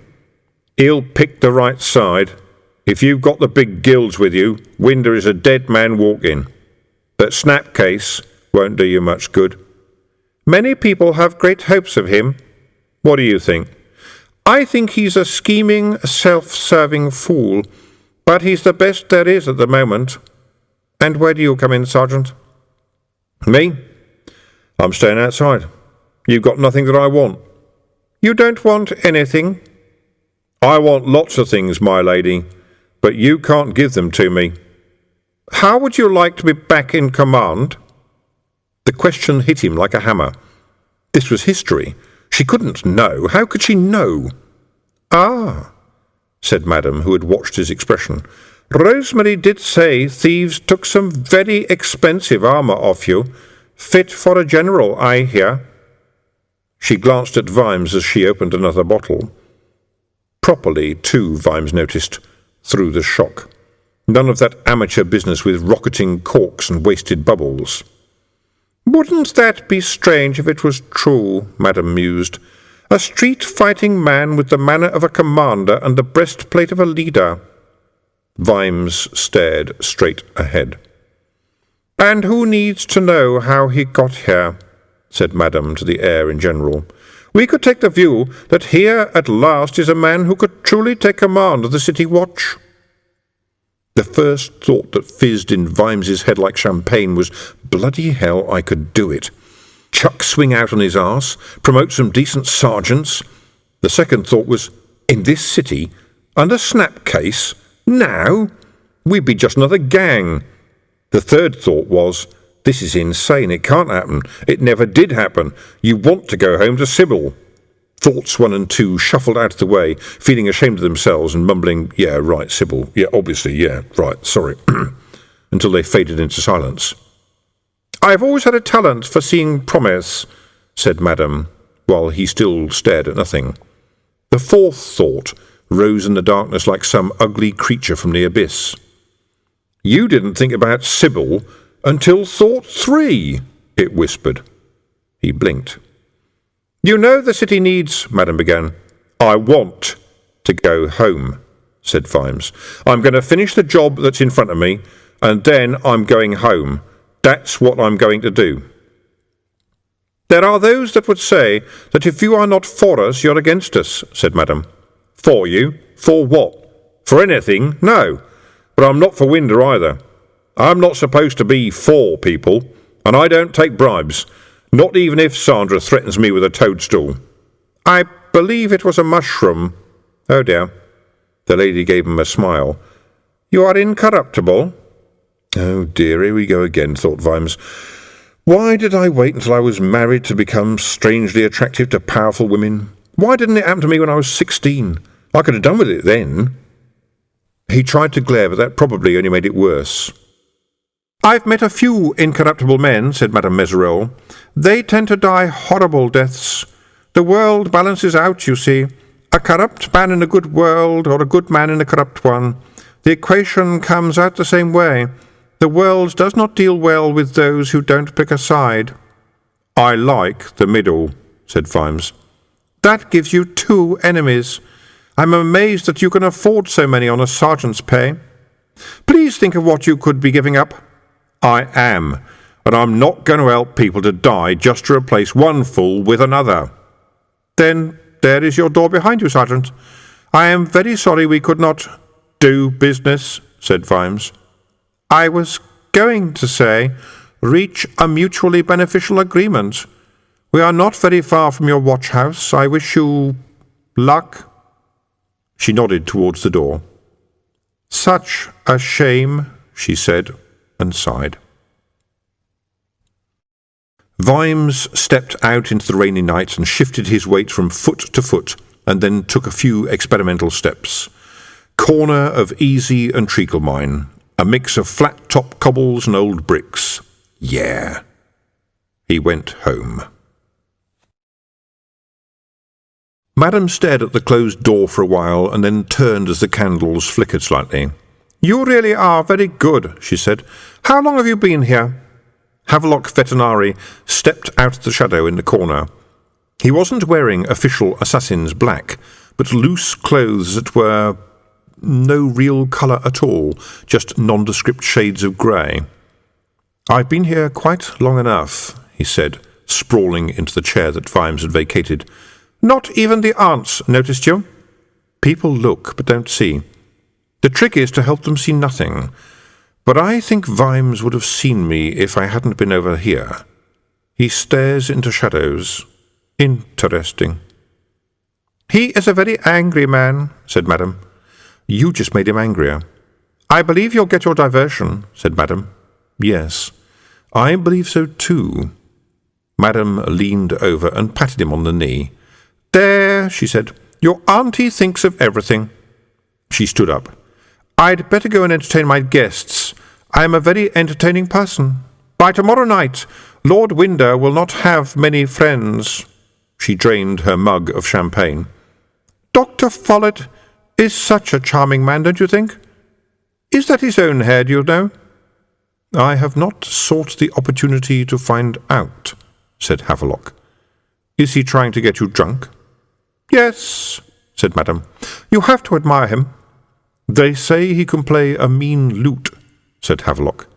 [SPEAKER 1] He'll pick the right side. If you've got the big gills with you, Winder is a dead man walking. But Snapcase won't do you much good. Many people have great hopes of him. What do you think? I think he's a scheming, self-serving fool, but he's the best there is at the moment. And where do you come in, Sergeant? Me? I'm staying outside. You've got nothing that I want. You don't want anything? I want lots of things, my lady, but you can't give them to me. How would you like to be back in command? The question hit him like a hammer. This was history. She couldn't know. How could she know? Ah, said Madam, who had watched his expression. Rosemary did say thieves took some very expensive armour off you. Fit for a general, I hear. She glanced at Vimes as she opened another bottle. Properly, too, Vimes noticed, through the shock. None of that amateur business with rocketing corks and wasted bubbles. Wouldn't that be strange if it was true, Madam mused. A street-fighting man with the manner of a commander and the breastplate of a leader. Vimes stared straight ahead. And who needs to know how he got here? Said Madam to the air in general. We could take the view that here at last is a man who could truly take command of the city watch. The first thought that fizzed in Vimes's head like champagne was, bloody hell, I could do it. Chuck swing out on his arse, promote some decent sergeants. The second thought was, in this city, under Snapcase, now, we'd be just another gang. The third thought was, this is insane, it can't happen, it never did happen, you want to go home to Sybil. Thoughts 1 and 2 shuffled out of the way, feeling ashamed of themselves and mumbling, yeah, right, Sybil, yeah, obviously, yeah, right, sorry, until they faded into silence. I've always had a talent for seeing promise, said Madam, while he still stared at nothing. The fourth thought rose in the darkness like some ugly creature from the abyss. You didn't think about Sybil until thought 3, it whispered. He blinked. You know the city needs, Madam began. I want to go home, said Vimes. I'm going to finish the job that's in front of me, and then I'm going home. That's what I'm going to do. There are those that would say that if you are not for us, you're against us, said Madam. For you? For what? For anything? No. But I'm not for Winder either. I'm not supposed to be for people, and I don't take bribes, not even if Sandra threatens me with a toadstool. I believe it was a mushroom. Oh dear. The lady gave him a smile. You are incorruptible. Oh dear, here we go again, thought Vimes. Why did I wait until I was married to become strangely attractive to powerful women? Why didn't it happen to me when I was 16? I could have done with it then. He tried to glare, but that probably only made it worse. I've met a few incorruptible men, said Madame Meserole. They tend to die horrible deaths. The world balances out, you see. A corrupt man in a good world, or a good man in a corrupt one. The equation comes out the same way. The world does not deal well with those who don't pick a side. I like the middle, said Vimes. That gives you 2 enemies. I'm amazed that you can afford so many on a sergeant's pay. Please think of what you could be giving up. I am, and I'm not going to help people to die just to replace one fool with another. Then there is your door behind you, Sergeant. I am very sorry we could not do business, said Vimes. I was going to say, reach a mutually beneficial agreement. We are not very far from your watch house. I wish you luck. She nodded towards the door. Such a shame, she said, and sighed. Vimes stepped out into the rainy night and shifted his weight from foot to foot, and then took a few experimental steps. Corner of easy and treacle mine, a mix of flat-top cobbles and old bricks. Yeah. He went home. Madame stared at the closed door for a while and then turned as the candles flickered slightly. You really are very good, she said. How long have you been here? Havelock Vetinari stepped out of the shadow in the corner. He wasn't wearing official assassin's black, but loose clothes that were no real colour at all, just nondescript shades of grey. I've been here quite long enough, he said, sprawling into the chair that Vimes had vacated. Not even the aunts noticed you? People look, but don't see. The trick is to help them see nothing. But I think Vimes would have seen me if I hadn't been over here. He stares into shadows. Interesting. He is a very angry man, said Madame. You just made him angrier. I believe you'll get your diversion, said Madame. Yes, I believe so too. Madame leaned over and patted him on the knee. There, she said, your auntie thinks of everything. She stood up. I'd better go and entertain my guests. I am a very entertaining person. By tomorrow night, Lord Winder will not have many friends. She drained her mug of champagne. Dr. Follett is such a charming man, don't you think? Is that his own hair, do you know? I have not sought the opportunity to find out, said Havelock. Is he trying to get you drunk? Yes, said Madame. You have to admire him. They say he can play a mean lute, said Havelock.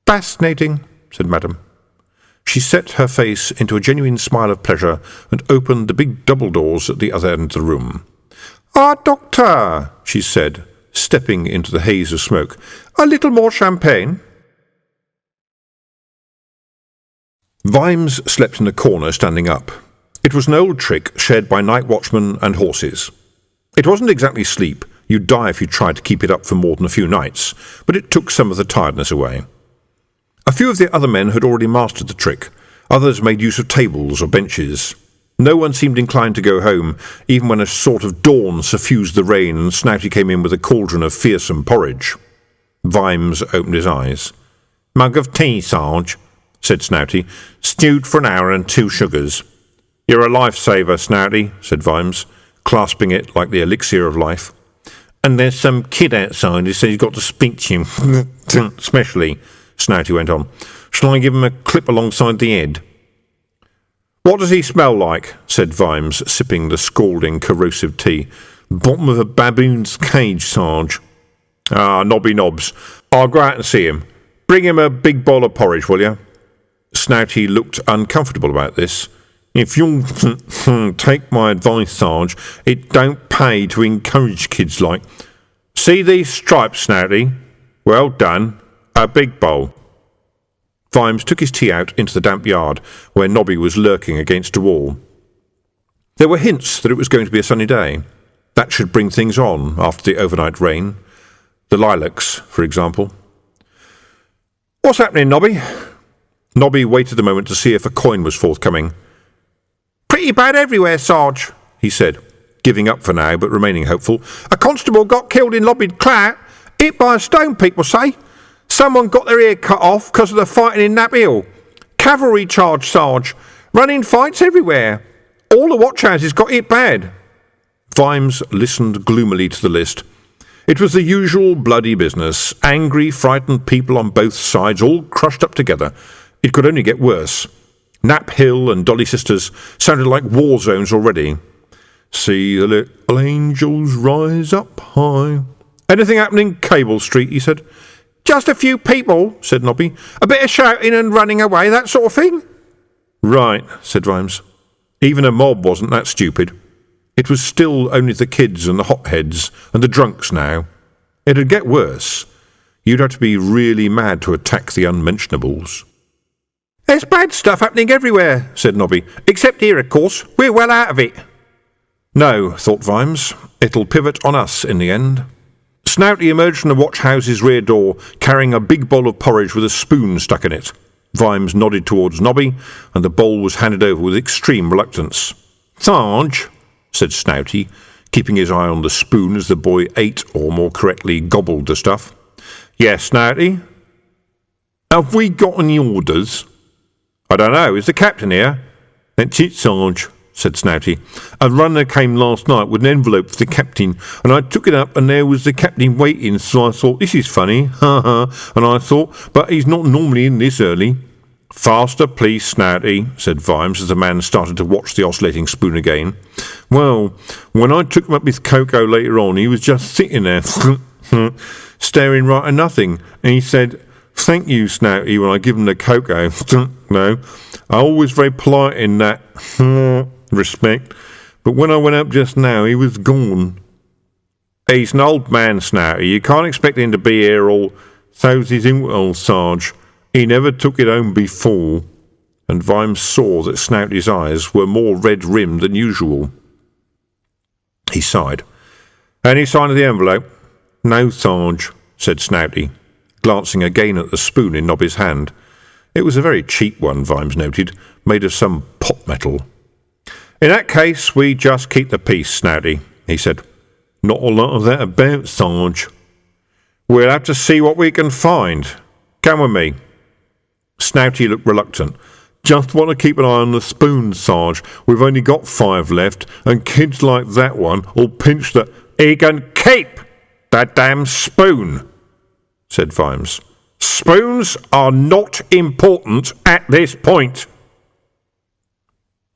[SPEAKER 1] Fascinating, said Madame. She set her face into a genuine smile of pleasure and opened the big double doors at the other end of the room. Ah, Doctor, she said, stepping into the haze of smoke. A little more champagne? Vimes slept in a corner, standing up. It was an old trick shared by night watchmen and horses. It wasn't exactly sleep. You'd die if you tried to keep it up for more than a few nights, but it took some of the tiredness away. A few of the other men had already mastered the trick. Others made use of tables or benches. No one seemed inclined to go home, even when a sort of dawn suffused the rain and Snouty came in with a cauldron of fearsome porridge. Vimes opened his eyes. Mug of tea, Sarge, said Snouty, stewed for an hour and 2 sugars. You're a lifesaver, Snouty, said Vimes, clasping it like the elixir of life. And there's some kid outside who says he's got to speak to you. Especially, Snouty went on. Shall I give him a clip alongside the head? What does he smell like? Said Vimes, sipping the scalding, corrosive tea. Bottom of a baboon's cage, Sarge. Ah, knobby knobs. I'll go out and see him. Bring him a big bowl of porridge, will you? Snouty looked uncomfortable about this. If you'll take my advice, Sarge, it don't pay to encourage kids like. See these stripes, Snouty? Well done. A big bowl. Vimes took his tea out into the damp yard, where Nobby was lurking against a wall. There were hints that it was going to be a sunny day. That should bring things on after the overnight rain. The lilacs, for example. What's happening, Nobby? Nobby waited a moment to see if a coin was forthcoming. Pretty bad everywhere, Sarge, he said, giving up for now but remaining hopeful. A constable got killed in Lobbyd Clout, hit by a stone, people say. Someone got their ear cut off because of the fighting in Knapp Hill. Cavalry charge, Sarge. Running fights everywhere. All the watchhouses got hit bad. Vimes listened gloomily to the list. It was the usual bloody business. Angry, frightened people on both sides, all crushed up together. It could only get worse. Knapp Hill and Dolly Sisters sounded like war zones already. See the little angels rise up high. Anything happening in Cable Street, he said. Just a few people, said Nobby. A bit of shouting and running away, that sort of thing. Right, said Vimes. Even a mob wasn't that stupid. It was still only the kids and the hotheads and the drunks now. It'd get worse. You'd have to be really mad to attack the unmentionables. There's bad stuff happening everywhere, said Nobby. Except here, of course. We're well out of it. No, thought Vimes. It'll pivot on us in the end. Snouty emerged from the watch-house's rear door, carrying a big bowl of porridge with a spoon stuck in it. Vimes nodded towards Nobby, and the bowl was handed over with extreme reluctance. Sarge, said Snouty, keeping his eye on the spoon as the boy ate, or more correctly, gobbled the stuff. Yes, Snouty? Have we got any orders? I don't know. Is the captain here? That's it, Sarge, said Snouty. A runner came last night with an envelope for the captain, and I took it up, and there was the captain waiting, so I thought, this is funny, ha, and I thought, but he's not normally in this early. Faster, please, Snouty, said Vimes as the man started to watch the oscillating spoon again. Well, when I took him up with cocoa later on, he was just sitting there, staring right at nothing, and he said, thank you, Snouty, when I give him the cocoa. No, I'm always very polite in that respect, but when I went up just now, he was gone. He's an old man, Snouty. You can't expect him to be here all... So's his old Sarge. He never took it home before. And Vimes saw that Snouty's eyes were more red-rimmed than usual. He sighed. Any sign of the envelope? No, Sarge, said Snouty, glancing again at the spoon in Nobby's hand. It was a very cheap one, Vimes noted, made of some pot metal. In that case, we just keep the peace, Snouty, he said. Not a lot of that about, Sarge. We'll have to see what we can find. Come with me. Snouty looked reluctant. Just want to keep an eye on the spoon, Sarge. We've only got 5 left, and kids like that one will pinch the... He can keep that damn spoon, said Vimes. Spoons are not important at this point.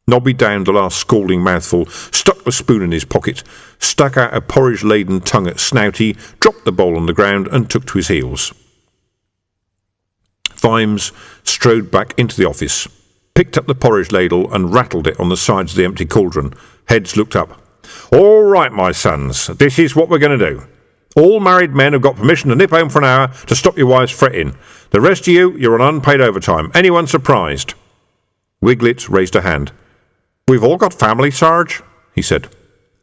[SPEAKER 1] Nobby downed the last scalding mouthful, stuck the spoon in his pocket, stuck out a porridge-laden tongue at Snouty, dropped the bowl on the ground, and took to his heels. Vimes strode back into the office, picked up the porridge ladle and rattled it on the sides of the empty cauldron. Heads looked up. All right, my sons, this is what we're going to do. All married men have got permission to nip home for an hour to stop your wives fretting. The rest of you, you're on unpaid overtime. Anyone surprised? Wiglet raised a hand. We've all got family, Sarge, he said.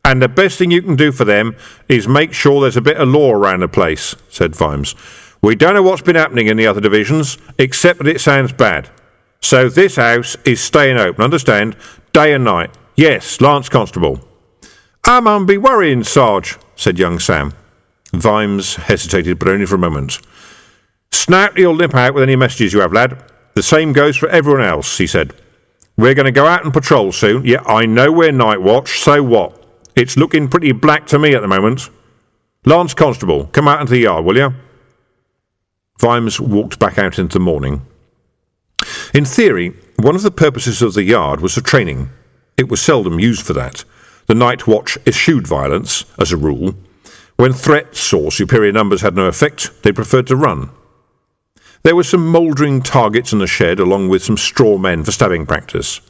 [SPEAKER 1] And the best thing you can do for them is make sure there's a bit of law around the place, said Vimes. We don't know what's been happening in the other divisions, except that it sounds bad. So this house is staying open, understand? Day and night. Yes, Lance Constable. I'm be worrying, Sarge, said young Sam. Vimes hesitated, but only for a moment. Snouty'll nip out with any messages you have, lad. The same goes for everyone else, he said. We're going to go out and patrol soon. Yeah, I know we're night watch, so what? It's looking pretty black to me at the moment. Lance Constable, come out into the yard, will you? Vimes walked back out into the morning. In theory, one of the purposes of the yard was for training. It was seldom used for that. The night watch eschewed violence, as a rule. When threats or superior numbers had no effect, they preferred to run. There were some mouldering targets in the shed, along with some straw men for stabbing practice.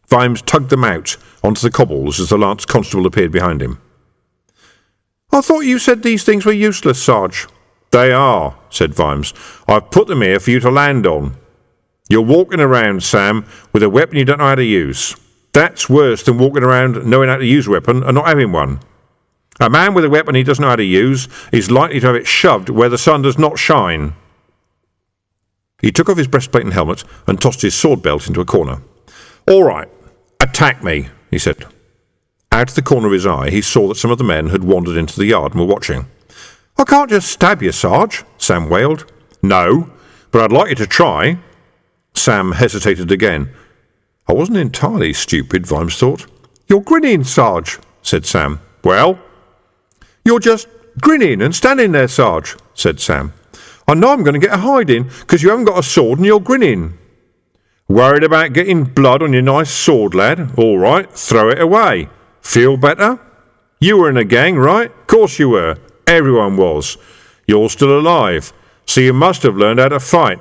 [SPEAKER 1] Vimes tugged them out onto the cobbles as the Lance Constable appeared behind him. I thought you said these things were useless, Sarge. They are, said Vimes. I've put them here for you to land on. You're walking around, Sam, with a weapon you don't know how to use. That's worse than walking around knowing how to use a weapon and not having one. A man with a weapon he doesn't know how to use is likely to have it shoved where the sun does not shine. He took off his breastplate and helmet and tossed his sword belt into a corner. All right, attack me, he said. Out of the corner of his eye, he saw that some of the men had wandered into the yard and were watching. I can't just stab you, Sarge, Sam wailed. No, but I'd like you to try. Sam hesitated again. I wasn't entirely stupid, Vimes thought. You're grinning, Sarge, said Sam. Well? You're just grinning and standing there, Sarge, said Sam. I know I'm going to get a hiding, because you haven't got a sword and you're grinning. Worried about getting blood on your nice sword, lad? All right, throw it away. Feel better? You were in a gang, right? Course you were. Everyone was. You're still alive, so you must have learned how to fight.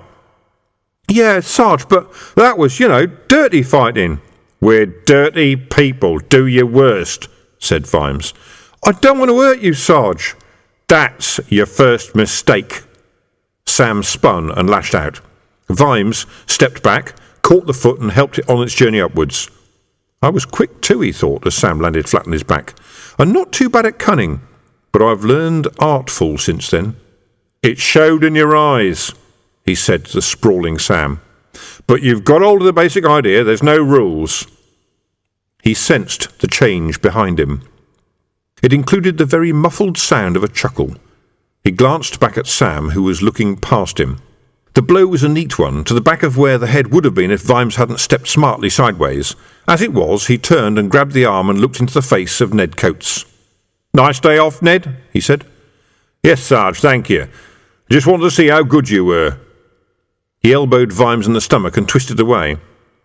[SPEAKER 1] Yeah, Sarge, but that was, dirty fighting. We're dirty people. Do your worst, said Vimes. I don't want to hurt you, Sarge. That's your first mistake. Sam spun and lashed out. Vimes stepped back, caught the foot and helped it on its journey upwards. I was quick too, he thought, as Sam landed flat on his back. I'm not too bad at cunning, but I've learned artful since then. It showed in your eyes, he said to the sprawling Sam. But you've got hold of the basic idea, there's no rules. He sensed the change behind him. It included the very muffled sound of a chuckle. He glanced back at Sam, who was looking past him. The blow was a neat one, to the back of where the head would have been if Vimes hadn't stepped smartly sideways. As it was, he turned and grabbed the arm and looked into the face of Ned Coates. Nice day off, Ned, he said. Yes, Sarge, thank you. Just wanted to see how good you were. He elbowed Vimes in the stomach and twisted away.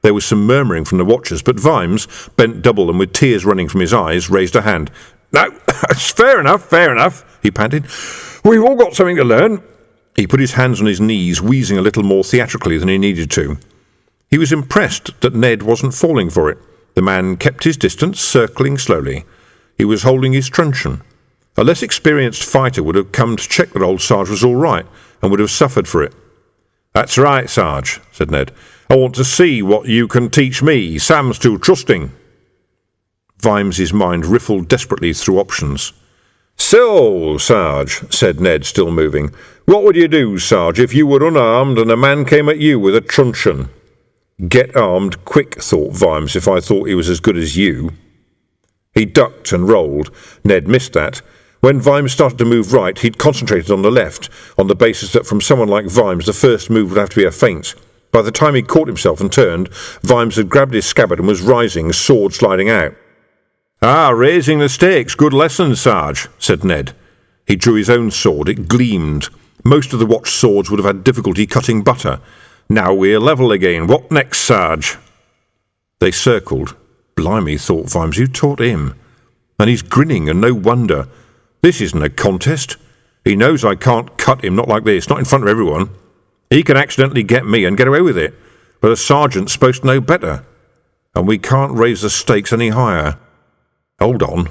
[SPEAKER 1] There was some murmuring from the watchers, but Vimes, bent double and with tears running from his eyes, raised a hand. No, it's fair enough, he panted. We've all got something to learn. He put his hands on his knees, wheezing a little more theatrically than he needed to. He was impressed that Ned wasn't falling for it. The man kept his distance, circling slowly. He was holding his truncheon. A less experienced fighter would have come to check that old Sarge was all right, and would have suffered for it. That's right, Sarge, said Ned. I want to see what you can teach me. Sam's too trusting. Vimes's mind riffled desperately through options. So, Sarge, said Ned, still moving, what would you do, Sarge, if you were unarmed and a man came at you with a truncheon? Get armed quick, thought Vimes, if I thought he was as good as you. He ducked and rolled. Ned missed that. When Vimes started to move right, he'd concentrated on the left, on the basis that from someone like Vimes the first move would have to be a feint. By the time he'd caught himself and turned, Vimes had grabbed his scabbard and was rising, sword sliding out. Ah, raising the stakes, good lesson, Sarge, said Ned. He drew his own sword. It gleamed. Most of the watch swords would have had difficulty cutting butter. Now we're level again. What next, Sarge? They circled. Blimey, thought Vimes, you taught him. And he's grinning, and no wonder. This isn't a contest. He knows I can't cut him, not like this, not in front of everyone. He can accidentally get me and get away with it, but a sergeant's supposed to know better. And we can't raise the stakes any higher. Hold on.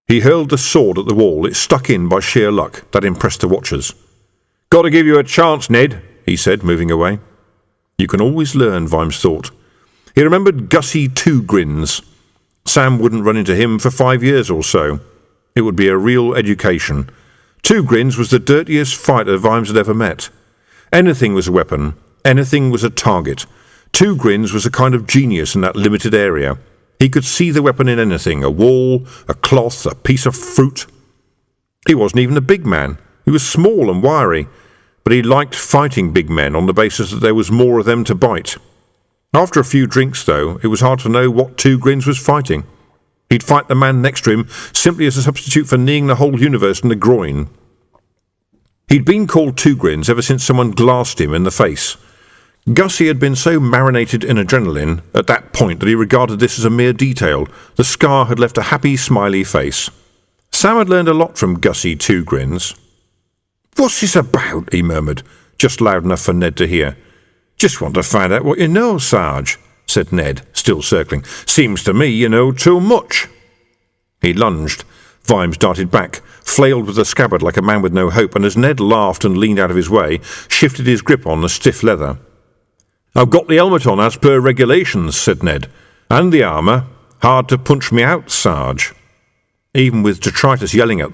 [SPEAKER 1] He hurled the sword at the wall. It stuck in by sheer luck. That impressed the watchers. Got to give you a chance, Ned, he said, moving away. You can always learn, Vimes thought. He remembered Gussie Two Grins. Sam wouldn't run into him for 5 years or so. It would be a real education. Two Grins was the dirtiest fighter Vimes had ever met. Anything was a weapon. Anything was a target. Two Grins was a kind of genius in that limited area. He could see the weapon in anything, a wall, a cloth, a piece of fruit. He wasn't even a big man. He was small and wiry, but he liked fighting big men on the basis that there was more of them to bite. After a few drinks, though, it was hard to know what Two Grins was fighting. He'd fight the man next to him simply as a substitute for kneeing the whole universe in the groin. He'd been called Two Grins ever since someone glassed him in the face. Gussie had been so marinated in adrenaline at that point that he regarded this as a mere detail. The scar had left a happy, smiley face. Sam had learned a lot from Gussie Two Grins. What's this about? He murmured, just loud enough for Ned to hear. Just want to find out what you know, Sarge, said Ned, still circling. Seems to me you know too much. He lunged. Vimes darted back, flailed with the scabbard like a man with no hope, and as Ned laughed and leaned out of his way, shifted his grip on the stiff leather. I've got the helmet on as per regulations, said Ned, and the armour. Hard to punch me out, Sarge. Even with detritus yelling at them,